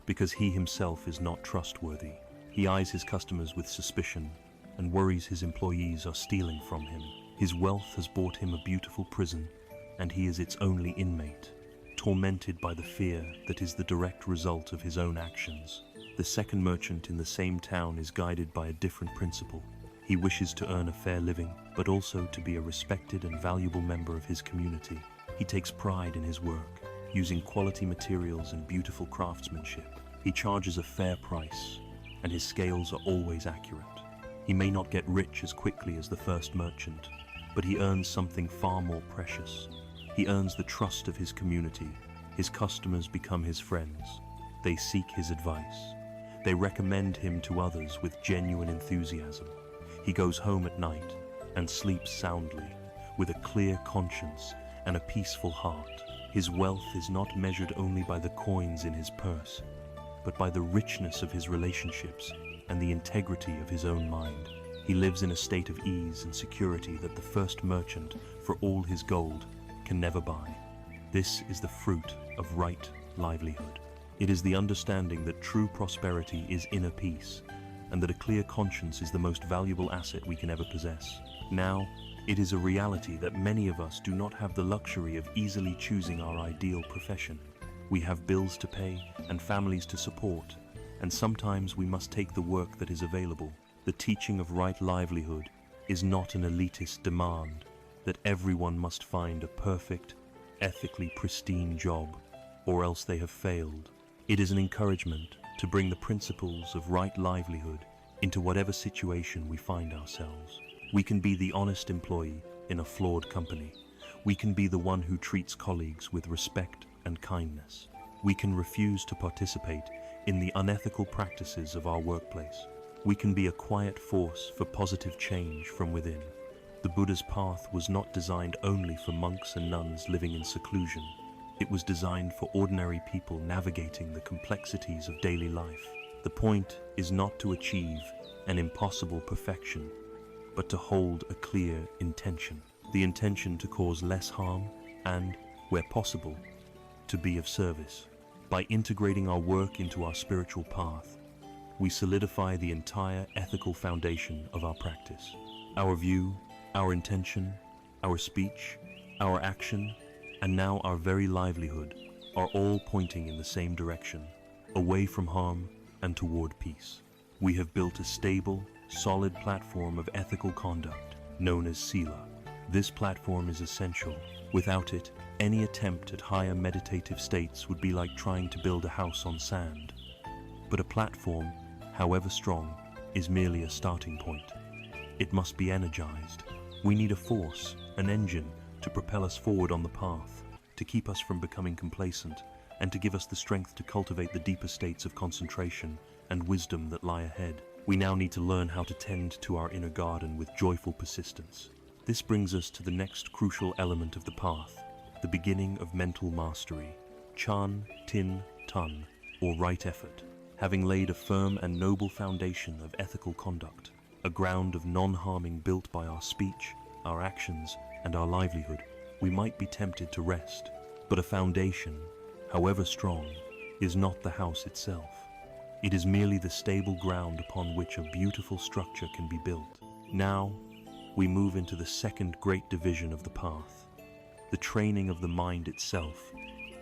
S1: because he himself is not trustworthy. He eyes his customers with suspicion and worries his employees are stealing from him. His wealth has bought him a beautiful prison, and he is its only inmate, tormented by the fear that is the direct result of his own actions. The second merchant in the same town is guided by a different principle. He wishes to earn a fair living, but also to be a respected and valuable member of his community. He takes pride in his work, using quality materials and beautiful craftsmanship. He charges a fair price, and his scales are always accurate. He may not get rich as quickly as the first merchant, but he earns something far more precious. He earns the trust of his community. His customers become his friends. They seek his advice. They recommend him to others with genuine enthusiasm. He goes home at night and sleeps soundly, with a clear conscience and a peaceful heart. His wealth is not measured only by the coins in his purse, but by the richness of his relationships and the integrity of his own mind. He lives in a state of ease and security that the first merchant, for all his gold, can never buy. This is the fruit of right livelihood. It is the understanding that true prosperity is inner peace, and that a clear conscience is the most valuable asset we can ever possess. Now, it is a reality that many of us do not have the luxury of easily choosing our ideal profession. We have bills to pay and families to support, and sometimes we must take the work that is available. The teaching of right livelihood is not an elitist demand that everyone must find a perfect, ethically pristine job, or else they have failed. It is an encouragement to bring the principles of right livelihood into whatever situation we find ourselves. We can be the honest employee in a flawed company. We can be the one who treats colleagues with respect and kindness. We can refuse to participate in the unethical practices of our workplace. We can be a quiet force for positive change from within. The Buddha's path was not designed only for monks and nuns living in seclusion. It was designed for ordinary people navigating the complexities of daily life. The point is not to achieve an impossible perfection, but to hold a clear intention. The intention to cause less harm and, where possible, to be of service. By integrating our work into our spiritual path, we solidify the entire ethical foundation of our practice. Our view, our intention, our speech, our action, and now our very livelihood are all pointing in the same direction, away from harm and toward peace. We have built a stable, solid platform of ethical conduct known as Sila. This platform is essential. Without it, any attempt at higher meditative states would be like trying to build a house on sand. But a platform, however strong, is merely a starting point. It must be energized. We need a force, an engine, to propel us forward on the path, to keep us from becoming complacent, and to give us the strength to cultivate the deeper states of concentration and wisdom that lie ahead. We now need to learn how to tend to our inner garden with joyful persistence. This brings us to the next crucial element of the path, the beginning of mental mastery, Chan Tin Tun, or right effort. Having laid a firm and noble foundation of ethical conduct, a ground of non-harming built by our speech, our actions, and our livelihood, we might be tempted to rest. But a foundation, however strong, is not the house itself. It is merely the stable ground upon which a beautiful structure can be built. Now, we move into the second great division of the path, the training of the mind itself,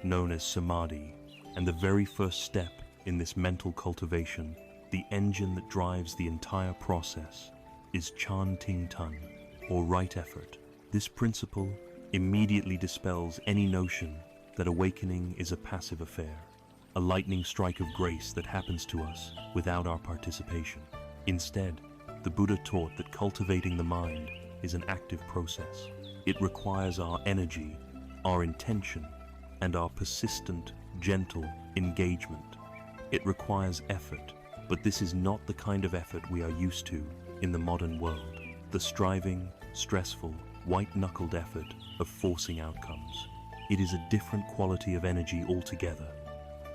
S1: known as samadhi, and the very first step in this mental cultivation, the engine that drives the entire process, is Chan Ting Tun, or right effort. This principle immediately dispels any notion that awakening is a passive affair, a lightning strike of grace that happens to us without our participation. Instead, the Buddha taught that cultivating the mind is an active process. It requires our energy, our intention, and our persistent, gentle engagement. It requires effort, but this is not the kind of effort we are used to in the modern world. The striving, stressful, white-knuckled effort of forcing outcomes. It is a different quality of energy altogether,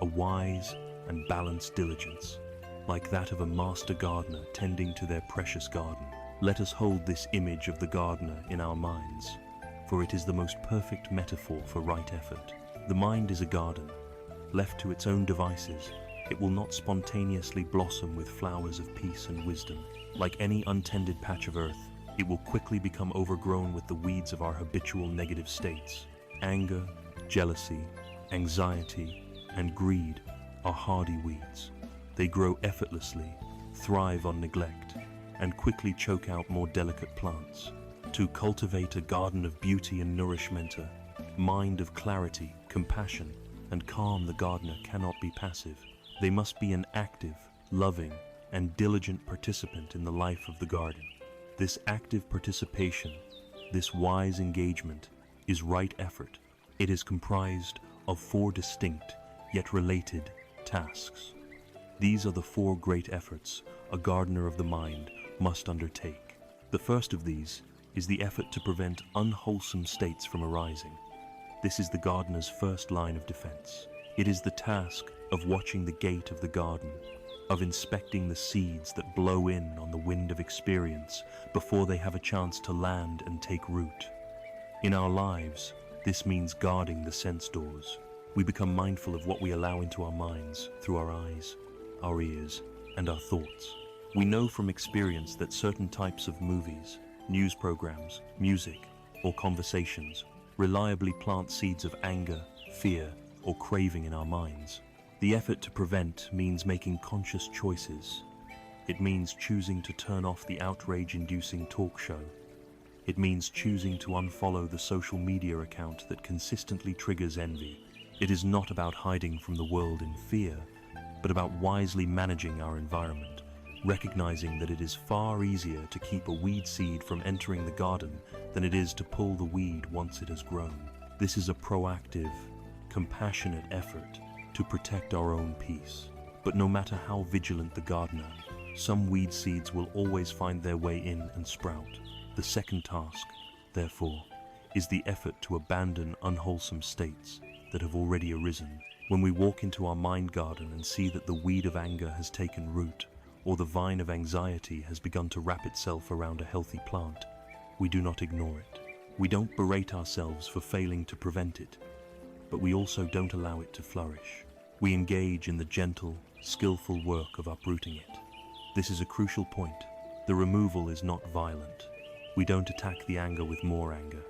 S1: a wise and balanced diligence, like that of a master gardener tending to their precious garden. Let us hold this image of the gardener in our minds, for it is the most perfect metaphor for right effort. The mind is a garden. Left to its own devices, it will not spontaneously blossom with flowers of peace and wisdom. Like any untended patch of earth, it will quickly become overgrown with the weeds of our habitual negative states. Anger, jealousy, anxiety, and greed are hardy weeds. They grow effortlessly, thrive on neglect, and quickly choke out more delicate plants. To cultivate a garden of beauty and nourishment, a mind of clarity, compassion, and calm, the gardener cannot be passive. They must be an active, loving, and diligent participant in the life of the garden. This active participation, this wise engagement, is right effort. It is comprised of 4 distinct, yet related, tasks. These are the 4 great efforts a gardener of the mind must undertake. The first of these is the effort to prevent unwholesome states from arising. This is the gardener's first line of defense. It is the task of watching the gate of the garden, of inspecting the seeds that blow in on the wind of experience before they have a chance to land and take root. In our lives, this means guarding the sense doors. We become mindful of what we allow into our minds through our eyes, our ears, and our thoughts. We know from experience that certain types of movies, news programs, music, or conversations reliably plant seeds of anger, fear, or craving in our minds. The effort to prevent means making conscious choices. It means choosing to turn off the outrage-inducing talk show. It means choosing to unfollow the social media account that consistently triggers envy. It is not about hiding from the world in fear, but about wisely managing our environment, recognizing that it is far easier to keep a weed seed from entering the garden than it is to pull the weed once it has grown. This is a proactive, compassionate effort to protect our own peace. But no matter how vigilant the gardener, some weed seeds will always find their way in and sprout. The second task, therefore, is the effort to abandon unwholesome states that have already arisen. When we walk into our mind garden and see that the weed of anger has taken root, or the vine of anxiety has begun to wrap itself around a healthy plant, we do not ignore it. We don't berate ourselves for failing to prevent it, but we also don't allow it to flourish. We engage in the gentle, skillful work of uprooting it. This is a crucial point. The removal is not violent. We don't attack the anger with more anger.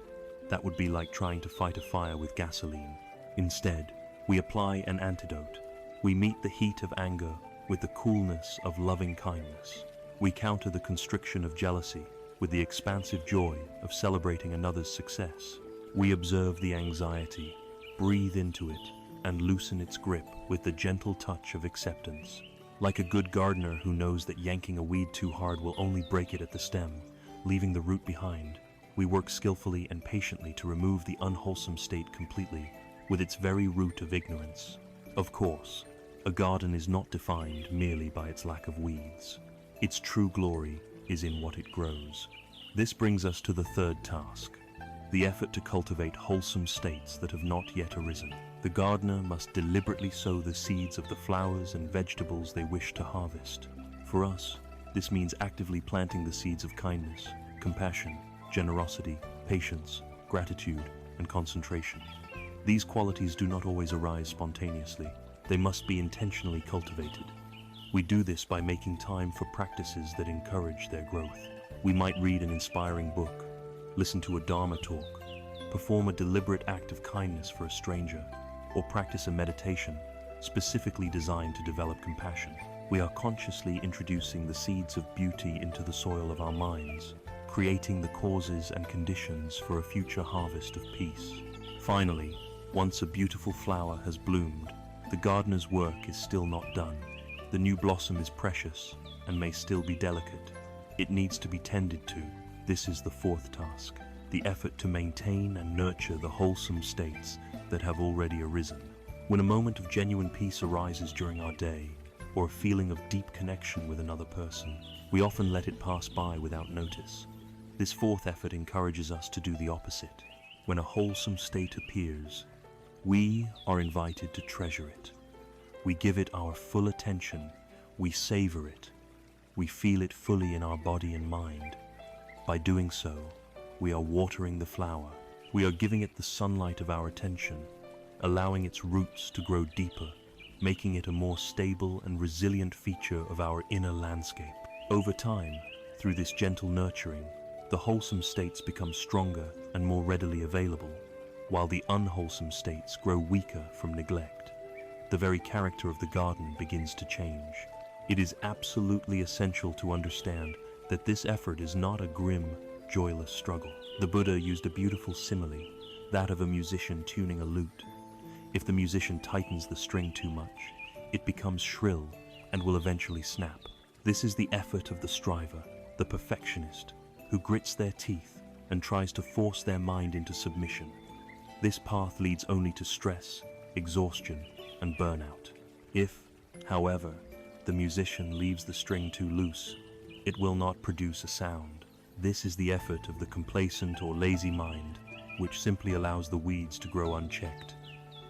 S1: That would be like trying to fight a fire with gasoline. Instead, we apply an antidote. We meet the heat of anger with the coolness of loving kindness. We counter the constriction of jealousy with the expansive joy of celebrating another's success. We observe the anxiety, breathe into it, and loosen its grip with the gentle touch of acceptance. Like a good gardener who knows that yanking a weed too hard will only break it at the stem, leaving the root behind, we work skillfully and patiently to remove the unwholesome state completely, with its very root of ignorance. Of course, a garden is not defined merely by its lack of weeds. Its true glory is in what it grows. This brings us to the third task, the effort to cultivate wholesome states that have not yet arisen. The gardener must deliberately sow the seeds of the flowers and vegetables they wish to harvest. For us, this means actively planting the seeds of kindness, compassion, generosity, patience, gratitude, and concentration. These qualities do not always arise spontaneously. They must be intentionally cultivated. We do this by making time for practices that encourage their growth. We might read an inspiring book, listen to a Dharma talk, perform a deliberate act of kindness for a stranger, or practice a meditation specifically designed to develop compassion. We are consciously introducing the seeds of beauty into the soil of our minds, creating the causes and conditions for a future harvest of peace. Finally, once a beautiful flower has bloomed, the gardener's work is still not done. The new blossom is precious and may still be delicate. It needs to be tended to. This is the fourth task, the effort to maintain and nurture the wholesome states that have already arisen. When a moment of genuine peace arises during our day, or a feeling of deep connection with another person, we often let it pass by without notice. This fourth effort encourages us to do the opposite. When a wholesome state appears, we are invited to treasure it. We give it our full attention, we savor it, we feel it fully in our body and mind. By doing so, we are watering the flower. We are giving it the sunlight of our attention, allowing its roots to grow deeper, making it a more stable and resilient feature of our inner landscape. Over time, through this gentle nurturing, the wholesome states become stronger and more readily available, while the unwholesome states grow weaker from neglect. The very character of the garden begins to change. It is absolutely essential to understand that this effort is not a grim, joyless struggle. The Buddha used a beautiful simile, that of a musician tuning a lute. If the musician tightens the string too much, it becomes shrill and will eventually snap. This is the effort of the striver, the perfectionist, who grits their teeth and tries to force their mind into submission. This path leads only to stress, exhaustion, and burnout. If, however, the musician leaves the string too loose, it will not produce a sound. This is the effort of the complacent or lazy mind, which simply allows the weeds to grow unchecked.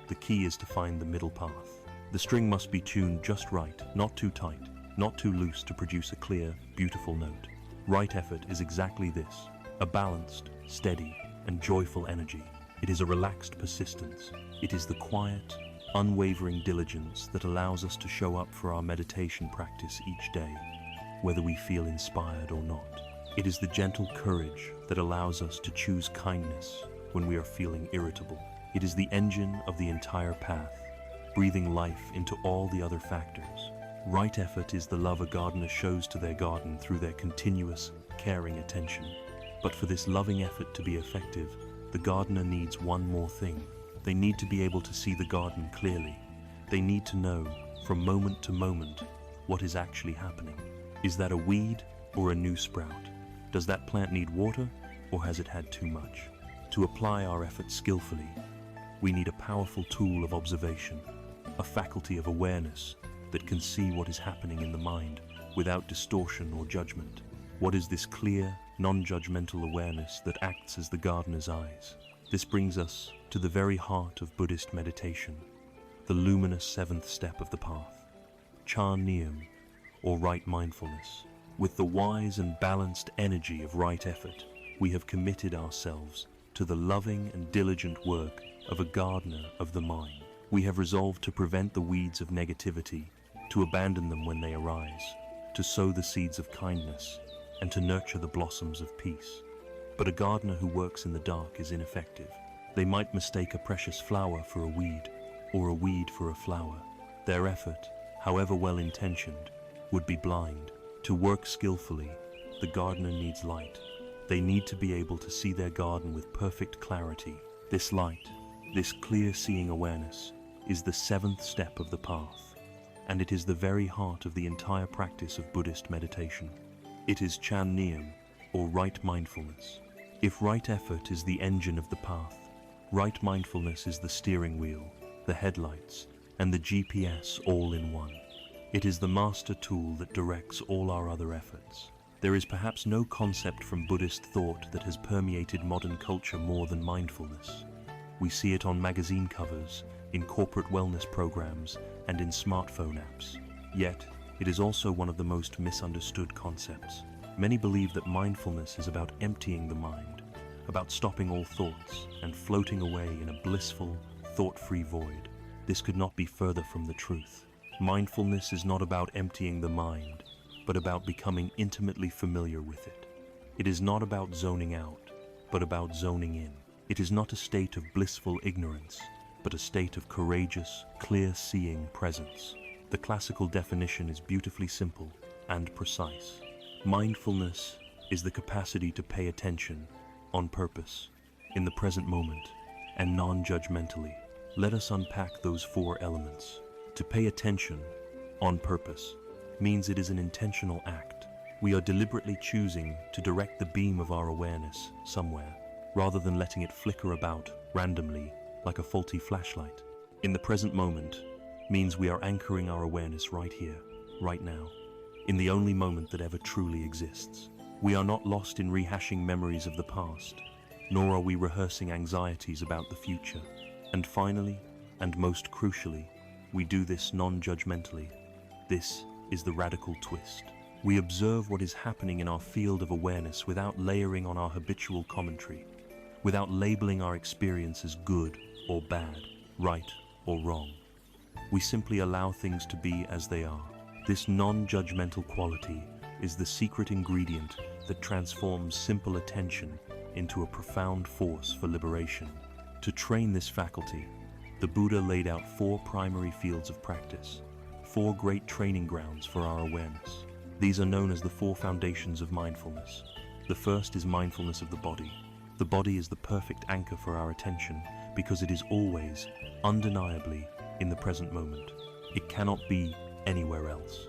S1: The key is to find the middle path. The string must be tuned just right, not too tight, not too loose to produce a clear, beautiful note. Right effort is exactly this, a balanced, steady, and joyful energy. It is a relaxed persistence. It is the quiet, unwavering diligence that allows us to show up for our meditation practice each day, whether we feel inspired or not. It is the gentle courage that allows us to choose kindness when we are feeling irritable. It is the engine of the entire path, breathing life into all the other factors. Right effort is the love a gardener shows to their garden through their continuous, caring attention. But for this loving effort to be effective, the gardener needs one more thing. They need to be able to see the garden clearly. They need to know, from moment to moment, what is actually happening. Is that a weed or a new sprout? Does that plant need water, or has it had too much? To apply our efforts skillfully, we need a powerful tool of observation, a faculty of awareness that can see what is happening in the mind without distortion or judgment. What is this clear, non-judgmental awareness that acts as the gardener's eyes? This brings us to the very heart of Buddhist meditation, the luminous seventh step of the path, Cha Niyam, or right mindfulness. With the wise and balanced energy of right effort, we have committed ourselves to the loving and diligent work of a gardener of the mind. We have resolved to prevent the weeds of negativity, to abandon them when they arise, to sow the seeds of kindness, and to nurture the blossoms of peace. But a gardener who works in the dark is ineffective. They might mistake a precious flower for a weed, or a weed for a flower. Their effort, however well-intentioned, would be blind. To work skillfully, the gardener needs light. They need to be able to see their garden with perfect clarity. This light, this clear-seeing awareness, is the seventh step of the path, and it is the very heart of the entire practice of Buddhist meditation. It is Chan Niyam, or right mindfulness. If right effort is the engine of the path, right mindfulness is the steering wheel, the headlights, and the GPS all in one. It is the master tool that directs all our other efforts. There is perhaps no concept from Buddhist thought that has permeated modern culture more than mindfulness. We see it on magazine covers, in corporate wellness programs, and in smartphone apps. Yet, it is also one of the most misunderstood concepts. Many believe that mindfulness is about emptying the mind, about stopping all thoughts and floating away in a blissful, thought-free void. This could not be further from the truth. Mindfulness is not about emptying the mind, but about becoming intimately familiar with it. It is not about zoning out, but about zoning in. It is not a state of blissful ignorance, but a state of courageous, clear-seeing presence. The classical definition is beautifully simple and precise. Mindfulness is the capacity to pay attention, on purpose, in the present moment, and non-judgmentally. Let us unpack those four elements. To pay attention, on purpose, means it is an intentional act. We are deliberately choosing to direct the beam of our awareness somewhere, rather than letting it flicker about randomly like a faulty flashlight. In the present moment means we are anchoring our awareness right here, right now, in the only moment that ever truly exists. We are not lost in rehashing memories of the past, nor are we rehearsing anxieties about the future. And finally, and most crucially, we do this non-judgmentally. This is the radical twist. We observe what is happening in our field of awareness without layering on our habitual commentary, without labeling our experience as good or bad, right or wrong. We simply allow things to be as they are. This non-judgmental quality is the secret ingredient that transforms simple attention into a profound force for liberation. To train this faculty, the Buddha laid out four primary fields of practice, four great training grounds for our awareness. These are known as the four foundations of mindfulness. The first is mindfulness of the body. The body is the perfect anchor for our attention because it is always, undeniably, in the present moment. It cannot be anywhere else.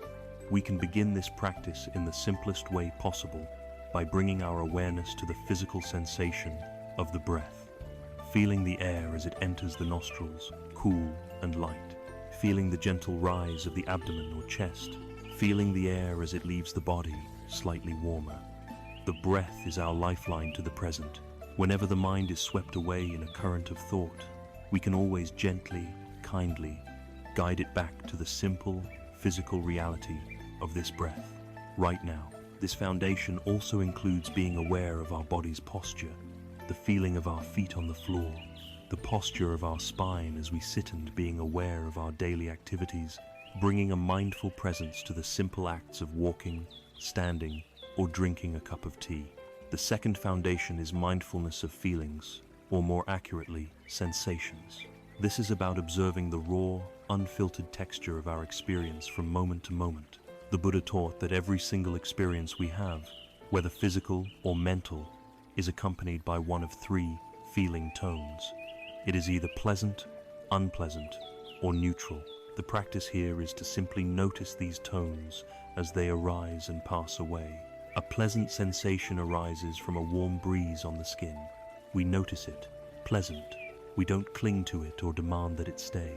S1: We can begin this practice in the simplest way possible by bringing our awareness to the physical sensation of the breath, feeling the air as it enters the nostrils, cool and light, feeling the gentle rise of the abdomen or chest, feeling the air as it leaves the body, slightly warmer. The breath is our lifeline to the present. Whenever the mind is swept away in a current of thought, we can always gently, kindly, guide it back to the simple, physical reality of this breath, right now. This foundation also includes being aware of our body's posture, the feeling of our feet on the floor, the posture of our spine as we sit, and being aware of our daily activities, bringing a mindful presence to the simple acts of walking, standing, or drinking a cup of tea. The second foundation is mindfulness of feelings, or more accurately, sensations. This is about observing the raw, unfiltered texture of our experience from moment to moment. The Buddha taught that every single experience we have, whether physical or mental, is accompanied by one of three feeling tones. It is either pleasant, unpleasant, or neutral. The practice here is to simply notice these tones as they arise and pass away. A pleasant sensation arises from a warm breeze on the skin. We notice it, pleasant. We don't cling to it or demand that it stay.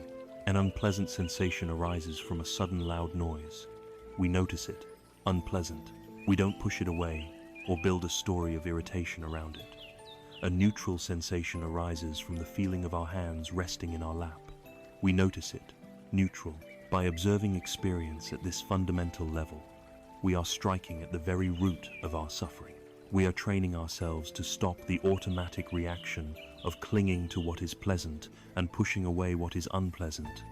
S1: An unpleasant sensation arises from a sudden loud noise. We notice it, unpleasant. We don't push it away or build a story of irritation around it. A neutral sensation arises from the feeling of our hands resting in our lap. We notice it, neutral. By observing experience at this fundamental level, we are striking at the very root of our suffering. We are training ourselves to stop the automatic reaction of clinging to what is pleasant and pushing away what is unpleasant,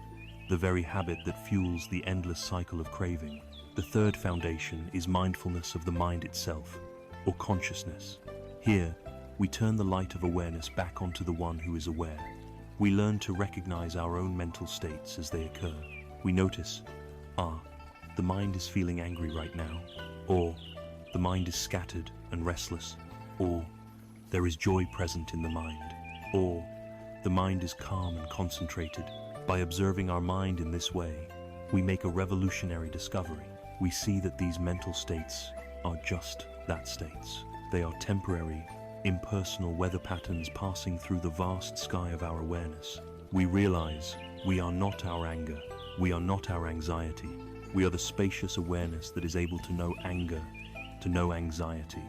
S1: the very habit that fuels the endless cycle of craving. The third foundation is mindfulness of the mind itself, or consciousness. Here, we turn the light of awareness back onto the one who is aware. We learn to recognize our own mental states as they occur. We notice, the mind is feeling angry right now, or the mind is scattered and restless, or there is joy present in the mind, or the mind is calm and concentrated. By observing our mind in this way, we make a revolutionary discovery. We see that these mental states are just that, states. They are temporary, impersonal weather patterns passing through the vast sky of our awareness. We realize we are not our anger, we are not our anxiety. We are the spacious awareness that is able to know anger, to know anxiety.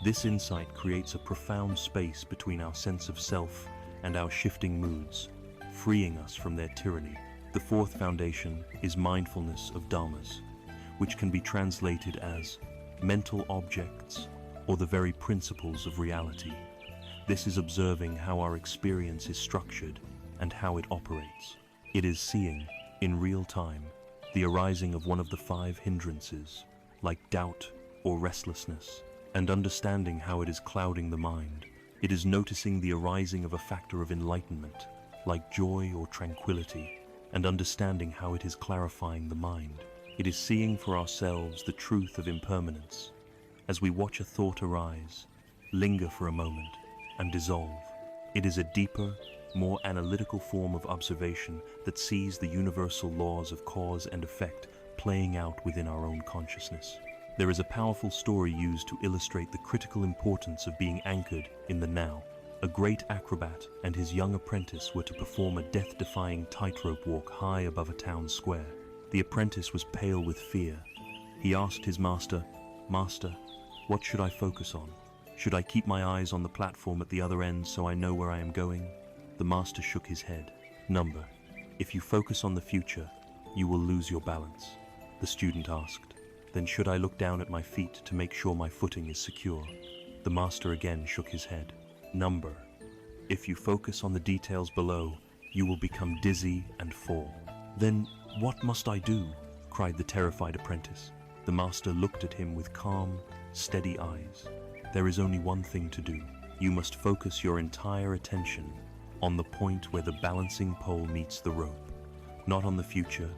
S1: This insight creates a profound space between our sense of self and our shifting moods, freeing us from their tyranny. The fourth foundation is mindfulness of dharmas, which can be translated as mental objects or the very principles of reality. This is observing how our experience is structured and how it operates. It is seeing, in real time, the arising of one of the 5 hindrances, like doubt or restlessness, and understanding how it is clouding the mind. It is noticing the arising of a factor of enlightenment, like joy or tranquility, and understanding how it is clarifying the mind. It is seeing for ourselves the truth of impermanence. As we watch a thought arise, linger for a moment, and dissolve, it is a deeper, more analytical form of observation that sees the universal laws of cause and effect playing out within our own consciousness. There is a powerful story used to illustrate the critical importance of being anchored in the now. A great acrobat and his young apprentice were to perform a death-defying tightrope walk high above a town square. The apprentice was pale with fear. He asked his master, "Master, what should I focus on? Should I keep my eyes on the platform at the other end so I know where I am going?" The master shook his head. "Number, if you focus on the future, you will lose your balance." The student asked, "Then should I look down at my feet to make sure my footing is secure?" The master again shook his head. "Number, if you focus on the details below, you will become dizzy and fall." "Then what must I do?" cried the terrified apprentice. The master looked at him with calm, steady eyes. "There is only one thing to do. You must focus your entire attention on the point where the balancing pole meets the rope. Not on the future,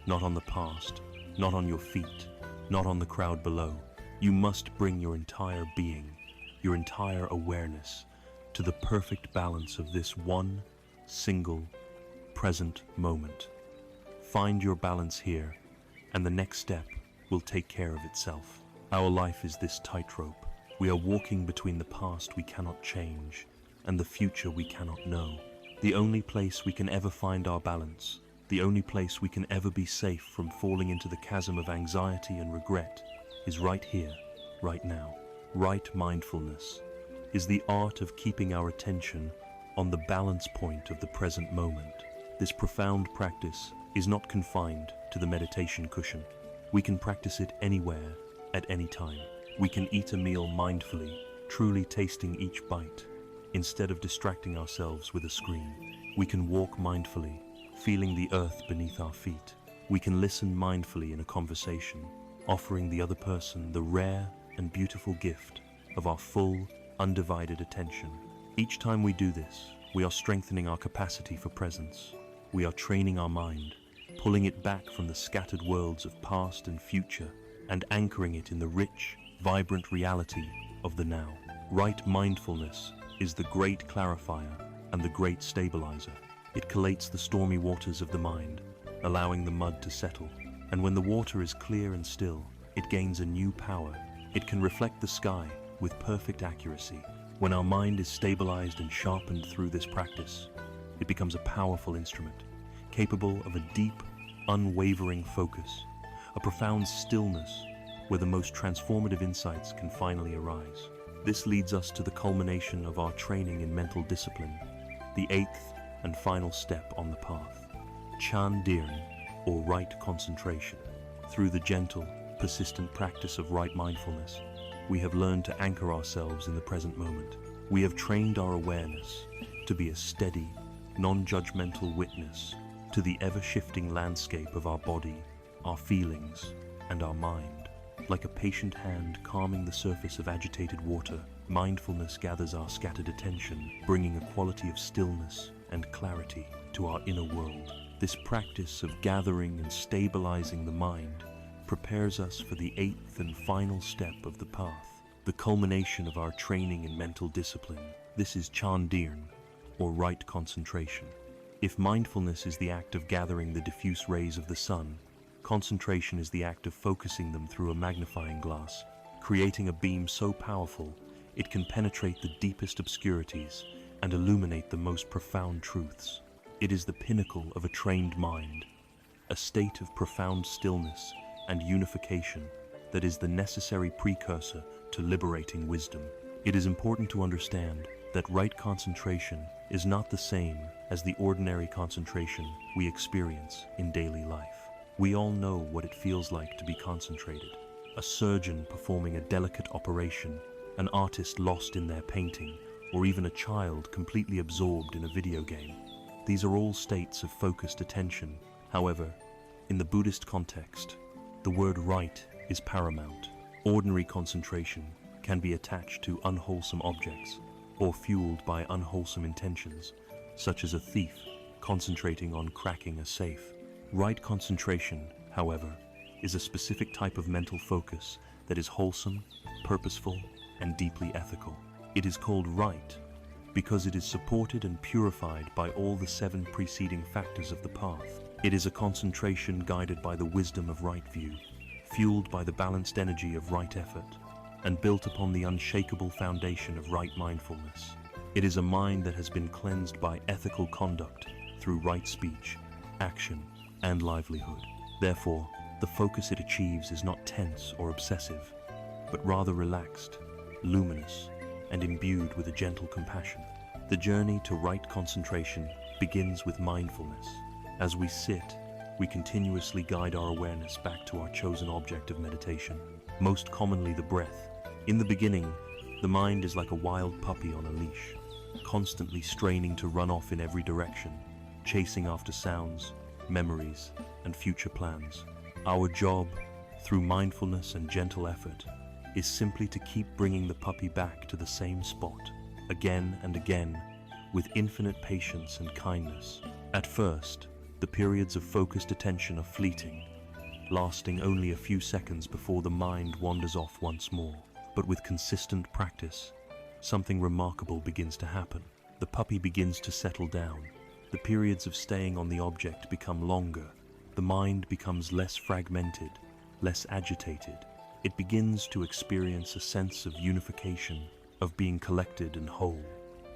S1: not on the past, not on your feet, not on the crowd below. You must bring your entire being, your entire awareness, to the perfect balance of this one, single, present moment. Find your balance here, and the next step will take care of itself." Our life is this tightrope. We are walking between the past we cannot change and the future we cannot know. The only place we can ever find our balance, the only place we can ever be safe from falling into the chasm of anxiety and regret, is right here, right now. Right mindfulness is the art of keeping our attention on the balance point of the present moment. This profound practice is not confined to the meditation cushion. We can practice it anywhere, at any time. We can eat a meal mindfully, truly tasting each bite, instead of distracting ourselves with a screen. We can walk mindfully, feeling the earth beneath our feet. We can listen mindfully in a conversation, offering the other person the rare and beautiful gift of our full, undivided attention. Each time we do this, we are strengthening our capacity for presence. We are training our mind, pulling it back from the scattered worlds of past and future, and anchoring it in the rich, vibrant reality of the now. Right mindfulness is the great clarifier and the great stabilizer. It collates the stormy waters of the mind, allowing the mud to settle. And when the water is clear and still, it gains a new power. It can reflect the sky with perfect accuracy. When our mind is stabilized and sharpened through this practice, it becomes a powerful instrument, capable of a deep, unwavering focus, a profound stillness where the most transformative insights can finally arise. This leads us to the culmination of our training in mental discipline, the 8th and final step on the path, Chan Dirn, or right concentration. Through the gentle, persistent practice of right mindfulness, we have learned to anchor ourselves in the present moment. We have trained our awareness to be a steady, non-judgmental witness to the ever-shifting landscape of our body, our feelings, and our mind. Like a patient hand calming the surface of agitated water, mindfulness gathers our scattered attention, bringing a quality of stillness and clarity to our inner world. This practice of gathering and stabilizing the mind prepares us for the eighth and final step of the path, the culmination of our training in mental discipline. This is Chandirn, or right concentration. If mindfulness is the act of gathering the diffuse rays of the sun, concentration is the act of focusing them through a magnifying glass, creating a beam so powerful it can penetrate the deepest obscurities and illuminate the most profound truths. It is the pinnacle of a trained mind, a state of profound stillness and unification that is the necessary precursor to liberating wisdom. It is important to understand that right concentration is not the same as the ordinary concentration we experience in daily life. We all know what it feels like to be concentrated. A surgeon performing a delicate operation, an artist lost in their painting, or even a child completely absorbed in a video game. These are all states of focused attention. However, in the Buddhist context, the word right is paramount. Ordinary concentration can be attached to unwholesome objects or fueled by unwholesome intentions, such as a thief concentrating on cracking a safe. Right concentration, however, is a specific type of mental focus that is wholesome, purposeful, and deeply ethical. It is called right because it is supported and purified by all the 7 preceding factors of the path. It is a concentration guided by the wisdom of right view, fueled by the balanced energy of right effort, and built upon the unshakable foundation of right mindfulness. It is a mind that has been cleansed by ethical conduct through right speech, action, and livelihood. Therefore, the focus it achieves is not tense or obsessive, but rather relaxed, luminous, and imbued with a gentle compassion. The journey to right concentration begins with mindfulness. As we sit, we continuously guide our awareness back to our chosen object of meditation, most commonly the breath. In the beginning, the mind is like a wild puppy on a leash, constantly straining to run off in every direction, chasing after sounds, memories, and future plans. Our job, through mindfulness and gentle effort, is simply to keep bringing the puppy back to the same spot, again and again, with infinite patience and kindness. At first, the periods of focused attention are fleeting, lasting only a few seconds before the mind wanders off once more. But with consistent practice, something remarkable begins to happen. The puppy begins to settle down. The periods of staying on the object become longer. The mind becomes less fragmented, less agitated. It begins to experience a sense of unification, of being collected and whole.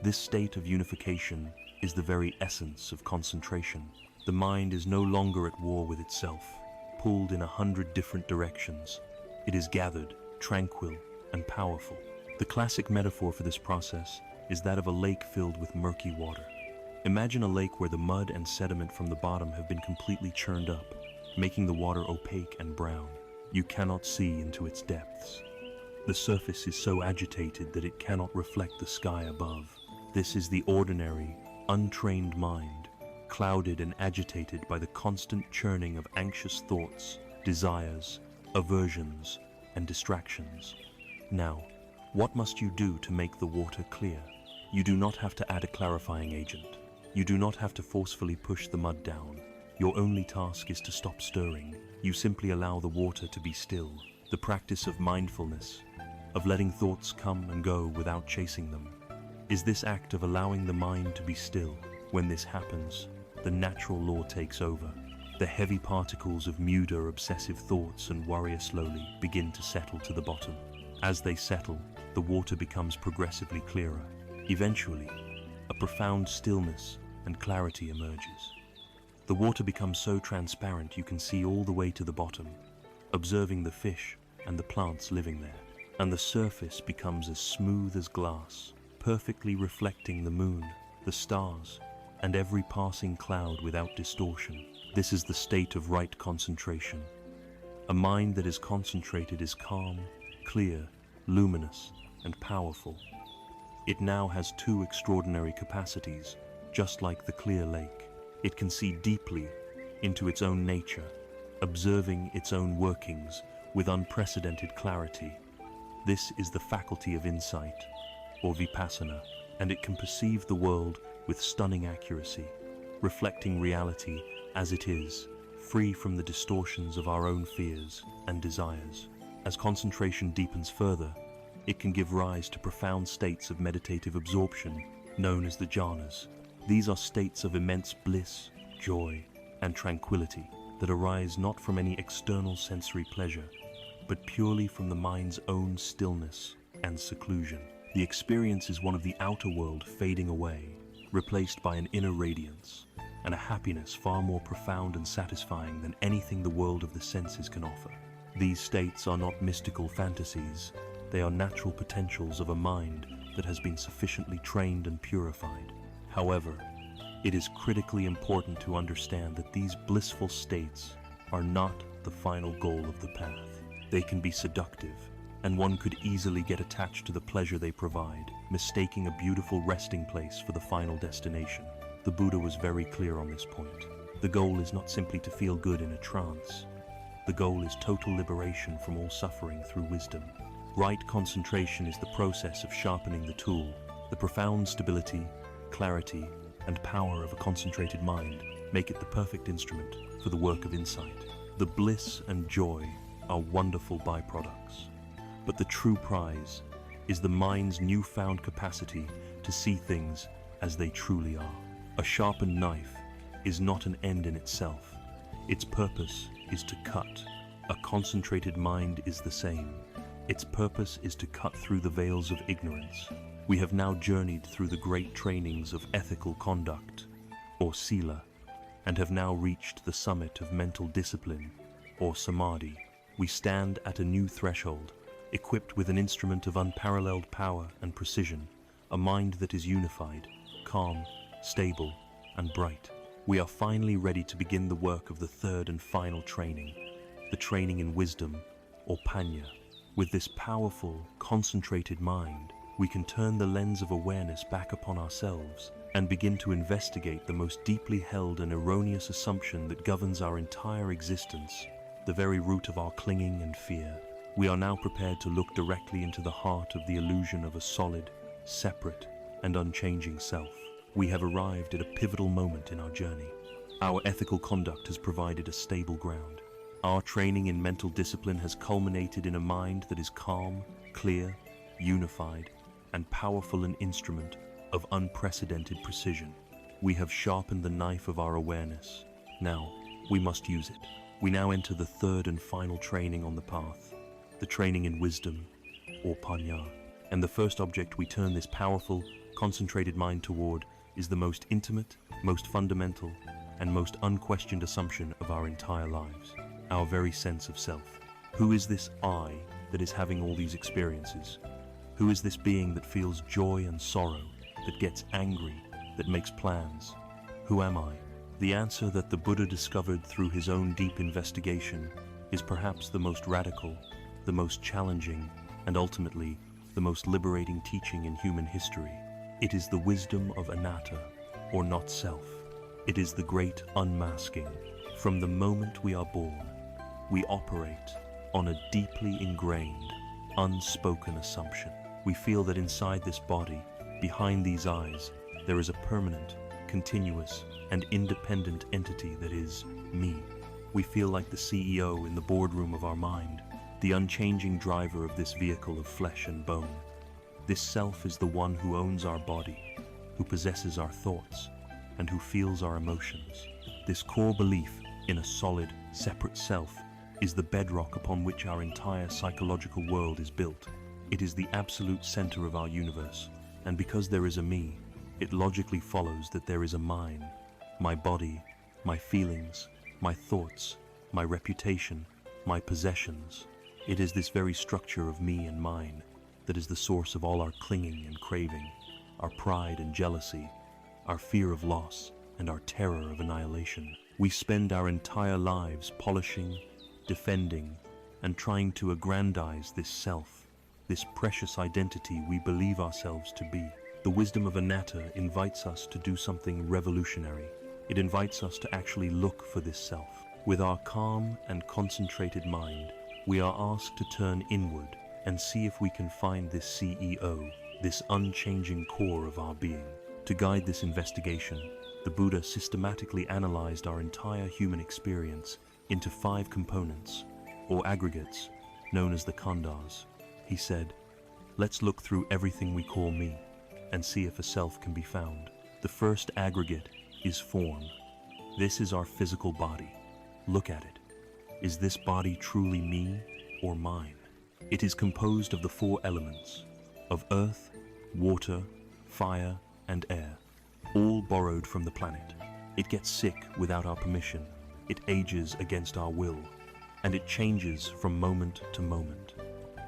S1: This state of unification is the very essence of concentration. The mind is no longer at war with itself, pulled in 100 different directions. It is gathered, tranquil, and powerful. The classic metaphor for this process is that of a lake filled with murky water. Imagine a lake where the mud and sediment from the bottom have been completely churned up, making the water opaque and brown. You cannot see into its depths. The surface is so agitated that it cannot reflect the sky above. This is the ordinary, untrained mind, clouded and agitated by the constant churning of anxious thoughts, desires, aversions, and distractions. Now, what must you do to make the water clear? You do not have to add a clarifying agent. You do not have to forcefully push the mud down. Your only task is to stop stirring. You simply allow the water to be still. The practice of mindfulness, of letting thoughts come and go without chasing them, is this act of allowing the mind to be still. When this happens, the natural law takes over. The heavy particles of mute or obsessive thoughts and worry slowly begin to settle to the bottom. As they settle, the water becomes progressively clearer. Eventually, a profound stillness and clarity emerges. The water becomes so transparent you can see all the way to the bottom, observing the fish and the plants living there. And the surface becomes as smooth as glass, perfectly reflecting the moon, the stars, and every passing cloud without distortion. This is the state of right concentration. A mind that is concentrated is calm, clear, luminous, and powerful. It now has two extraordinary capacities, just like the clear lake. It can see deeply into its own nature, observing its own workings with unprecedented clarity. This is the faculty of insight, or vipassana, and it can perceive the world with stunning accuracy, reflecting reality as it is, free from the distortions of our own fears and desires. As concentration deepens further, it can give rise to profound states of meditative absorption, known as the jhanas. These are states of immense bliss, joy, and tranquility that arise not from any external sensory pleasure, but purely from the mind's own stillness and seclusion. The experience is one of the outer world fading away, replaced by an inner radiance, and a happiness far more profound and satisfying than anything the world of the senses can offer. These states are not mystical fantasies, they are natural potentials of a mind that has been sufficiently trained and purified. However, it is critically important to understand that these blissful states are not the final goal of the path. They can be seductive, and one could easily get attached to the pleasure they provide, mistaking a beautiful resting place for the final destination. The Buddha was very clear on this point. The goal is not simply to feel good in a trance. The goal is total liberation from all suffering through wisdom. Right concentration is the process of sharpening the tool. The profound stability, clarity, and power of a concentrated mind make it the perfect instrument for the work of insight. The bliss and joy are wonderful byproducts, but the true prize is the mind's newfound capacity to see things as they truly are. A sharpened knife is not an end in itself. Its purpose is to cut. A concentrated mind is the same. Its purpose is to cut through the veils of ignorance. We have now journeyed through the great trainings of ethical conduct, or sila, and have now reached the summit of mental discipline, or samadhi. We stand at a new threshold, equipped with an instrument of unparalleled power and precision, a mind that is unified, calm, stable, and bright. We are finally ready to begin the work of the third and final training, the training in wisdom, or panya. With this powerful, concentrated mind, we can turn the lens of awareness back upon ourselves and begin to investigate the most deeply held and erroneous assumption that governs our entire existence, the very root of our clinging and fear. We are now prepared to look directly into the heart of the illusion of a solid, separate, and unchanging self. We have arrived at a pivotal moment in our journey. Our ethical conduct has provided a stable ground. Our training in mental discipline has culminated in a mind that is calm, clear, unified, and powerful, an instrument of unprecedented precision. We have sharpened the knife of our awareness. Now, we must use it. We now enter the third and final training on the path, the training in wisdom, or panya. And the first object we turn this powerful, concentrated mind toward is the most intimate, most fundamental, and most unquestioned assumption of our entire lives, our very sense of self. Who is this I that is having all these experiences? Who is this being that feels joy and sorrow, that gets angry, that makes plans? Who am I? The answer that the Buddha discovered through his own deep investigation is perhaps the most radical, the most challenging, and ultimately the most liberating teaching in human history. It is the wisdom of anatta, or not self. It is the great unmasking. From the moment we are born, we operate on a deeply ingrained, unspoken assumption. We feel that inside this body, behind these eyes, there is a permanent, continuous, and independent entity that is me. We feel like the CEO in the boardroom of our mind, the unchanging driver of this vehicle of flesh and bone. This self is the one who owns our body, who possesses our thoughts, and who feels our emotions. This core belief in a solid, separate self is the bedrock upon which our entire psychological world is built. It is the absolute center of our universe, and because there is a me, it logically follows that there is a mine, my body, my feelings, my thoughts, my reputation, my possessions. It is this very structure of me and mine that is the source of all our clinging and craving, our pride and jealousy, our fear of loss, and our terror of annihilation. We spend our entire lives polishing, defending, and trying to aggrandize this self, this precious identity we believe ourselves to be. The wisdom of anatta invites us to do something revolutionary. It invites us to actually look for this self. With our calm and concentrated mind, we are asked to turn inward and see if we can find this CEO, this unchanging core of our being. To guide this investigation, the Buddha systematically analyzed our entire human experience into 5 components, or aggregates, known as the khandhas. He said, "Let's look through everything we call me and see if a self can be found." The first aggregate is form. This is our physical body. Look at it. Is this body truly me or mine? It is composed of the 4 elements, of earth, water, fire, and air, all borrowed from the planet. It gets sick without our permission, it ages against our will, and it changes from moment to moment.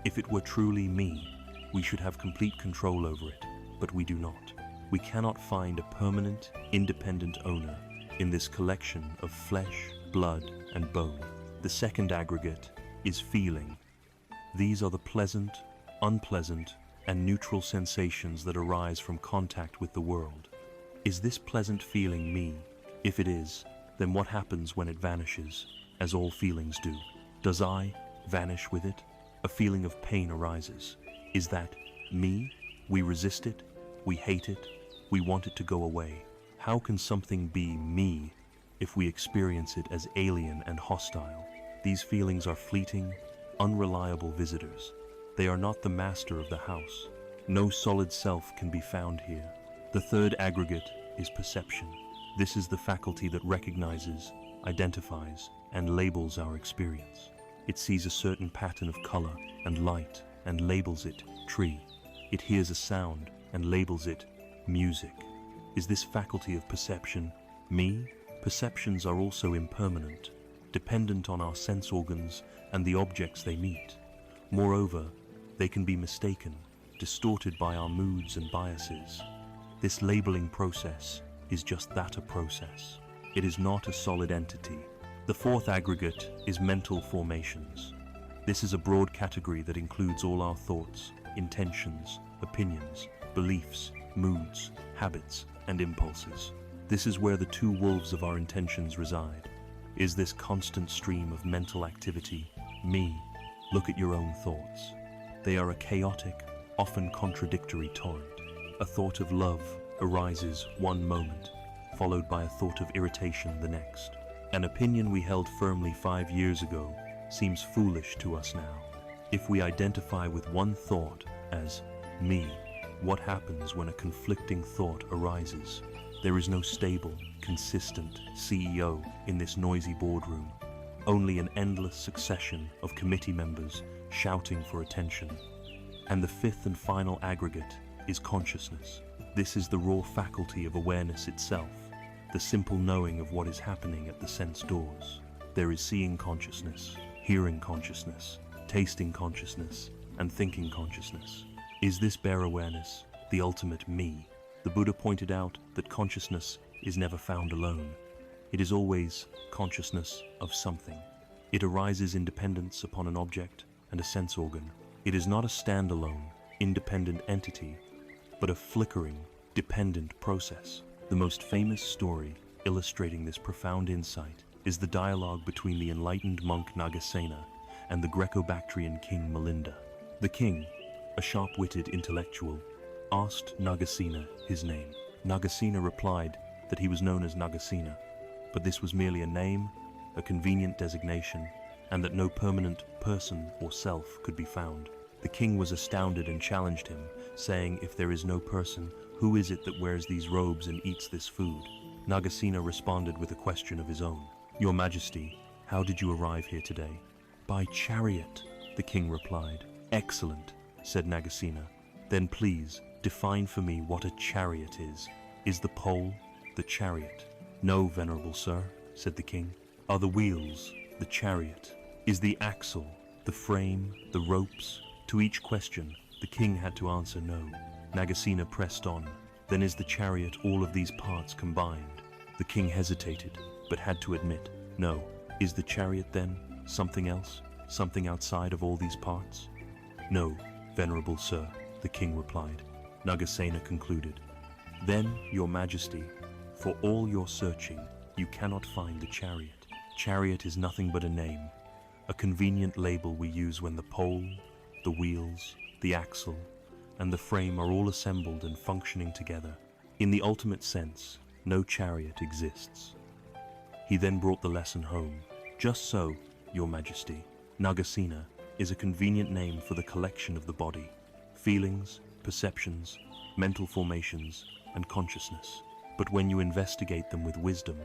S1: If it were truly me, we should have complete control over it, but we do not. We cannot find a permanent, independent owner in this collection of flesh, blood, and bone. The second aggregate is feeling. These are the pleasant, unpleasant, and neutral sensations that arise from contact with the world. Is this pleasant feeling me? If it is, then what happens when it vanishes, as all feelings do? Does I vanish with it? A feeling of pain arises. Is that me? We resist it, we hate it, we want it to go away. How can something be me if we experience it as alien and hostile? These feelings are fleeting, unreliable visitors. They are not the master of the house. No solid self can be found here. The third aggregate is perception. This is the faculty that recognizes, identifies, and labels our experience. It sees a certain pattern of color and light and labels it tree. It hears a sound and labels it music. Is this faculty of perception me? Perceptions are also impermanent, dependent on our sense organs and the objects they meet. Moreover, they can be mistaken, distorted by our moods and biases. This labeling process is just that, a process. It is not a solid entity. The fourth aggregate is mental formations. This is a broad category that includes all our thoughts, intentions, opinions, beliefs, moods, habits, and impulses. This is where the 2 wolves of our intentions reside. Is this constant stream of mental activity me? Look at your own thoughts. They are a chaotic, often contradictory torrent. A thought of love arises one moment, followed by a thought of irritation the next. An opinion we held firmly 5 years ago seems foolish to us now. If we identify with one thought as me, what happens when a conflicting thought arises? There is no stable, consistent CEO in this noisy boardroom, only an endless succession of committee members shouting for attention. And the fifth and final aggregate is consciousness. This is the raw faculty of awareness itself, the simple knowing of what is happening at the sense doors. There is seeing consciousness, hearing consciousness, tasting consciousness, and thinking consciousness. Is this bare awareness the ultimate me? The Buddha pointed out that consciousness is never found alone. It is always consciousness of something. It arises in dependence upon an object and a sense organ. It is not a standalone, independent entity, but a flickering, dependent process. The most famous story illustrating this profound insight is the dialogue between the enlightened monk Nagasena and the Greco-Bactrian king Melinda. The king, a sharp-witted intellectual, asked Nagasena his name. Nagasena replied that he was known as Nagasena, but this was merely a name, a convenient designation, and that no permanent person or self could be found. The king was astounded and challenged him, saying, "If there is no person, who is it that wears these robes and eats this food?" Nagasena responded with a question of his own. "Your Majesty, how did you arrive here today?" "By chariot," the king replied. "Excellent," said Nagasena. "Then please, define for me what a chariot is. Is the pole the chariot?" "No, venerable sir," said the king. "Are the wheels the chariot? Is the axle, the frame, the ropes?" To each question, the king had to answer no. Nagasena pressed on. "Then is the chariot all of these parts combined?" The king hesitated, but had to admit, "No." "Is the chariot then something else? Something outside of all these parts?" "No, Venerable sir, the king replied. Nagasena concluded, Then, your majesty, for all your searching, you cannot find the chariot. Chariot is nothing but a name, a convenient label we use when the pole, the wheels, the axle, and the frame are all assembled and functioning together. In the ultimate sense, no chariot exists. He then brought the lesson home. Just so, your majesty, Nagasena is a convenient name for the collection of the body, feelings, perceptions, mental formations, and consciousness. But when you investigate them with wisdom,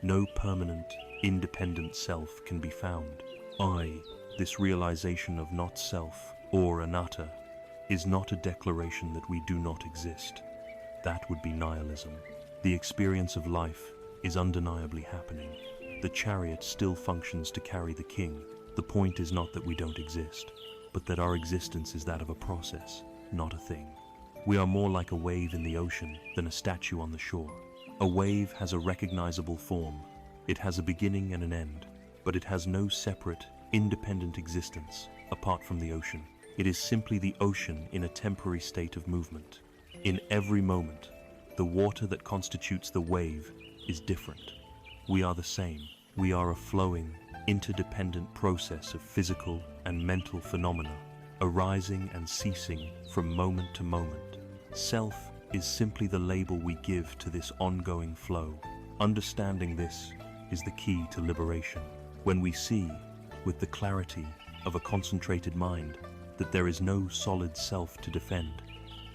S1: no permanent, independent self can be found. This realization of not self, or anatta, is not a declaration that we do not exist. That would be nihilism. The experience of life is undeniably happening. The chariot still functions to carry the king. The point is not that we don't exist, but that our existence is that of a process, not a thing. We are more like a wave in the ocean than a statue on the shore. A wave has a recognizable form. It has a beginning and an end, but it has no separate, independent existence apart from the ocean. It is simply the ocean in a temporary state of movement. In every moment, the water that constitutes the wave is different. We are the same. We are a flowing, interdependent process of physical and mental phenomena, arising and ceasing from moment to moment. Self is simply the label we give to this ongoing flow. Understanding this is the key to liberation. When we see, with the clarity of a concentrated mind, that there is no solid self to defend,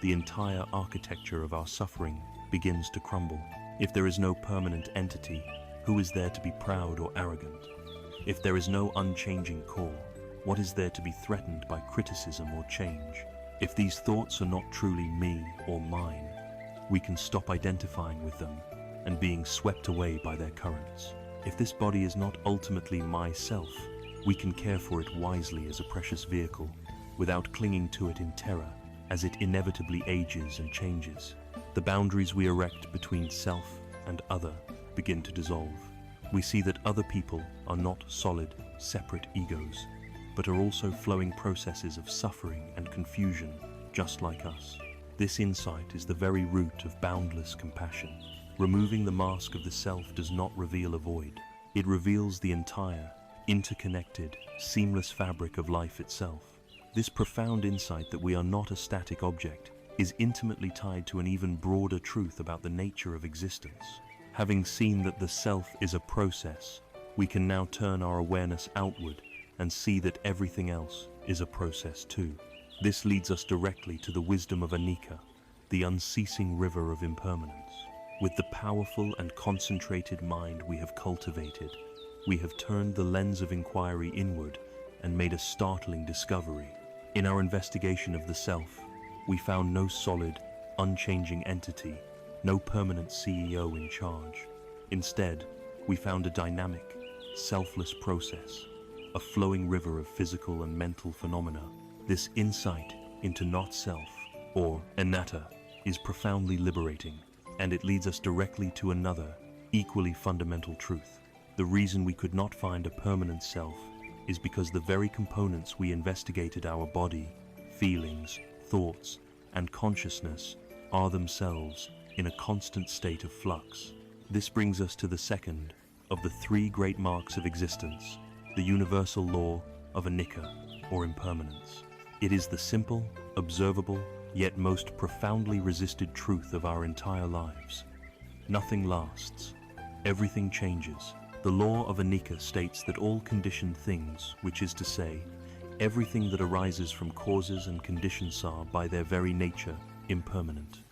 S1: the entire architecture of our suffering begins to crumble. If there is no permanent entity, who is there to be proud or arrogant? If there is no unchanging core, what is there to be threatened by criticism or change? If these thoughts are not truly me or mine, we can stop identifying with them and being swept away by their currents. If this body is not ultimately myself, we can care for it wisely as a precious vehicle, without clinging to it in terror as it inevitably ages and changes. The boundaries we erect between self and other begin to dissolve. We see that other people are not solid, separate egos, but are also flowing processes of suffering and confusion, just like us. This insight is the very root of boundless compassion. Removing the mask of the self does not reveal a void. It reveals the entire, interconnected, seamless fabric of life itself. This profound insight that we are not a static object is intimately tied to an even broader truth about the nature of existence. Having seen that the self is a process, we can now turn our awareness outward and see that everything else is a process too. This leads us directly to the wisdom of Anicca, the unceasing river of impermanence. With the powerful and concentrated mind we have cultivated, we have turned the lens of inquiry inward and made a startling discovery. In our investigation of the self, we found no solid, unchanging entity, no permanent CEO in charge. Instead, we found a dynamic, selfless process, a flowing river of physical and mental phenomena. This insight into not self, or anatta, is profoundly liberating, and it leads us directly to another, equally fundamental truth. The reason we could not find a permanent self is because the very components we investigated, our body, feelings, thoughts, and consciousness, are themselves in a constant state of flux. This brings us to the second of the three great marks of existence, the universal law of Anicca, or impermanence. It is the simple, observable, yet most profoundly resisted truth of our entire lives. Nothing lasts. Everything changes. The law of Anicca states that all conditioned things, which is to say, everything that arises from causes and conditions, are, by their very nature, impermanent.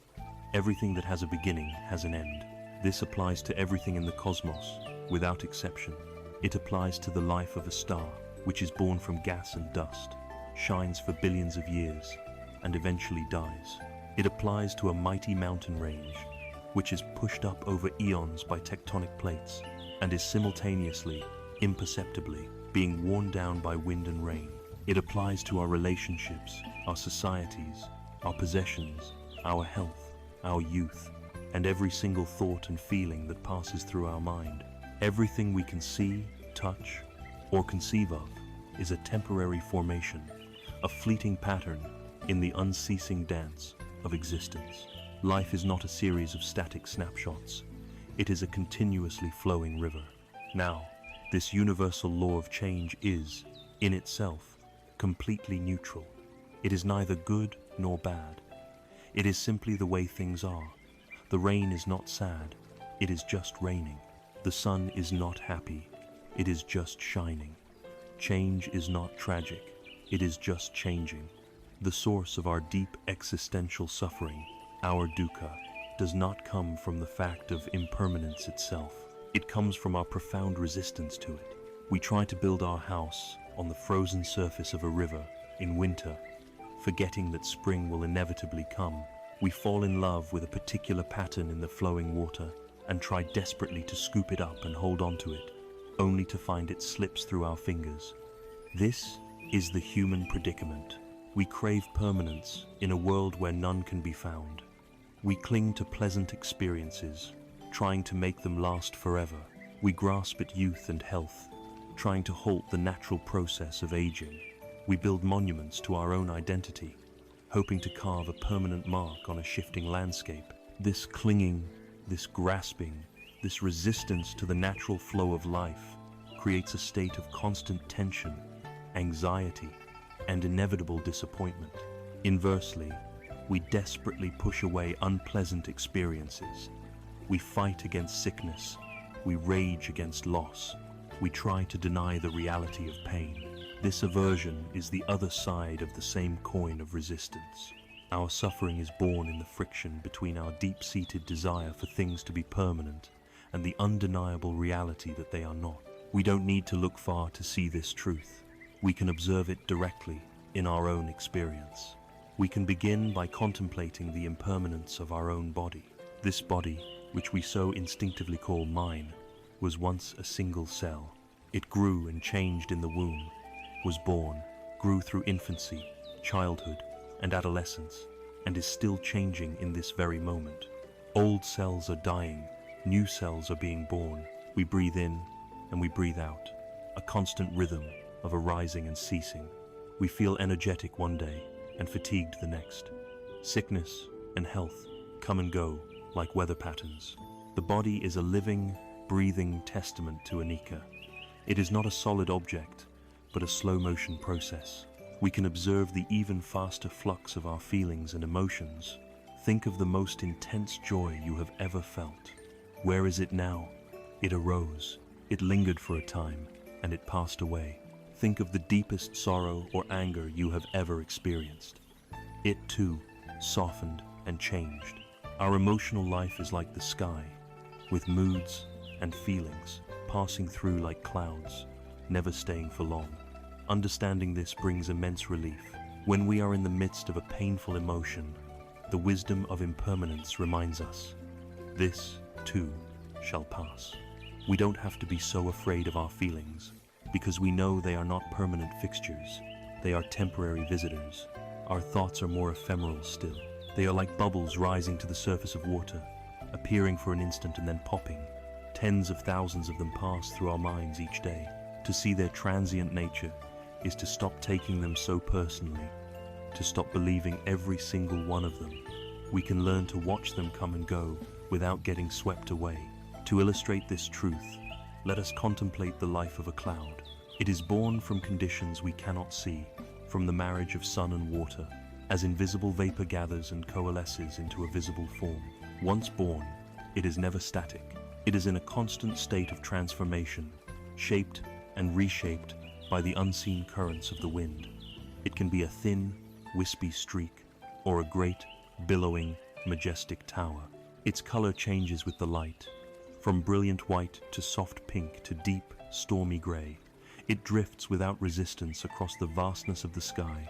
S1: Everything that has a beginning has an end. This applies to everything in the cosmos, without exception. It applies to the life of a star, which is born from gas and dust, shines for billions of years, and eventually dies. It applies to a mighty mountain range, which is pushed up over eons by tectonic plates, and is simultaneously, imperceptibly, being worn down by wind and rain. It applies to our relationships, our societies, our possessions, our health, our youth, and every single thought and feeling that passes through our mind. Everything we can see, touch, or conceive of is a temporary formation, a fleeting pattern in the unceasing dance of existence. Life is not a series of static snapshots. It is a continuously flowing river. Now, this universal law of change is, in itself, completely neutral. It is neither good nor bad. It is simply the way things are. The rain is not sad, it is just raining. The sun is not happy, it is just shining. Change is not tragic, it is just changing. The source of our deep existential suffering, our dukkha, does not come from the fact of impermanence itself. It comes from our profound resistance to it. We try to build our house on the frozen surface of a river in winter, forgetting that spring will inevitably come. We fall in love with a particular pattern in the flowing water and try desperately to scoop it up and hold on to it, only to find it slips through our fingers. This is the human predicament. We crave permanence in a world where none can be found. We cling to pleasant experiences, trying to make them last forever. We grasp at youth and health, trying to halt the natural process of aging. We build monuments to our own identity, hoping to carve a permanent mark on a shifting landscape. This clinging, this grasping, this resistance to the natural flow of life creates a state of constant tension, anxiety, and inevitable disappointment. Inversely, we desperately push away unpleasant experiences. We fight against sickness, we rage against loss, we try to deny the reality of pain. This aversion is the other side of the same coin of resistance. Our suffering is born in the friction between our deep-seated desire for things to be permanent and the undeniable reality that they are not. We don't need to look far to see this truth. We can observe it directly in our own experience. We can begin by contemplating the impermanence of our own body. This body, which we so instinctively call mine, was once a single cell. It grew and changed in the womb, was born, grew through infancy, childhood, and adolescence, and is still changing in this very moment. Old cells are dying, new cells are being born. We breathe in and we breathe out, a constant rhythm of arising and ceasing. We feel energetic one day and fatigued the next. Sickness and health come and go like weather patterns. The body is a living, breathing testament to anicca. It is not a solid object, but a slow-motion process. We can observe the even faster flux of our feelings and emotions. Think of the most intense joy you have ever felt. Where is it now? It arose, it lingered for a time, and it passed away. Think of the deepest sorrow or anger you have ever experienced. It too softened and changed. Our emotional life is like the sky, with moods and feelings passing through like clouds, never staying for long. Understanding this brings immense relief. When we are in the midst of a painful emotion, the wisdom of impermanence reminds us, this too shall pass. We don't have to be so afraid of our feelings, because we know they are not permanent fixtures. They are temporary visitors. Our thoughts are more ephemeral still. They are like bubbles rising to the surface of water, appearing for an instant and then popping. Tens of thousands of them pass through our minds each day. To see their transient nature is to stop taking them so personally, to stop believing every single one of them. We can learn to watch them come and go without getting swept away. To illustrate this truth, let us contemplate the life of a cloud. It is born from conditions we cannot see, from the marriage of sun and water, as invisible vapor gathers and coalesces into a visible form. Once born, it is never static. It is in a constant state of transformation, shaped and reshaped by the unseen currents of the wind. It can be a thin, wispy streak, or a great, billowing, majestic tower. Its color changes with the light, from brilliant white to soft pink to deep, stormy gray. It drifts without resistance across the vastness of the sky,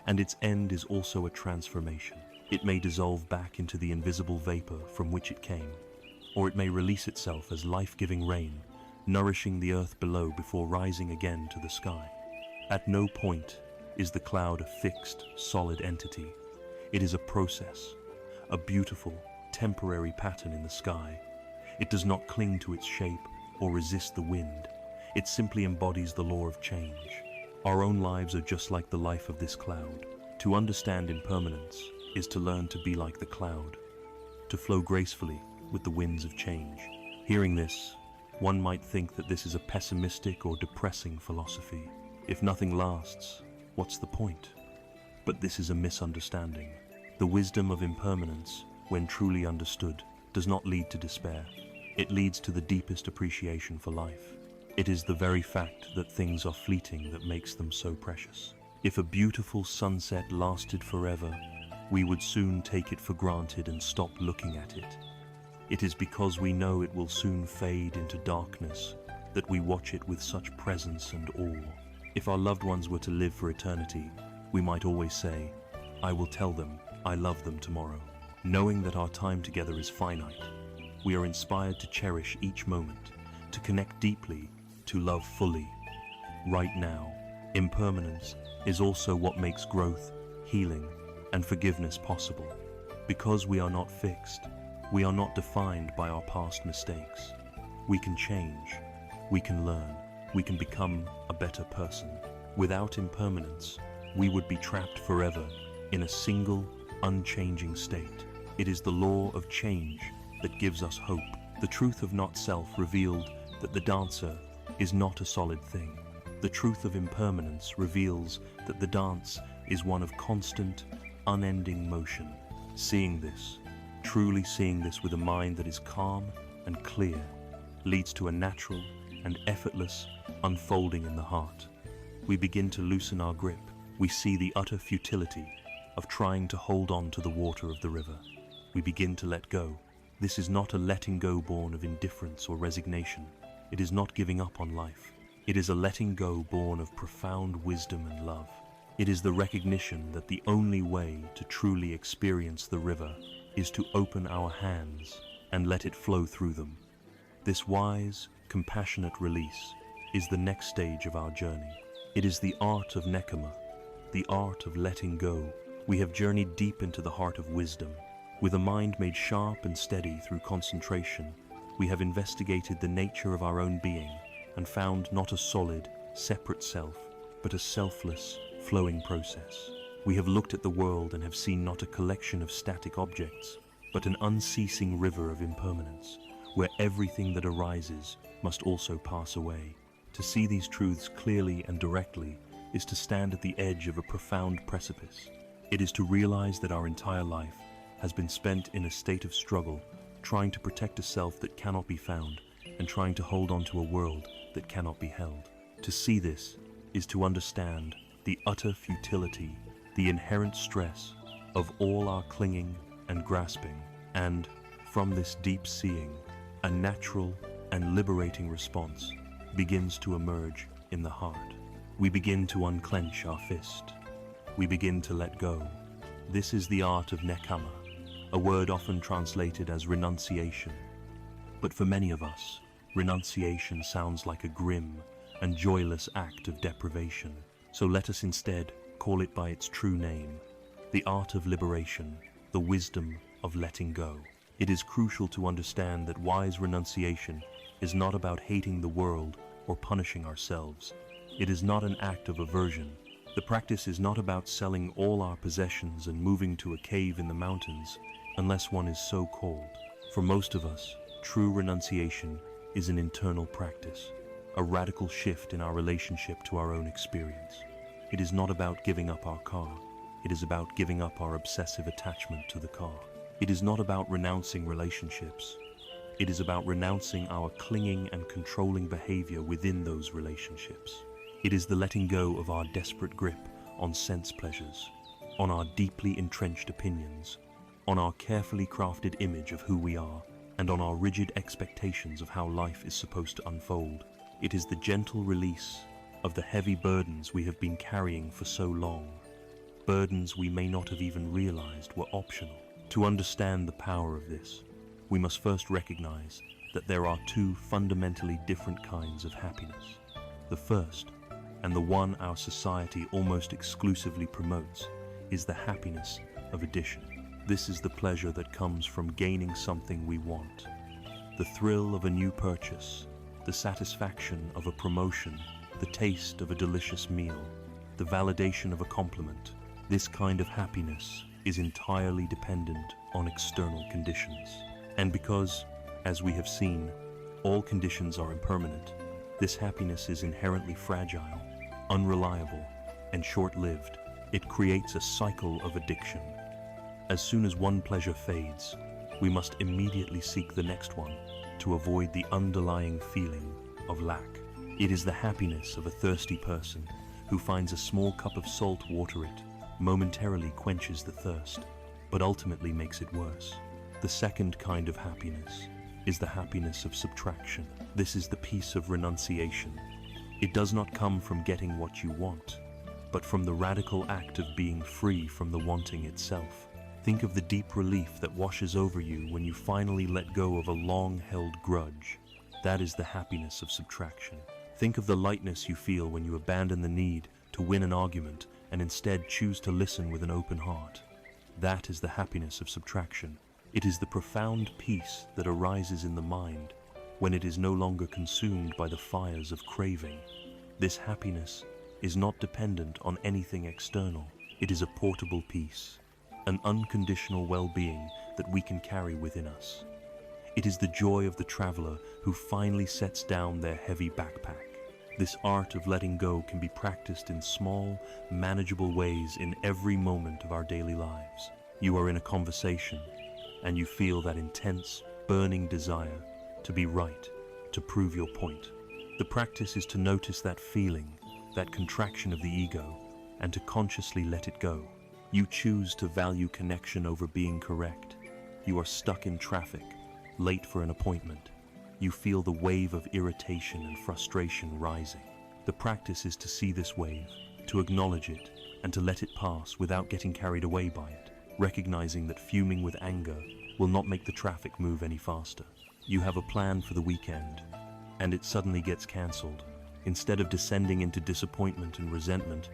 S1: and its end is also a transformation. It may dissolve back into the invisible vapor from which it came, or it may release itself as life-giving rain, nourishing the earth below before rising again to the sky. At no point is the cloud a fixed, solid entity. It is a process, a beautiful, temporary pattern in the sky. It does not cling to its shape or resist the wind. It simply embodies the law of change. Our own lives are just like the life of this cloud. To understand impermanence is to learn to be like the cloud, to flow gracefully with the winds of change. Hearing this, one might think that this is a pessimistic or depressing philosophy. If nothing lasts, what's the point? But this is a misunderstanding. The wisdom of impermanence, when truly understood, does not lead to despair. It leads to the deepest appreciation for life. It is the very fact that things are fleeting that makes them so precious. If a beautiful sunset lasted forever, we would soon take it for granted and stop looking at it. It is because we know it will soon fade into darkness that we watch it with such presence and awe. If our loved ones were to live for eternity, we might always say, "I will tell them I love them tomorrow." Knowing that our time together is finite, we are inspired to cherish each moment, to connect deeply, to love fully. Right now, impermanence is also what makes growth, healing, and forgiveness possible. Because we are not fixed, we are not defined by our past mistakes. We can change, we can learn, we can become a better person. Without impermanence, we would be trapped forever in a single, unchanging state. It is the law of change that gives us hope. The truth of not self revealed that the dancer is not a solid thing. The truth of impermanence reveals that the dance is one of constant, unending motion. Seeing this, truly seeing this with a mind that is calm and clear, leads to a natural and effortless unfolding in the heart. We begin to loosen our grip. We see the utter futility of trying to hold on to the water of the river. We begin to let go. This is not a letting go born of indifference or resignation. It is not giving up on life. It is a letting go born of profound wisdom and love. It is the recognition that the only way to truly experience the river is to open our hands and let it flow through them. This wise, compassionate release is the next stage of our journey. It is the art of nekama, the art of letting go. We have journeyed deep into the heart of wisdom. With a mind made sharp and steady through concentration, we have investigated the nature of our own being and found not a solid, separate self, but a selfless, flowing process. We have looked at the world and have seen not a collection of static objects, but an unceasing river of impermanence, where everything that arises must also pass away. To see these truths clearly and directly is to stand at the edge of a profound precipice. It is to realize that our entire life has been spent in a state of struggle, trying to protect a self that cannot be found, and trying to hold on to a world that cannot be held. To see this is to understand the utter futility, the inherent stress of all our clinging and grasping, and from this deep seeing, a natural and liberating response begins to emerge in the heart. We begin to unclench our fist. We begin to let go. This is the art of nekama, a word often translated as renunciation. But for many of us, renunciation sounds like a grim and joyless act of deprivation. So let us instead call it by its true name, the art of liberation, the wisdom of letting go. It is crucial to understand that wise renunciation is not about hating the world or punishing ourselves. It is not an act of aversion. The practice is not about selling all our possessions and moving to a cave in the mountains, unless one is so called. For most of us, true renunciation is an internal practice, a radical shift in our relationship to our own experience. It is not about giving up our car. It is about giving up our obsessive attachment to the car. It is not about renouncing relationships. It is about renouncing our clinging and controlling behavior within those relationships. It is the letting go of our desperate grip on sense pleasures, on our deeply entrenched opinions, on our carefully crafted image of who we are, and on our rigid expectations of how life is supposed to unfold. It is the gentle release of the heavy burdens we have been carrying for so long, burdens we may not have even realized were optional. To understand the power of this, we must first recognize that there are two fundamentally different kinds of happiness. The first, and the one our society almost exclusively promotes, is the happiness of addition. This is the pleasure that comes from gaining something we want, the thrill of a new purchase, the satisfaction of a promotion, the taste of a delicious meal, the validation of a compliment, This kind of happiness is entirely dependent on external conditions. And because, as we have seen, all conditions are impermanent, this happiness is inherently fragile, unreliable, and short-lived. It creates a cycle of addiction. As soon as one pleasure fades, we must immediately seek the next one to avoid the underlying feeling of lack. It is the happiness of a thirsty person who finds a small cup of salt water it, momentarily quenches the thirst, but ultimately makes it worse. The second kind of happiness is the happiness of subtraction. This is the peace of renunciation. It does not come from getting what you want, but from the radical act of being free from the wanting itself. Think of the deep relief that washes over you when you finally let go of a long-held grudge. That is the happiness of subtraction. Think of the lightness you feel when you abandon the need to win an argument and instead choose to listen with an open heart. That is the happiness of subtraction. It is the profound peace that arises in the mind when it is no longer consumed by the fires of craving. This happiness is not dependent on anything external. It is a portable peace, an unconditional well-being that we can carry within us. It is the joy of the traveler who finally sets down their heavy backpack. This art of letting go can be practiced in small, manageable ways in every moment of our daily lives. You are in a conversation, and you feel that intense, burning desire to be right, to prove your point. The practice is to notice that feeling, that contraction of the ego, and to consciously let it go. You choose to value connection over being correct. You are stuck in traffic, late for an appointment. You feel the wave of irritation and frustration rising. The practice is to see this wave, to acknowledge it, and to let it pass without getting carried away by it, recognizing that fuming with anger will not make the traffic move any faster. You have a plan for the weekend, and it suddenly gets cancelled. Instead of descending into disappointment and resentment,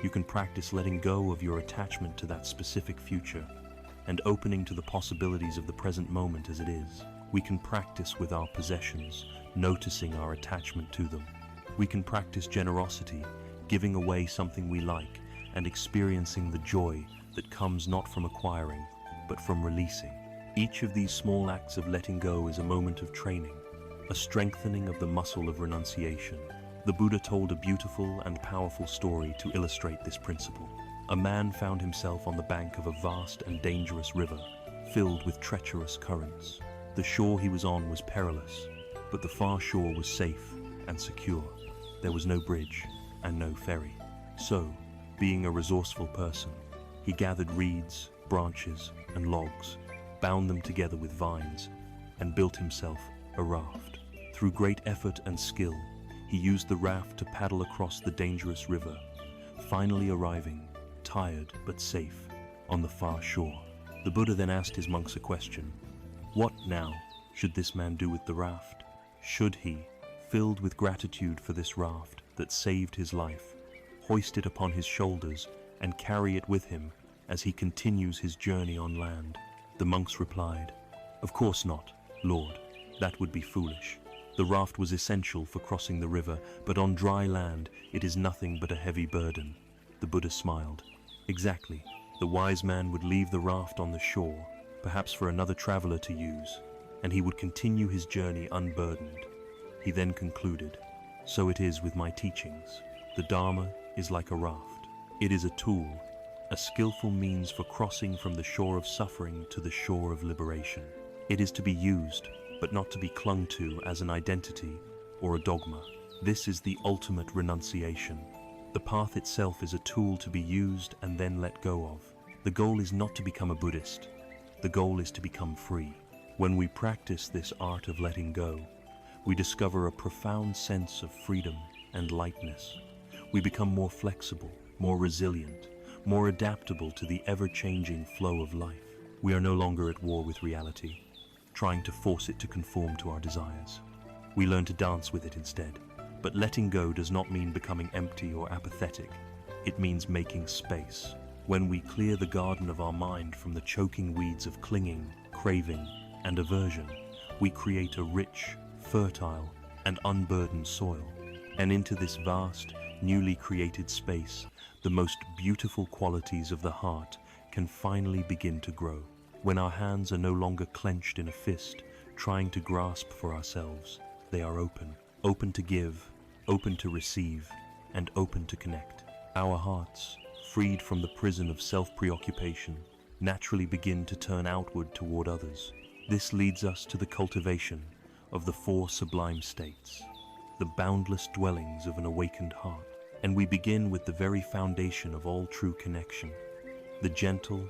S1: you can practice letting go of your attachment to that specific future and opening to the possibilities of the present moment as it is. We can practice with our possessions, noticing our attachment to them. We can practice generosity, giving away something we like, and experiencing the joy that comes not from acquiring, but from releasing. Each of these small acts of letting go is a moment of training, a strengthening of the muscle of renunciation. The Buddha told a beautiful and powerful story to illustrate this principle. A man found himself on the bank of a vast and dangerous river, filled with treacherous currents. The shore he was on was perilous, but the far shore was safe and secure. There was no bridge and no ferry. So, being a resourceful person, he gathered reeds, branches, and logs, bound them together with vines, and built himself a raft. Through great effort and skill, he used the raft to paddle across the dangerous river, finally arriving, tired but safe, on the far shore. The Buddha then asked his monks a question. What now should this man do with the raft? Should he, filled with gratitude for this raft that saved his life, hoist it upon his shoulders and carry it with him as he continues his journey on land? The monks replied, "Of course not, Lord. That would be foolish. The raft was essential for crossing the river, but on dry land it is nothing but a heavy burden." The Buddha smiled. Exactly. The wise man would leave the raft on the shore, perhaps for another traveler to use, and he would continue his journey unburdened. He then concluded, "So it is with my teachings. The Dharma is like a raft. It is a tool, a skillful means for crossing from the shore of suffering to the shore of liberation. It is to be used, but not to be clung to as an identity or a dogma. This is the ultimate renunciation. The path itself is a tool to be used and then let go of. The goal is not to become a Buddhist. The goal is to become free. When we practice this art of letting go, we discover a profound sense of freedom and lightness. We become more flexible, more resilient, more adaptable to the ever-changing flow of life. We are no longer at war with reality, trying to force it to conform to our desires. We learn to dance with it instead. But letting go does not mean becoming empty or apathetic. It means making space. When we clear the garden of our mind from the choking weeds of clinging, craving, and aversion, we create a rich, fertile, and unburdened soil. And into this vast, newly created space, the most beautiful qualities of the heart can finally begin to grow. When our hands are no longer clenched in a fist, trying to grasp for ourselves, they are open to give, open to receive, and open to connect. Our hearts, freed from the prison of self-preoccupation, naturally begin to turn outward toward others. This leads us to the cultivation of the four sublime states, the boundless dwellings of an awakened heart. And we begin with the very foundation of all true connection, the gentle,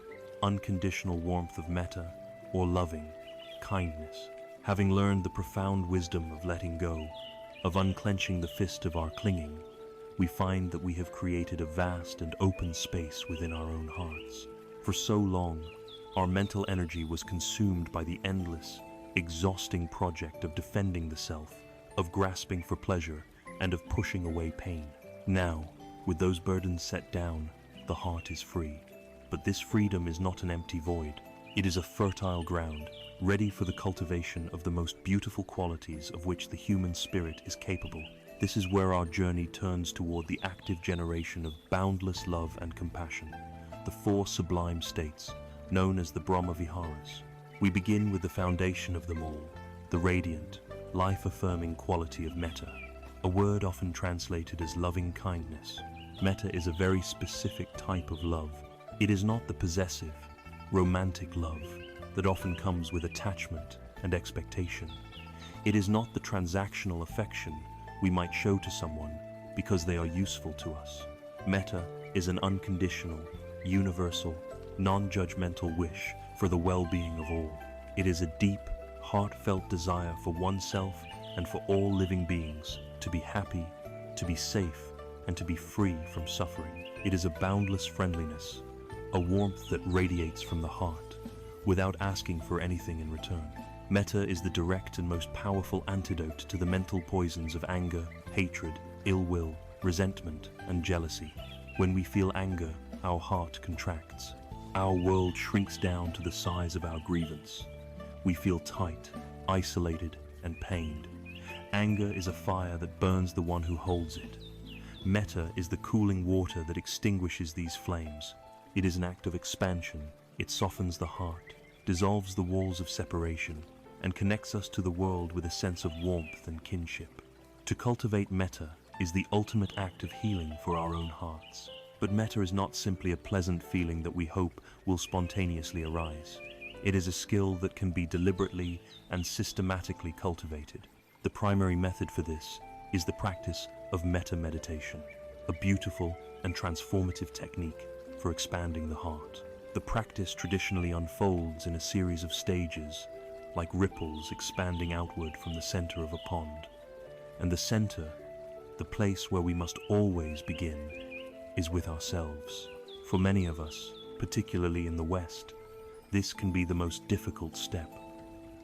S1: unconditional warmth of metta, or loving kindness. Having learned the profound wisdom of letting go, of unclenching the fist of our clinging, we find that we have created a vast and open space within our own hearts. For so long, our mental energy was consumed by the endless, exhausting project of defending the self, of grasping for pleasure, and of pushing away pain. Now, with those burdens set down, the heart is free. But this freedom is not an empty void. It is a fertile ground, ready for the cultivation of the most beautiful qualities of which the human spirit is capable. This is where our journey turns toward the active generation of boundless love and compassion, the four sublime states, known as the Brahma Viharas. We begin with the foundation of them all, the radiant, life-affirming quality of metta, a word often translated as loving kindness. Metta is a very specific type of love. It is not the possessive, romantic love that often comes with attachment and expectation. It is not the transactional affection we might show to someone because they are useful to us. Metta is an unconditional, universal, non-judgmental wish for the well-being of all. It is a deep, heartfelt desire for oneself and for all living beings to be happy, to be safe, and to be free from suffering. It is a boundless friendliness, a warmth that radiates from the heart, without asking for anything in return. Metta is the direct and most powerful antidote to the mental poisons of anger, hatred, ill will, resentment, and jealousy. When we feel anger, our heart contracts. Our world shrinks down to the size of our grievance. We feel tight, isolated, and pained. Anger is a fire that burns the one who holds it. Metta is the cooling water that extinguishes these flames. It is an act of expansion. It softens the heart, dissolves the walls of separation, and connects us to the world with a sense of warmth and kinship. To cultivate metta is the ultimate act of healing for our own hearts. But metta is not simply a pleasant feeling that we hope will spontaneously arise. It is a skill that can be deliberately and systematically cultivated. The primary method for this is the practice of metta meditation, a beautiful and transformative technique for expanding the heart. The practice traditionally unfolds in a series of stages, like ripples expanding outward from the center of a pond. And the center, the place where we must always begin, is with ourselves. For many of us, particularly in the West, this can be the most difficult step.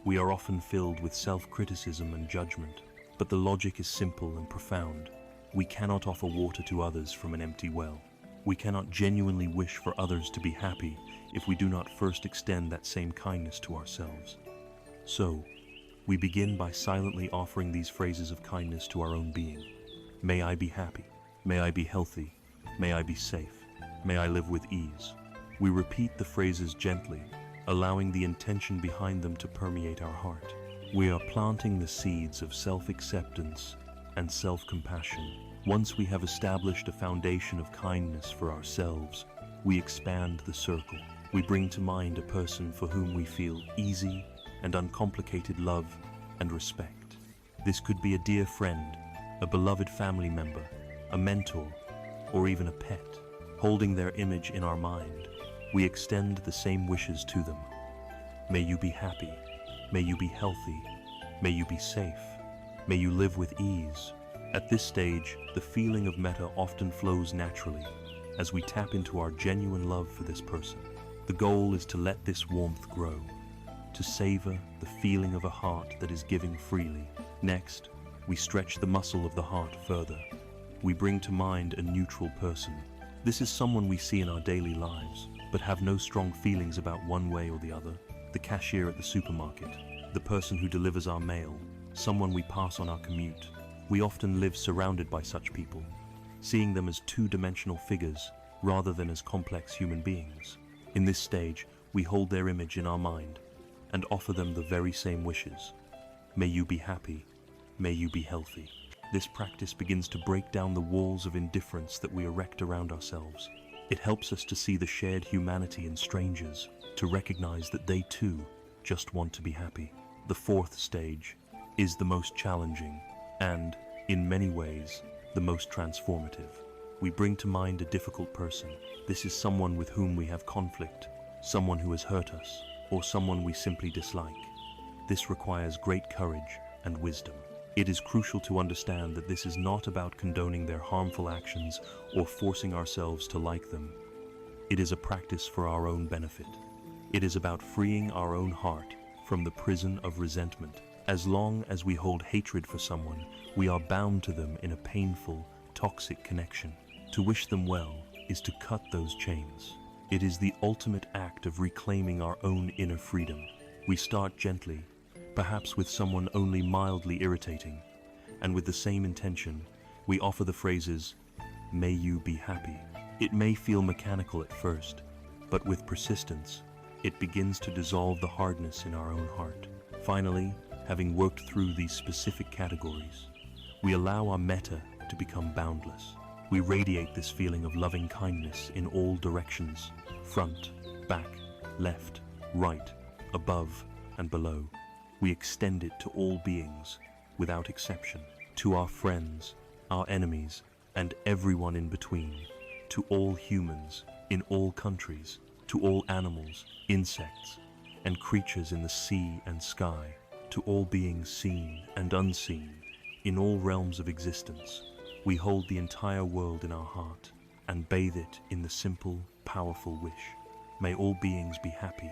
S1: We are often filled with self-criticism and judgment, but the logic is simple and profound. We cannot offer water to others from an empty well. We cannot genuinely wish for others to be happy if we do not first extend that same kindness to ourselves. So, we begin by silently offering these phrases of kindness to our own being. May I be happy. May I be healthy. May I be safe. May I live with ease. We repeat the phrases gently, allowing the intention behind them to permeate our heart. We are planting the seeds of self-acceptance and self-compassion. Once we have established a foundation of kindness for ourselves, we expand the circle. We bring to mind a person for whom we feel easy and uncomplicated love and respect. This could be a dear friend, a beloved family member, a mentor, or even a pet. Holding their image in our mind, we extend the same wishes to them. May you be happy. May you be healthy. May you be safe. May you live with ease. At this stage, the feeling of metta often flows naturally as we tap into our genuine love for this person. The goal is to let this warmth grow, to savor the feeling of a heart that is giving freely. Next, we stretch the muscle of the heart further. We bring to mind a neutral person. This is someone we see in our daily lives, but have no strong feelings about one way or the other. The cashier at the supermarket, the person who delivers our mail, someone we pass on our commute. We often live surrounded by such people. seeing them as two-dimensional figures rather than as complex human beings. In this stage, we hold their image in our mind and offer them the very same wishes. May you be happy. May you be healthy. This practice begins to break down the walls of indifference that we erect around ourselves. It helps us to see the shared humanity in strangers, to recognize that they too just want to be happy. The fourth stage is the most challenging and, in many ways, the most transformative. We bring to mind a difficult person. This is someone with whom we have conflict, someone who has hurt us, or someone we simply dislike. This requires great courage and wisdom. It is crucial to understand that this is not about condoning their harmful actions or forcing ourselves to like them. It is a practice for our own benefit. It is about freeing our own heart from the prison of resentment. As long as we hold hatred for someone, we are bound to them in a painful, toxic connection. To wish them well is to cut those chains. It is the ultimate act of reclaiming our own inner freedom. We start gently, perhaps with someone only mildly irritating, and with the same intention, we offer the phrases, "May you be happy." It may feel mechanical at first, but with persistence, it begins to dissolve the hardness in our own heart. Finally, having worked through these specific categories, we allow our metta to become boundless. We radiate this feeling of loving kindness in all directions, front, back, left, right, above, and below. We extend it to all beings, without exception, to our friends, our enemies, and everyone in between, to all humans, in all countries, to all animals, insects, and creatures in the sea and sky, to all beings seen and unseen, in all realms of existence. We hold the entire world in our heart and bathe it in the simple, powerful wish. May all beings be happy.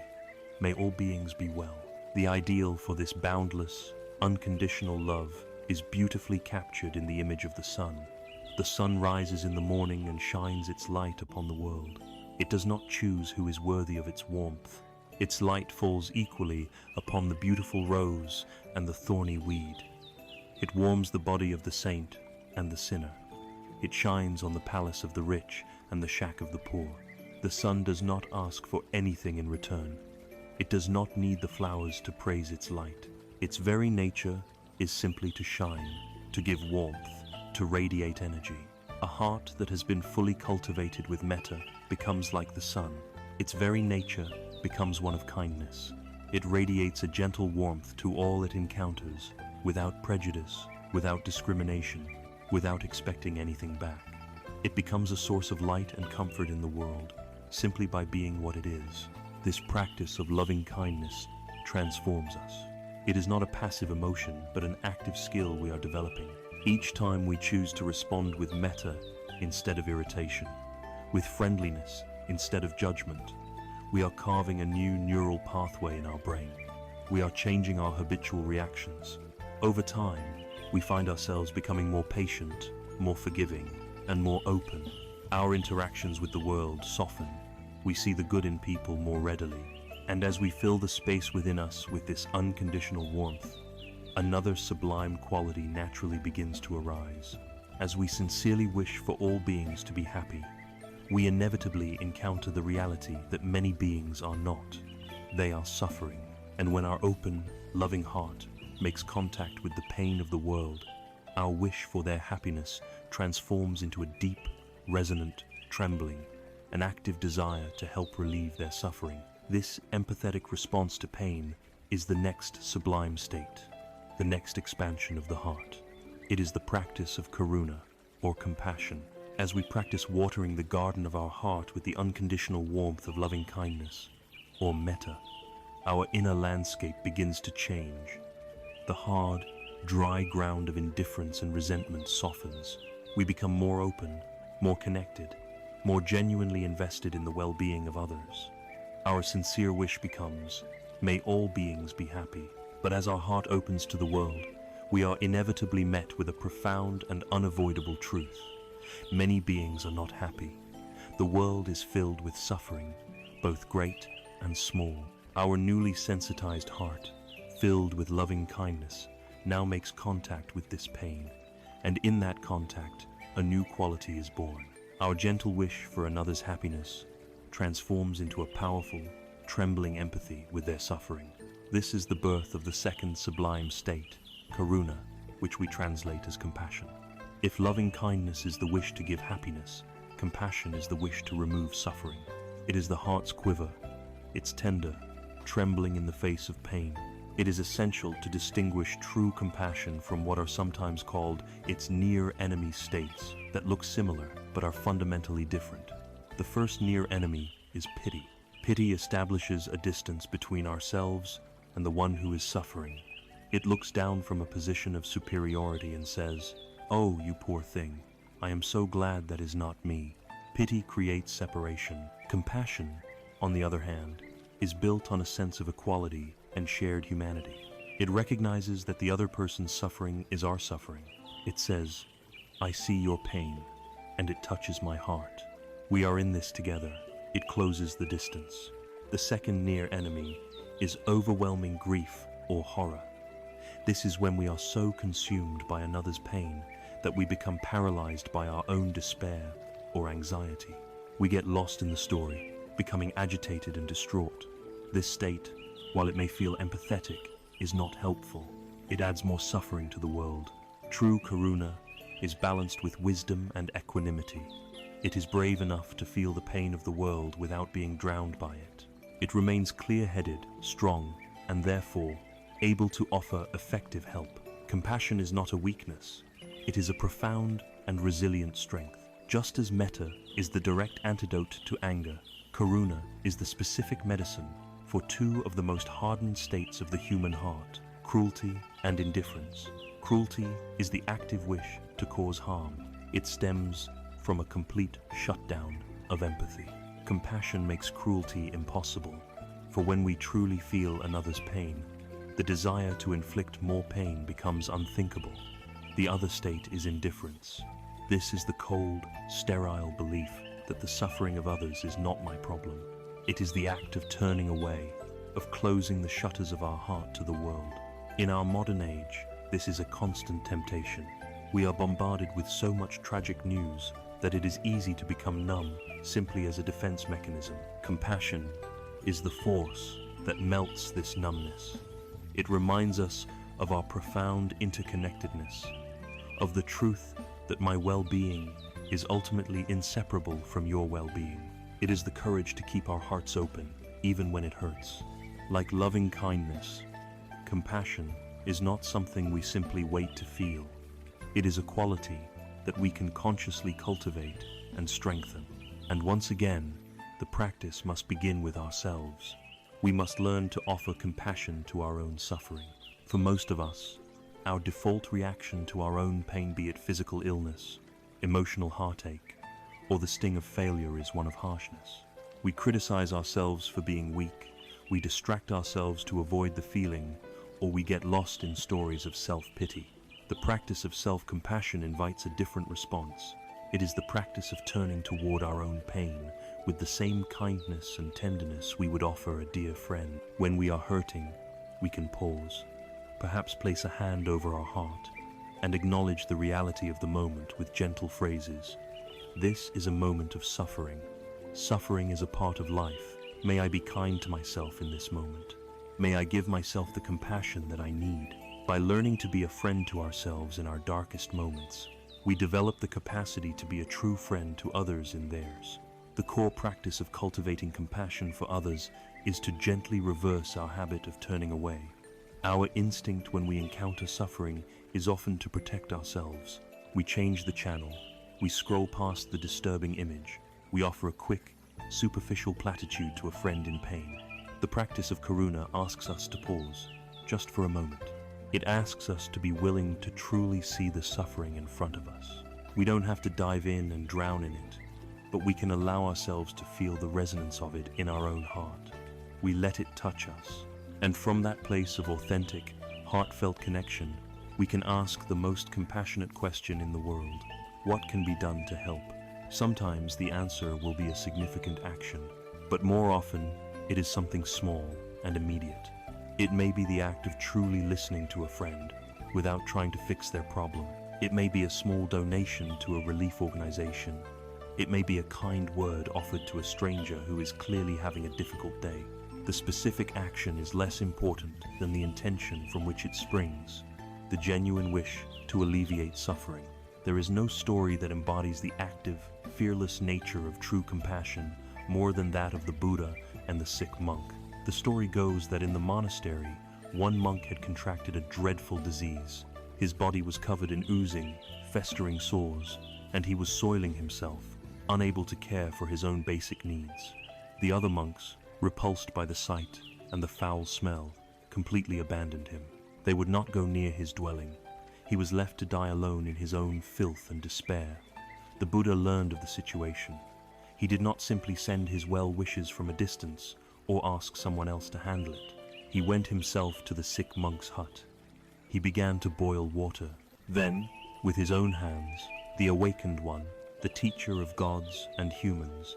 S1: May all beings be well. The ideal for this boundless, unconditional love is beautifully captured in the image of the sun. The sun rises in the morning and shines its light upon the world. It does not choose who is worthy of its warmth. Its light falls equally upon the beautiful rose and the thorny weed. It warms the body of the saint and the sinner. It shines on the palace of the rich and the shack of the poor. The sun does not ask for anything in return. It does not need the flowers to praise its light. Its very nature is simply to shine, to give warmth, to radiate energy. A heart that has been fully cultivated with metta becomes like the sun. Its very nature becomes one of kindness. It radiates a gentle warmth to all it encounters, without prejudice, without discrimination, without expecting anything back. It becomes a source of light and comfort in the world, simply by being what it is. This practice of loving kindness transforms us. It is not a passive emotion, but an active skill we are developing. Each time we choose to respond with metta instead of irritation, with friendliness instead of judgment, we are carving a new neural pathway in our brain. We are changing our habitual reactions. Over time, we find ourselves becoming more patient, more forgiving, and more open. Our interactions with the world soften. We see the good in people more readily. And as we fill the space within us with this unconditional warmth, another sublime quality naturally begins to arise. As we sincerely wish for all beings to be happy, we inevitably encounter the reality that many beings are not. They are suffering. And when our open, loving heart makes contact with the pain of the world, our wish for their happiness transforms into a deep, resonant trembling, an active desire to help relieve their suffering. This empathetic response to pain is the next sublime state, the next expansion of the heart. It is the practice of karuna, or compassion. As we practice watering the garden of our heart with the unconditional warmth of loving kindness, or metta, our inner landscape begins to change. The hard, dry ground of indifference and resentment softens. We become more open, more connected, more genuinely invested in the well-being of others. Our sincere wish becomes, may all beings be happy. But as our heart opens to the world, we are inevitably met with a profound and unavoidable truth. Many beings are not happy. The world is filled with suffering, both great and small. Our newly sensitized heart, filled with loving kindness, now makes contact with this pain. And in that contact, a new quality is born. Our gentle wish for another's happiness transforms into a powerful, trembling empathy with their suffering. This is the birth of the second sublime state, karuna, which we translate as compassion. If loving kindness is the wish to give happiness, compassion is the wish to remove suffering. It is the heart's quiver. It's tender, trembling in the face of pain. It is essential to distinguish true compassion from what are sometimes called its near enemy states that look similar but are fundamentally different. The first near enemy is pity. Pity establishes a distance between ourselves and the one who is suffering. It looks down from a position of superiority and says, "Oh, you poor thing, I am so glad that is not me." Pity creates separation. Compassion, on the other hand, is built on a sense of equality and shared humanity. It recognizes that the other person's suffering is our suffering. It says, "I see your pain, and it touches my heart. We are in this together." It closes the distance. The second near enemy is overwhelming grief or horror. This is when we are so consumed by another's pain that we become paralyzed by our own despair or anxiety. We get lost in the story, becoming agitated and distraught. This state, while it may feel empathetic, is not helpful. It adds more suffering to the world. True karuna is balanced with wisdom and equanimity. It is brave enough to feel the pain of the world without being drowned by it. It remains clear-headed, strong, and therefore able to offer effective help. Compassion is not a weakness. It is a profound and resilient strength. Just as metta is the direct antidote to anger, karuna is the specific medicine for two of the most hardened states of the human heart, cruelty and indifference. Cruelty is the active wish to cause harm. It stems from a complete shutdown of empathy. Compassion makes cruelty impossible, for when we truly feel another's pain, the desire to inflict more pain becomes unthinkable. The other state is indifference. This is the cold, sterile belief that the suffering of others is not my problem. It is the act of turning away, of closing the shutters of our heart to the world. In our modern age, this is a constant temptation. We are bombarded with so much tragic news that it is easy to become numb simply as a defense mechanism. Compassion is the force that melts this numbness. It reminds us of our profound interconnectedness, of the truth that my well-being is ultimately inseparable from your well-being. It is the courage to keep our hearts open, even when it hurts. Like loving kindness, compassion is not something we simply wait to feel. It is a quality that we can consciously cultivate and strengthen. And once again, the practice must begin with ourselves. We must learn to offer compassion to our own suffering. For most of us, our default reaction to our own pain, be it physical illness, emotional heartache, or the sting of failure, is one of harshness. We criticize ourselves for being weak, we distract ourselves to avoid the feeling, or we get lost in stories of self-pity. The practice of self-compassion invites a different response. It is the practice of turning toward our own pain with the same kindness and tenderness we would offer a dear friend. When we are hurting, we can pause, perhaps place a hand over our heart, and acknowledge the reality of the moment with gentle phrases. This is a moment of suffering. Suffering is a part of life. May I be kind to myself in this moment. May I give myself the compassion that I need. By learning to be a friend to ourselves in our darkest moments, we develop the capacity to be a true friend to others in theirs. The core practice of cultivating compassion for others is to gently reverse our habit of turning away. Our instinct when we encounter suffering is often to protect ourselves. We change the channel. We scroll past the disturbing image. We offer a quick, superficial platitude to a friend in pain. The practice of karuna asks us to pause, just for a moment. It asks us to be willing to truly see the suffering in front of us. We don't have to dive in and drown in it, but we can allow ourselves to feel the resonance of it in our own heart. We let it touch us, and from that place of authentic, heartfelt connection, we can ask the most compassionate question in the world: what can be done to help? Sometimes the answer will be a significant action, but more often it is something small and immediate. It may be the act of truly listening to a friend without trying to fix their problem. It may be a small donation to a relief organization. It may be a kind word offered to a stranger who is clearly having a difficult day. The specific action is less important than the intention from which it springs, the genuine wish to alleviate suffering. There is no story that embodies the active, fearless nature of true compassion more than that of the Buddha and the sick monk. The story goes that in the monastery, one monk had contracted a dreadful disease. His body was covered in oozing, festering sores, and he was soiling himself, unable to care for his own basic needs. The other monks, repulsed by the sight and the foul smell, completely abandoned him. They would not go near his dwelling. He was left to die alone in his own filth and despair. The Buddha learned of the situation. He did not simply send his well wishes from a distance or ask someone else to handle it. He went himself to the sick monk's hut. He began to boil water. Then, with his own hands, the awakened one, the teacher of gods and humans,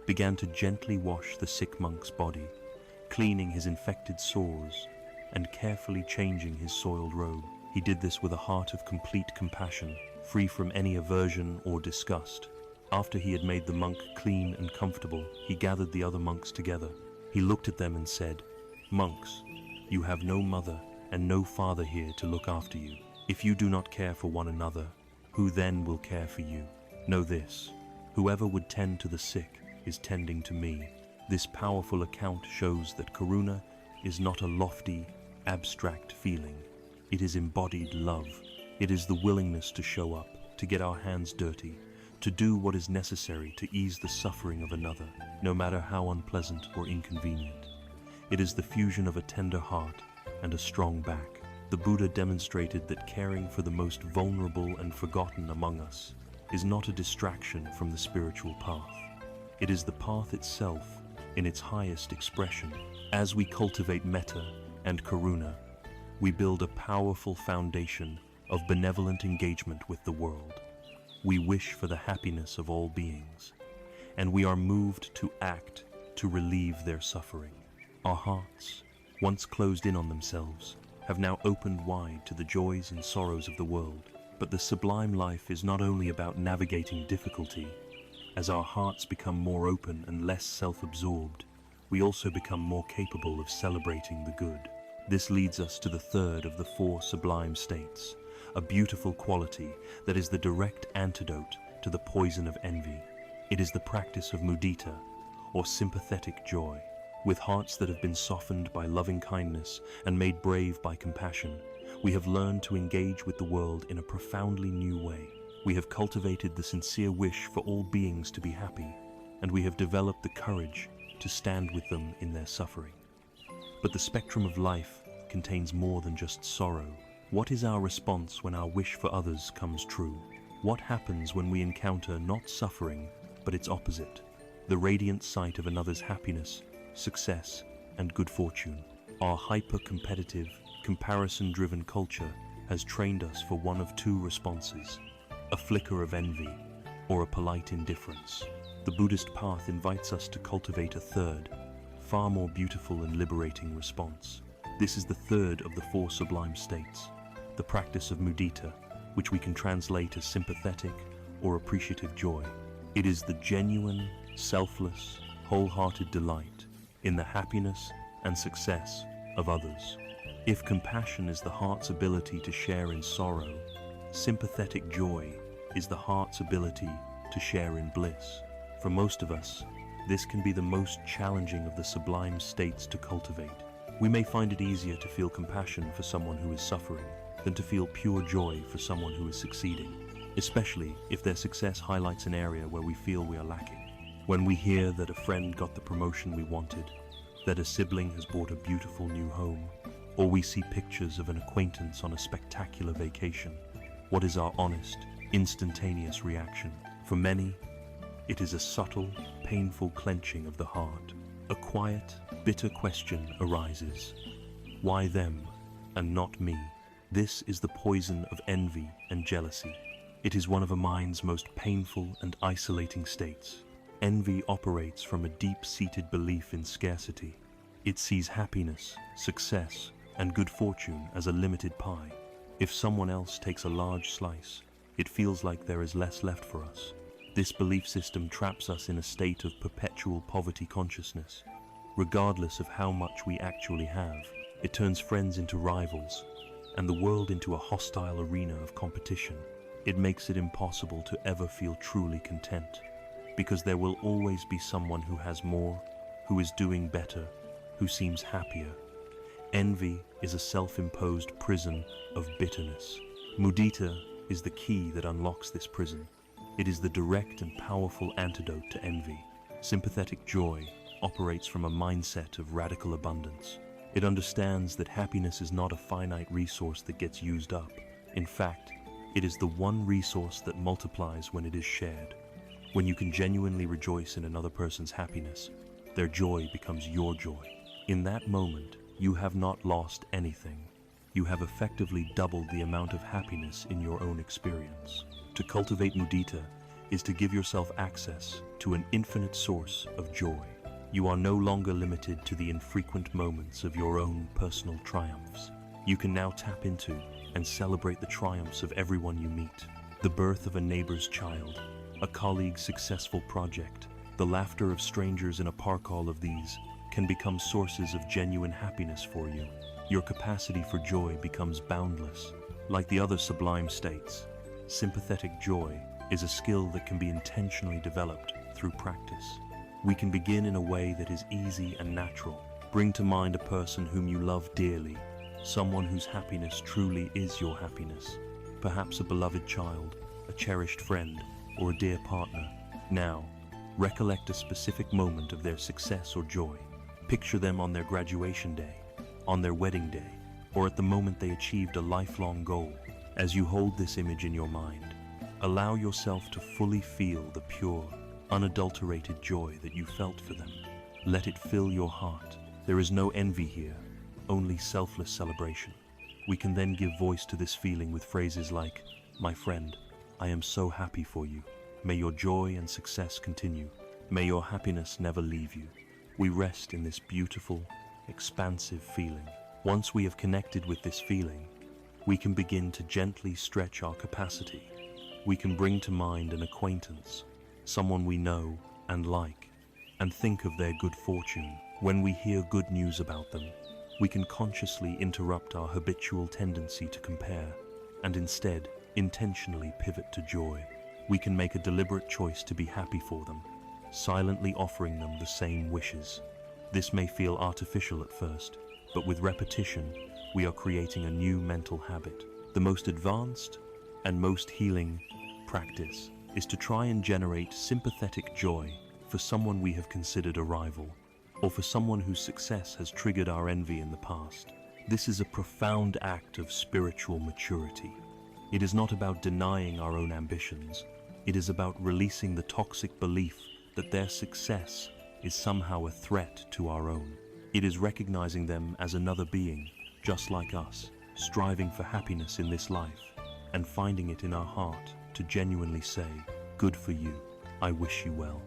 S1: began to gently wash the sick monk's body, cleaning his infected sores and carefully changing his soiled robe. He did this with a heart of complete compassion, free from any aversion or disgust. After he had made the monk clean and comfortable, he gathered the other monks together. He looked at them and said, "Monks, you have no mother and no father here to look after you. If you do not care for one another, who then will care for you? Know this, whoever would tend to the sick is tending to me." This powerful account shows that karuna is not a lofty, abstract feeling. It is embodied love. It is the willingness to show up, to get our hands dirty, to do what is necessary to ease the suffering of another, no matter how unpleasant or inconvenient. It is the fusion of a tender heart and a strong back. The Buddha demonstrated that caring for the most vulnerable and forgotten among us is not a distraction from the spiritual path. It is the path itself in its highest expression. As we cultivate metta and karuna, we build a powerful foundation of benevolent engagement with the world. We wish for the happiness of all beings, and we are moved to act to relieve their suffering. Our hearts, once closed in on themselves, have now opened wide to the joys and sorrows of the world. But the sublime life is not only about navigating difficulty. As our hearts become more open and less self-absorbed, we also become more capable of celebrating the good. This leads us to the third of the four sublime states, a beautiful quality that is the direct antidote to the poison of envy. It is the practice of mudita, or sympathetic joy. With hearts that have been softened by loving kindness and made brave by compassion, we have learned to engage with the world in a profoundly new way. We have cultivated the sincere wish for all beings to be happy, and we have developed the courage to stand with them in their suffering. But the spectrum of life contains more than just sorrow. What is our response when our wish for others comes true? What happens when we encounter not suffering, but its opposite, the radiant sight of another's happiness, success, and good fortune? Our hyper-competitive, comparison-driven culture has trained us for one of two responses: a flicker of envy or a polite indifference. The Buddhist path invites us to cultivate a third, far more beautiful and liberating response. This is the third of the four sublime states, the practice of mudita, which we can translate as sympathetic or appreciative joy. It is the genuine, selfless, wholehearted delight in the happiness and success of others. If compassion is the heart's ability to share in sorrow, sympathetic joy is the heart's ability to share in bliss. For most of us, this can be the most challenging of the sublime states to cultivate. We may find it easier to feel compassion for someone who is suffering than to feel pure joy for someone who is succeeding, especially if their success highlights an area where we feel we are lacking. When we hear that a friend got the promotion we wanted, that a sibling has bought a beautiful new home, or we see pictures of an acquaintance on a spectacular vacation, what is our honest, instantaneous reaction? For many, it is a subtle, painful clenching of the heart. A quiet, bitter question arises. Why them and not me? This is the poison of envy and jealousy. It is one of a mind's most painful and isolating states. Envy operates from a deep-seated belief in scarcity. It sees happiness, success, and good fortune as a limited pie. If someone else takes a large slice, it feels like there is less left for us. This belief system traps us in a state of perpetual poverty consciousness. Regardless of how much we actually have, it turns friends into rivals, and the world into a hostile arena of competition. It makes it impossible to ever feel truly content, because there will always be someone who has more, who is doing better, who seems happier. Envy is a self-imposed prison of bitterness. Mudita is the key that unlocks this prison. It is the direct and powerful antidote to envy. Sympathetic joy operates from a mindset of radical abundance. It understands that happiness is not a finite resource that gets used up. In fact, it is the one resource that multiplies when it is shared. When you can genuinely rejoice in another person's happiness, their joy becomes your joy. In that moment, you have not lost anything. You have effectively doubled the amount of happiness in your own experience. To cultivate mudita is to give yourself access to an infinite source of joy. You are no longer limited to the infrequent moments of your own personal triumphs. You can now tap into and celebrate the triumphs of everyone you meet. The birth of a neighbor's child, a colleague's successful project, the laughter of strangers in a park, all of these can become sources of genuine happiness for you. Your capacity for joy becomes boundless. Like the other sublime states, sympathetic joy is a skill that can be intentionally developed through practice. We can begin in a way that is easy and natural. Bring to mind a person whom you love dearly, someone whose happiness truly is your happiness. Perhaps a beloved child, a cherished friend, or a dear partner. Now, recollect a specific moment of their success or joy. Picture them on their graduation day, on their wedding day, or at the moment they achieved a lifelong goal. As you hold this image in your mind, allow yourself to fully feel the pure, unadulterated joy that you felt for them. Let it fill your heart. There is no envy here, only selfless celebration. We can then give voice to this feeling with phrases like, "My friend, I am so happy for you. May your joy and success continue. May your happiness never leave you." We rest in this beautiful, expansive feeling. Once we have connected with this feeling, we can begin to gently stretch our capacity. We can bring to mind an acquaintance, someone we know and like, and think of their good fortune. When we hear good news about them, we can consciously interrupt our habitual tendency to compare, and instead intentionally pivot to joy. We can make a deliberate choice to be happy for them, silently offering them the same wishes. This may feel artificial at first, but with repetition, we are creating a new mental habit. The most advanced and most healing practice is to try and generate sympathetic joy for someone we have considered a rival, or for someone whose success has triggered our envy in the past. This is a profound act of spiritual maturity. It is not about denying our own ambitions. It is about releasing the toxic belief that their success is somehow a threat to our own. It is recognizing them as another being, just like us, striving for happiness in this life, and finding it in our heart to genuinely say, "Good for you, I wish you well."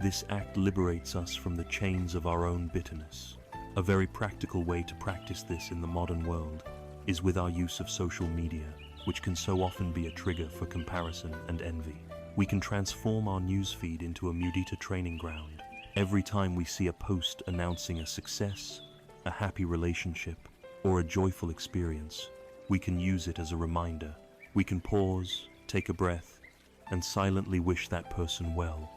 S1: This act liberates us from the chains of our own bitterness. A very practical way to practice this in the modern world is with our use of social media, which can so often be a trigger for comparison and envy. We can transform our newsfeed into a mudita training ground. Every time we see a post announcing a success, a happy relationship, or a joyful experience, we can use it as a reminder. We can pause, take a breath, and silently wish that person well,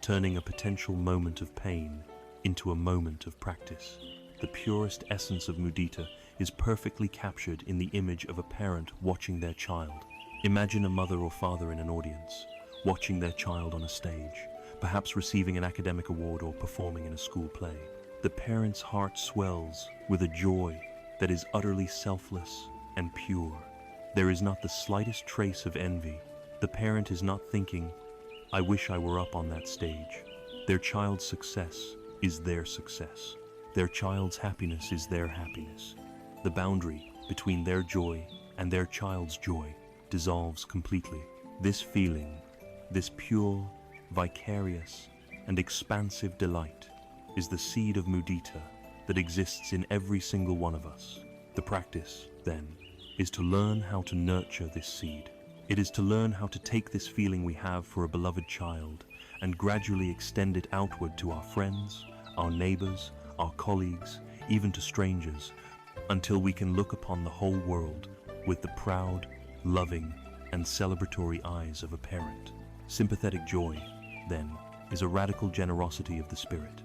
S1: turning a potential moment of pain into a moment of practice. The purest essence of mudita is perfectly captured in the image of a parent watching their child. Imagine a mother or father in an audience, watching their child on a stage, perhaps receiving an academic award or performing in a school play. The parent's heart swells with a joy that is utterly selfless and pure. There is not the slightest trace of envy. The parent is not thinking, "I wish I were up on that stage." Their child's success is their success. Their child's happiness is their happiness. The boundary between their joy and their child's joy dissolves completely. This feeling, this pure, vicarious, and expansive delight is the seed of mudita that exists in every single one of us. The practice, then, is to learn how to nurture this seed. It is to learn how to take this feeling we have for a beloved child and gradually extend it outward to our friends, our neighbors, our colleagues, even to strangers, until we can look upon the whole world with the proud, loving, and celebratory eyes of a parent. Sympathetic joy, then, is a radical generosity of the spirit.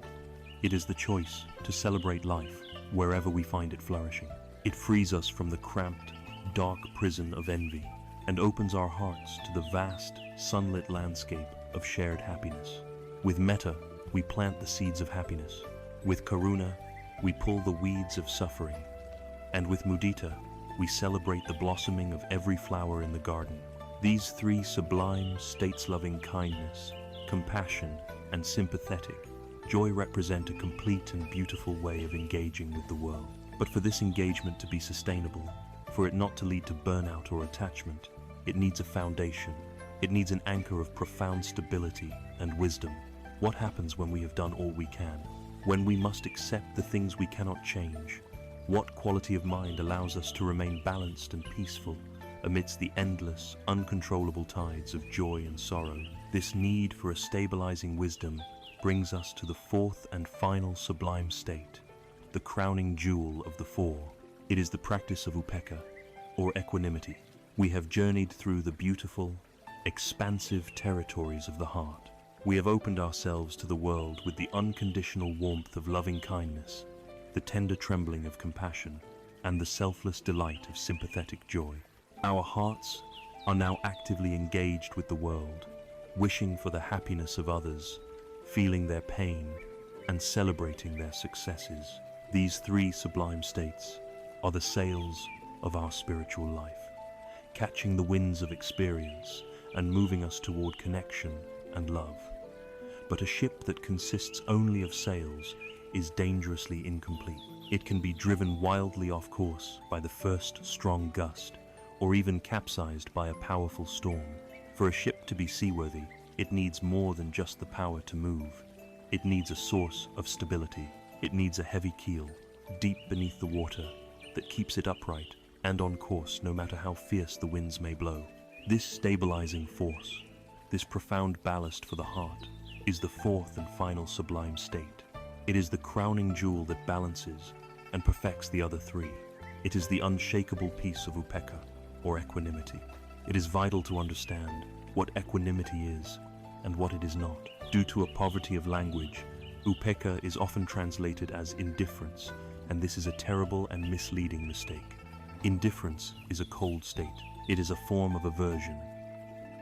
S1: It is the choice to celebrate life wherever we find it flourishing. It frees us from the cramped, dark prison of envy and opens our hearts to the vast, sunlit landscape of shared happiness. With metta, we plant the seeds of happiness. With karuna, we pull the weeds of suffering. And with mudita, we celebrate the blossoming of every flower in the garden. These three sublime states, loving kindness, compassion, and sympathetic joy, represent a complete and beautiful way of engaging with the world. But for this engagement to be sustainable, for it not to lead to burnout or attachment, it needs a foundation. It needs an anchor of profound stability and wisdom. What happens when we have done all we can? When we must accept the things we cannot change? What quality of mind allows us to remain balanced and peaceful amidst the endless, uncontrollable tides of joy and sorrow? This need for a stabilizing wisdom brings us to the fourth and final sublime state, the crowning jewel of the four. It is the practice of upekkha, or equanimity. We have journeyed through the beautiful, expansive territories of the heart. We have opened ourselves to the world with the unconditional warmth of loving kindness, the tender trembling of compassion, and the selfless delight of sympathetic joy. Our hearts are now actively engaged with the world, wishing for the happiness of others, feeling their pain, and celebrating their successes. These three sublime states are the sails of our spiritual life, catching the winds of experience and moving us toward connection and love. But a ship that consists only of sails is dangerously incomplete. It can be driven wildly off course by the first strong gust, or even capsized by a powerful storm. For a ship to be seaworthy, it needs more than just the power to move. It needs a source of stability. It needs a heavy keel, deep beneath the water, that keeps it upright and on course no matter how fierce the winds may blow. This stabilizing force, this profound ballast for the heart, is the fourth and final sublime state. It is the crowning jewel that balances and perfects the other three. It is the unshakable peace of upekkha, or equanimity. It is vital to understand what equanimity is and what it is not. Due to a poverty of language, upekkha is often translated as indifference, and this is a terrible and misleading mistake. Indifference is a cold state. It is a form of aversion,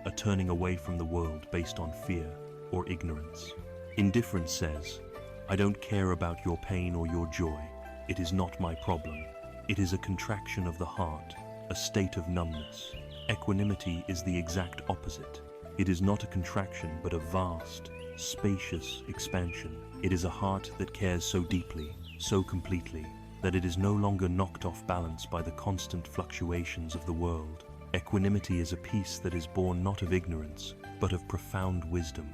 S1: a turning away from the world based on fear or ignorance. Indifference says, I don't care about your pain or your joy. It is not my problem. It is a contraction of the heart, a state of numbness. Equanimity is the exact opposite. It is not a contraction, but a vast, spacious expansion. It is a heart that cares so deeply, so completely, that it is no longer knocked off balance by the constant fluctuations of the world. Equanimity is a peace that is born not of ignorance, but of profound wisdom.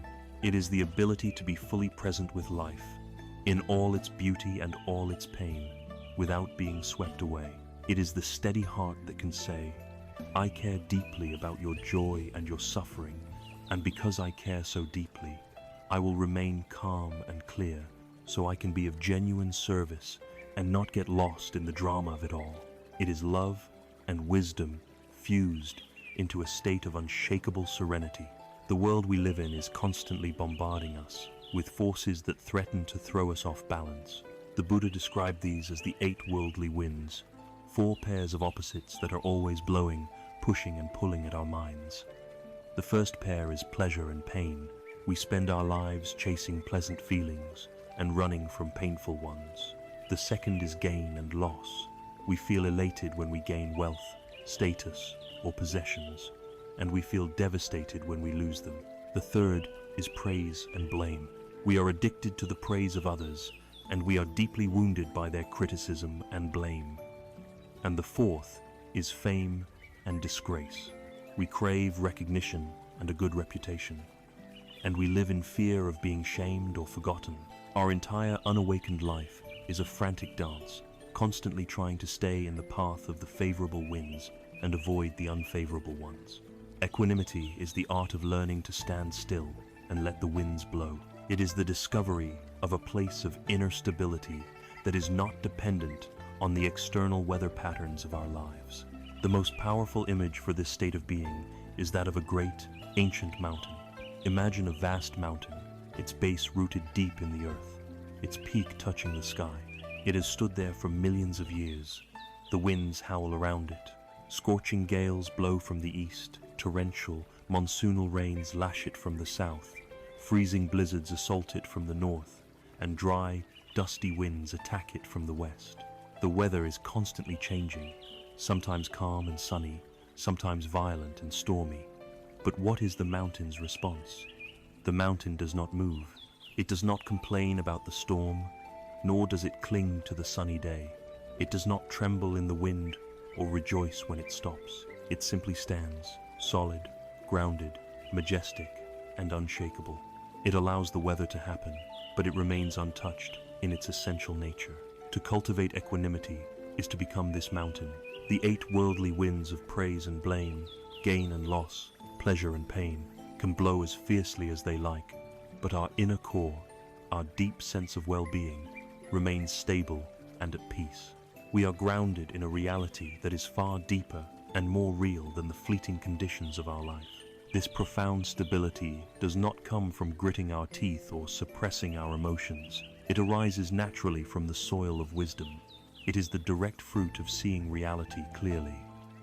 S1: It is the ability to be fully present with life, in all its beauty and all its pain, without being swept away. It is the steady heart that can say, I care deeply about your joy and your suffering, and because I care so deeply, I will remain calm and clear, so I can be of genuine service and not get lost in the drama of it all. It is love and wisdom fused into a state of unshakable serenity. The world we live in is constantly bombarding us with forces that threaten to throw us off balance. The Buddha described these as the 8 worldly winds, 4 pairs of opposites that are always blowing, pushing and pulling at our minds. The first pair is pleasure and pain. We spend our lives chasing pleasant feelings and running from painful ones. The second is gain and loss. We feel elated when we gain wealth, status, or possessions, and we feel devastated when we lose them. The third is praise and blame. We are addicted to the praise of others, and we are deeply wounded by their criticism and blame. And the fourth is fame and disgrace. We crave recognition and a good reputation, and we live in fear of being shamed or forgotten. Our entire unawakened life is a frantic dance, constantly trying to stay in the path of the favorable winds and avoid the unfavorable ones. Equanimity is the art of learning to stand still and let the winds blow. It is the discovery of a place of inner stability that is not dependent on the external weather patterns of our lives. The most powerful image for this state of being is that of a great, ancient mountain. Imagine a vast mountain, its base rooted deep in the earth, its peak touching the sky. It has stood there for millions of years. The winds howl around it. Scorching gales blow from the east. Torrential, monsoonal rains lash it from the south. Freezing blizzards assault it from the north, and dry, dusty winds attack it from the west. The weather is constantly changing, sometimes calm and sunny, sometimes violent and stormy. But what is the mountain's response? The mountain does not move. It does not complain about the storm, nor does it cling to the sunny day. It does not tremble in the wind or rejoice when it stops. It simply stands, solid, grounded, majestic, and unshakable. It allows the weather to happen, but it remains untouched in its essential nature. To cultivate equanimity is to become this mountain. The 8 worldly winds of praise and blame, gain and loss, pleasure and pain, can blow as fiercely as they like, but our inner core, our deep sense of well-being, remains stable and at peace. We are grounded in a reality that is far deeper and more real than the fleeting conditions of our life. This profound stability does not come from gritting our teeth or suppressing our emotions. It arises naturally from the soil of wisdom. It is the direct fruit of seeing reality clearly.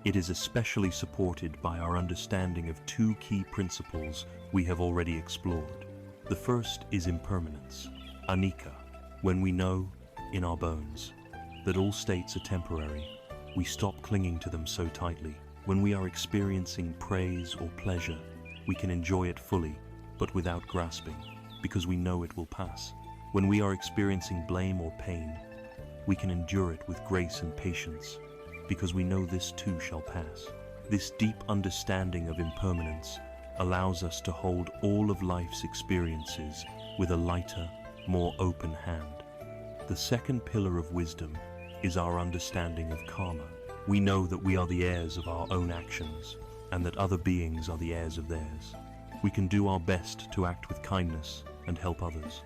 S1: It is especially supported by our understanding of 2 key principles we have already explored. The first is impermanence, anicca. When we know, in our bones, that all states are temporary, we stop clinging to them so tightly. When we are experiencing praise or pleasure, we can enjoy it fully, but without grasping, because we know it will pass. When we are experiencing blame or pain, we can endure it with grace and patience, because we know this too shall pass. This deep understanding of impermanence allows us to hold all of life's experiences with a lighter, more open hand. The second pillar of wisdom is our understanding of karma. We know that we are the heirs of our own actions, and that other beings are the heirs of theirs. We can do our best to act with kindness and help others,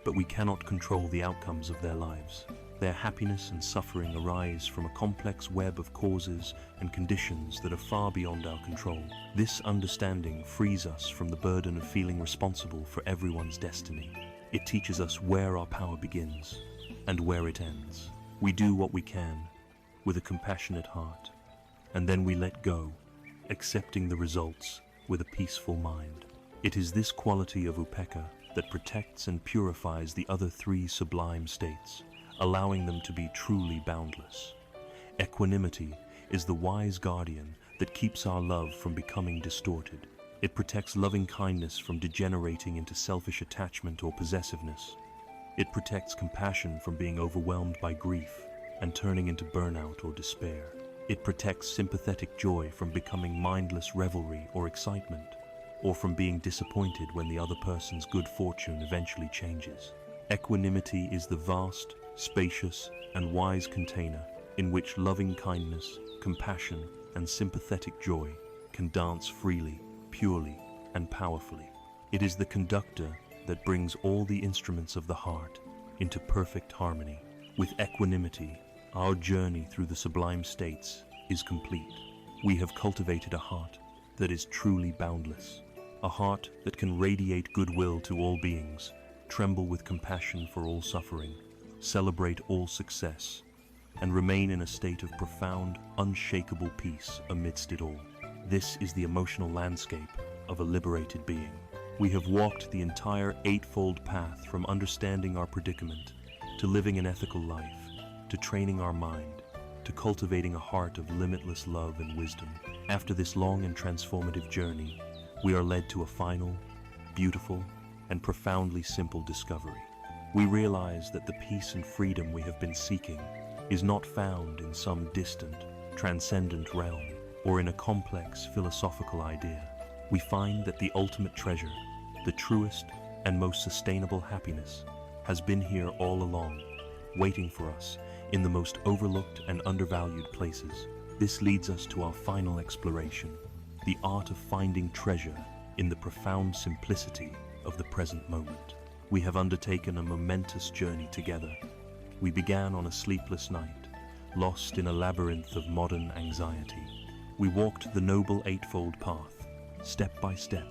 S1: but we cannot control the outcomes of their lives. Their happiness and suffering arise from a complex web of causes and conditions that are far beyond our control. This understanding frees us from the burden of feeling responsible for everyone's destiny. It teaches us where our power begins and where it ends. We do what we can with a compassionate heart, and then we let go, accepting the results with a peaceful mind. It is this quality of upekkha that protects and purifies the other 3 sublime states, allowing them to be truly boundless. Equanimity is the wise guardian that keeps our love from becoming distorted. It protects loving kindness from degenerating into selfish attachment or possessiveness. It protects compassion from being overwhelmed by grief and turning into burnout or despair. It protects sympathetic joy from becoming mindless revelry or excitement, or from being disappointed when the other person's good fortune eventually changes. Equanimity is the vast, spacious, and wise container in which loving kindness, compassion, and sympathetic joy can dance freely, purely, and powerfully. It is the conductor that brings all the instruments of the heart into perfect harmony. With equanimity, our journey through the sublime states is complete. We have cultivated a heart that is truly boundless, a heart that can radiate goodwill to all beings, tremble with compassion for all suffering, celebrate all success, and remain in a state of profound, unshakable peace amidst it all. This is the emotional landscape of a liberated being. We have walked the entire 8-fold path from understanding our predicament, to living an ethical life, to training our mind, to cultivating a heart of limitless love and wisdom. After this long and transformative journey, we are led to a final, beautiful, and profoundly simple discovery. We realize that the peace and freedom we have been seeking is not found in some distant, transcendent realm or in a complex philosophical idea. We find that the ultimate treasure, the truest and most sustainable happiness, has been here all along, waiting for us in the most overlooked and undervalued places. This leads us to our final exploration, the art of finding treasure in the profound simplicity of the present moment. We have undertaken a momentous journey together. We began on a sleepless night, lost in a labyrinth of modern anxiety. We walked the noble eightfold path, step by step,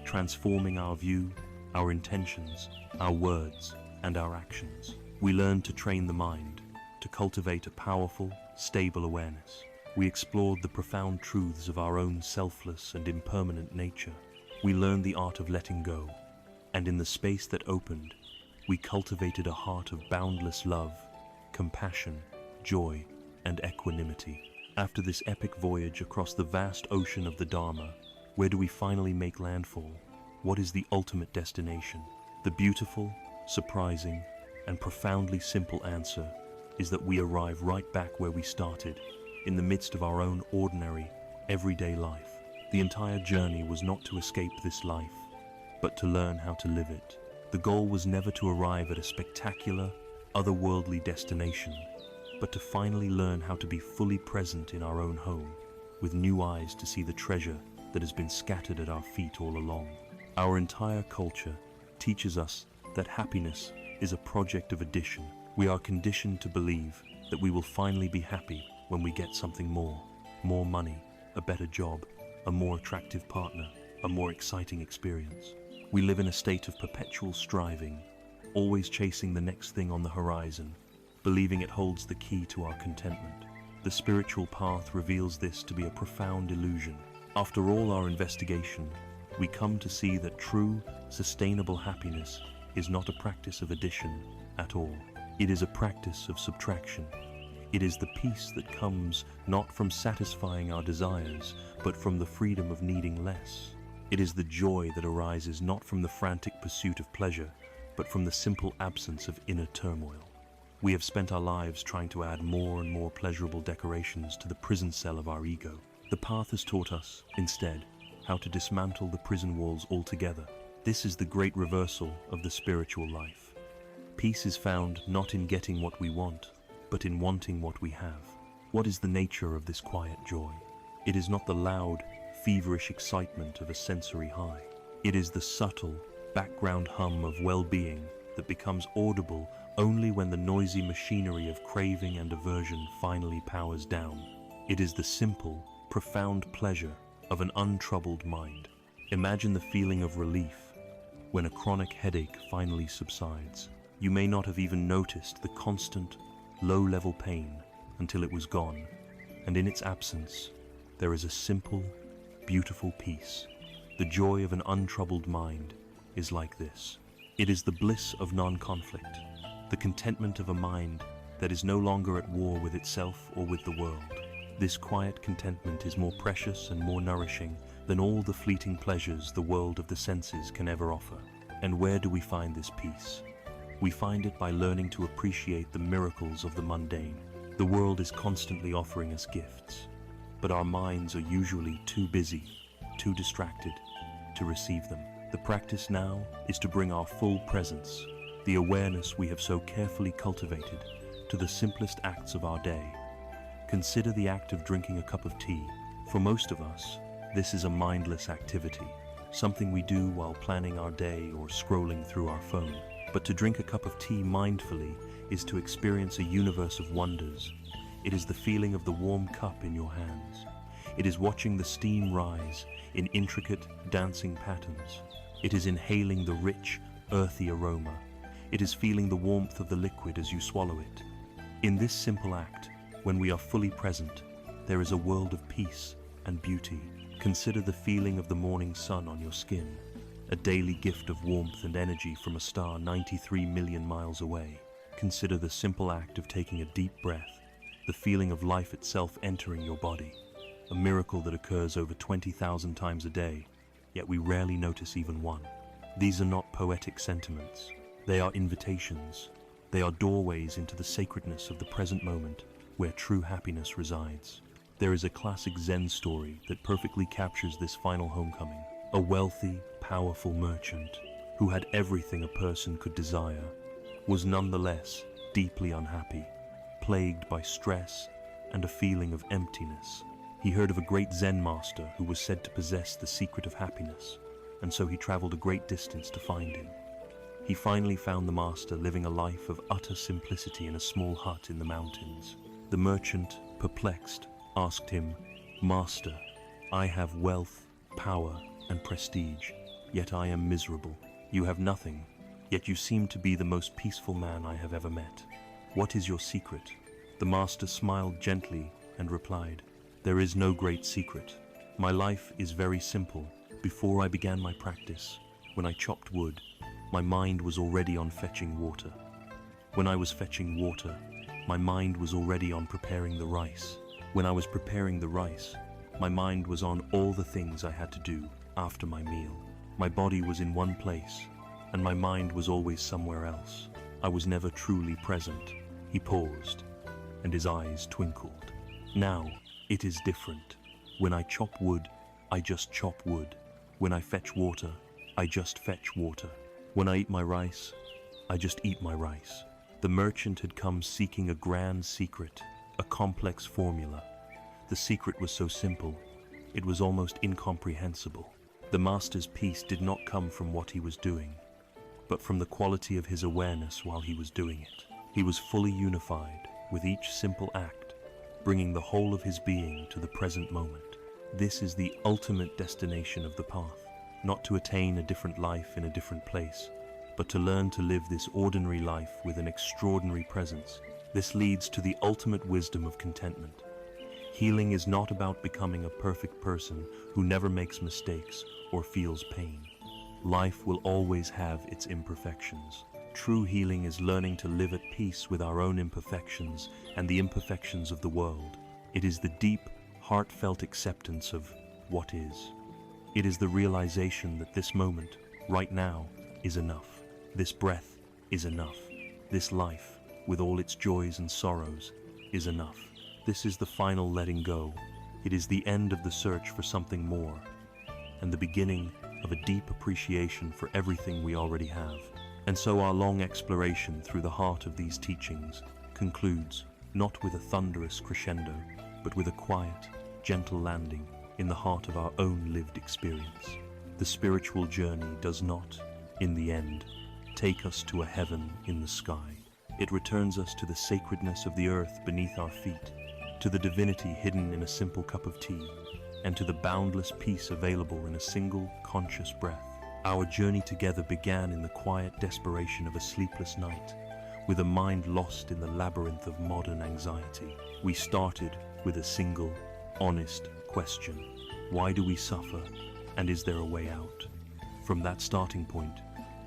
S1: transforming our view, our intentions, our words, and our actions. We learned to train the mind, to cultivate a powerful, stable awareness. We explored the profound truths of our own selfless and impermanent nature. We learned the art of letting go, and in the space that opened, we cultivated a heart of boundless love, compassion, joy, and equanimity. After this epic voyage across the vast ocean of the Dharma, where do we finally make landfall? What is the ultimate destination? The beautiful, surprising, and profoundly simple answer is that we arrive right back where we started, in the midst of our own ordinary, everyday life. The entire journey was not to escape this life, but to learn how to live it. The goal was never to arrive at a spectacular, otherworldly destination, but to finally learn how to be fully present in our own home, with new eyes to see the treasure that has been scattered at our feet all along. Our entire culture teaches us that happiness is a project of addition. We are conditioned to believe that we will finally be happy when we get something more money, a better job, a more attractive partner, a more exciting experience. We live in a state of perpetual striving, always chasing the next thing on the horizon, believing it holds the key to our contentment. The spiritual path reveals this to be a profound illusion. After all our investigation, we come to see that true, sustainable happiness is not a practice of addition at all. It is a practice of subtraction. It is the peace that comes not from satisfying our desires, but from the freedom of needing less. It is the joy that arises not from the frantic pursuit of pleasure, but from the simple absence of inner turmoil. We have spent our lives trying to add more and more pleasurable decorations to the prison cell of our ego. The path has taught us, instead, how to dismantle the prison walls altogether. This is the great reversal of the spiritual life. Peace is found not in getting what we want, but in wanting what we have. What is the nature of this quiet joy? It is not the loud, feverish excitement of a sensory high. It is the subtle, background hum of well-being that becomes audible only when the noisy machinery of craving and aversion finally powers down. It is the simple, profound pleasure of an untroubled mind. Imagine the feeling of relief when a chronic headache finally subsides. You may not have even noticed the constant, low-level pain until it was gone, and in its absence, there is a simple, beautiful peace. The joy of an untroubled mind is like this. It is the bliss of non-conflict, the contentment of a mind that is no longer at war with itself or with the world. This quiet contentment is more precious and more nourishing than all the fleeting pleasures the world of the senses can ever offer. And where do we find this peace? We find it by learning to appreciate the miracles of the mundane. The world is constantly offering us gifts, but our minds are usually too busy, too distracted to receive them. The practice now is to bring our full presence, the awareness we have so carefully cultivated, to the simplest acts of our day. Consider the act of drinking a cup of tea. For most of us, this is a mindless activity, something we do while planning our day or scrolling through our phone. But to drink a cup of tea mindfully is to experience a universe of wonders. It is the feeling of the warm cup in your hands. It is watching the steam rise in intricate, dancing patterns. It is inhaling the rich, earthy aroma. It is feeling the warmth of the liquid as you swallow it. In this simple act, when we are fully present, there is a world of peace and beauty. Consider the feeling of the morning sun on your skin, a daily gift of warmth and energy from a star 93 million miles away. Consider the simple act of taking a deep breath, the feeling of life itself entering your body, a miracle that occurs over 20,000 times a day, yet we rarely notice even one. These are not poetic sentiments. They are invitations. They are doorways into the sacredness of the present moment, where true happiness resides. There is a classic Zen story that perfectly captures this final homecoming. A wealthy, powerful merchant, who had everything a person could desire, was nonetheless deeply unhappy, plagued by stress and a feeling of emptiness. He heard of a great Zen master who was said to possess the secret of happiness, and so he traveled a great distance to find him. He finally found the master living a life of utter simplicity in a small hut in the mountains. The merchant, perplexed, asked him, "Master, I have wealth, power, and prestige, yet I am miserable. You have nothing, yet you seem to be the most peaceful man I have ever met. What is your secret?" The master smiled gently and replied, "There is no great secret. My life is very simple. Before I began my practice, when I chopped wood, my mind was already on fetching water. When I was fetching water, my mind was already on preparing the rice. When I was preparing the rice, my mind was on all the things I had to do after my meal. My body was in one place, and my mind was always somewhere else. I was never truly present." He paused, and his eyes twinkled. "Now, it is different. When I chop wood, I just chop wood. When I fetch water, I just fetch water. When I eat my rice, I just eat my rice." The merchant had come seeking a grand secret, a complex formula. The secret was so simple, it was almost incomprehensible. The master's peace did not come from what he was doing, but from the quality of his awareness while he was doing it. He was fully unified with each simple act, bringing the whole of his being to the present moment. This is the ultimate destination of the path, not to attain a different life in a different place, but to learn to live this ordinary life with an extraordinary presence. This leads to the ultimate wisdom of contentment. Healing is not about becoming a perfect person who never makes mistakes or feels pain. Life will always have its imperfections. True healing is learning to live at peace with our own imperfections and the imperfections of the world. It is the deep, heartfelt acceptance of what is. It is the realization that this moment, right now, is enough. This breath is enough. This life, with all its joys and sorrows, is enough. This is the final letting go. It is the end of the search for something more, and the beginning of a deep appreciation for everything we already have. And so our long exploration through the heart of these teachings concludes not with a thunderous crescendo, but with a quiet, gentle landing in the heart of our own lived experience. The spiritual journey does not, in the end, take us to a heaven in the sky. It returns us to the sacredness of the earth beneath our feet, to the divinity hidden in a simple cup of tea, and to the boundless peace available in a single conscious breath. Our journey together began in the quiet desperation of a sleepless night, with a mind lost in the labyrinth of modern anxiety. We started with a single, honest question: why do we suffer, and is there a way out? From that starting point,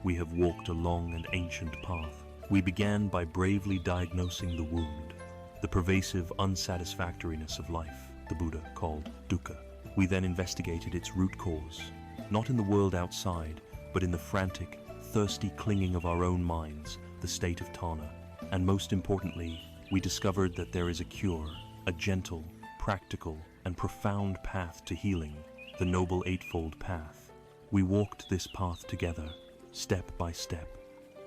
S1: we have walked a long and ancient path. We began by bravely diagnosing the wound, the pervasive unsatisfactoriness of life, the Buddha called dukkha. We then investigated its root cause, not in the world outside, but in the frantic, thirsty clinging of our own minds, the state of Tana. And most importantly, we discovered that there is a cure, a gentle, practical, and profound path to healing, the Noble Eightfold Path. We walked this path together, step by step.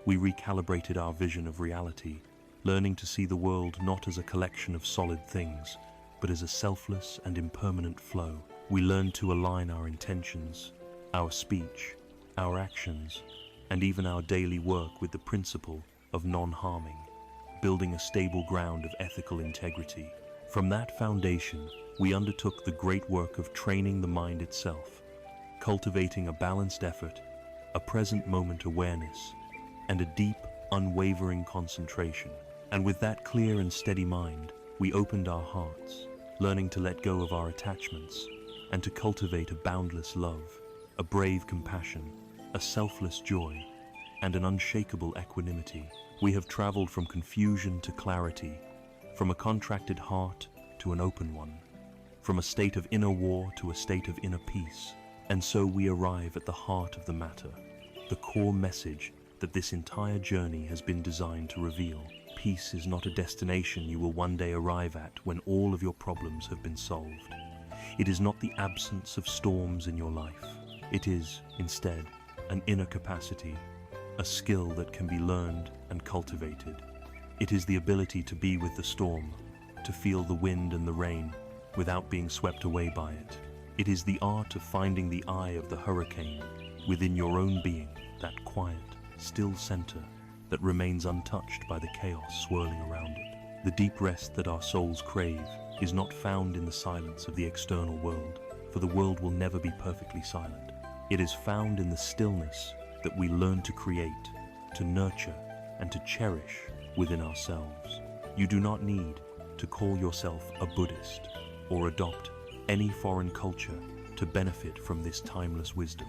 S1: We recalibrated our vision of reality, learning to see the world not as a collection of solid things, but as a selfless and impermanent flow. We learned to align our intentions, our speech, our actions, and even our daily work with the principle of non-harming, building a stable ground of ethical integrity. From that foundation, we undertook the great work of training the mind itself, cultivating a balanced effort, a present moment awareness, and a deep, unwavering concentration. And with that clear and steady mind, we opened our hearts, learning to let go of our attachments and to cultivate a boundless love, a brave compassion, a selfless joy, and an unshakable equanimity. We have traveled from confusion to clarity, from a contracted heart to an open one, from a state of inner war to a state of inner peace. And so we arrive at the heart of the matter, the core message that this entire journey has been designed to reveal. Peace is not a destination you will one day arrive at when all of your problems have been solved. It is not the absence of storms in your life. It is, instead, an inner capacity, a skill that can be learned and cultivated. It is the ability to be with the storm, to feel the wind and the rain, without being swept away by it. It is the art of finding the eye of the hurricane within your own being, that quiet, still center that remains untouched by the chaos swirling around it. The deep rest that our souls crave is not found in the silence of the external world, for the world will never be perfectly silent. It is found in the stillness that we learn to create, to nurture, and to cherish within ourselves. You do not need to call yourself a Buddhist or adopt any foreign culture to benefit from this timeless wisdom.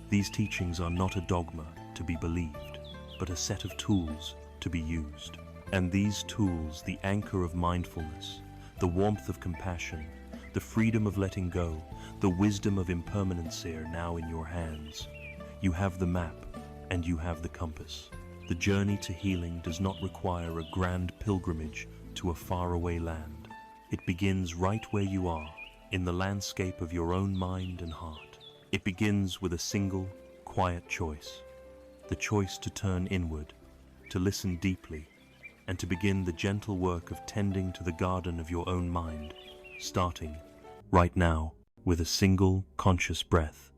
S1: These teachings are not a dogma to be believed, but a set of tools to be used. And these tools, the anchor of mindfulness, the warmth of compassion, the freedom of letting go, the wisdom of impermanence are now in your hands. You have the map and you have the compass. The journey to healing does not require a grand pilgrimage to a faraway land. It begins right where you are, in the landscape of your own mind and heart. It begins with a single, quiet choice. The choice to turn inward, to listen deeply, and to begin the gentle work of tending to the garden of your own mind, starting right now with a single conscious breath.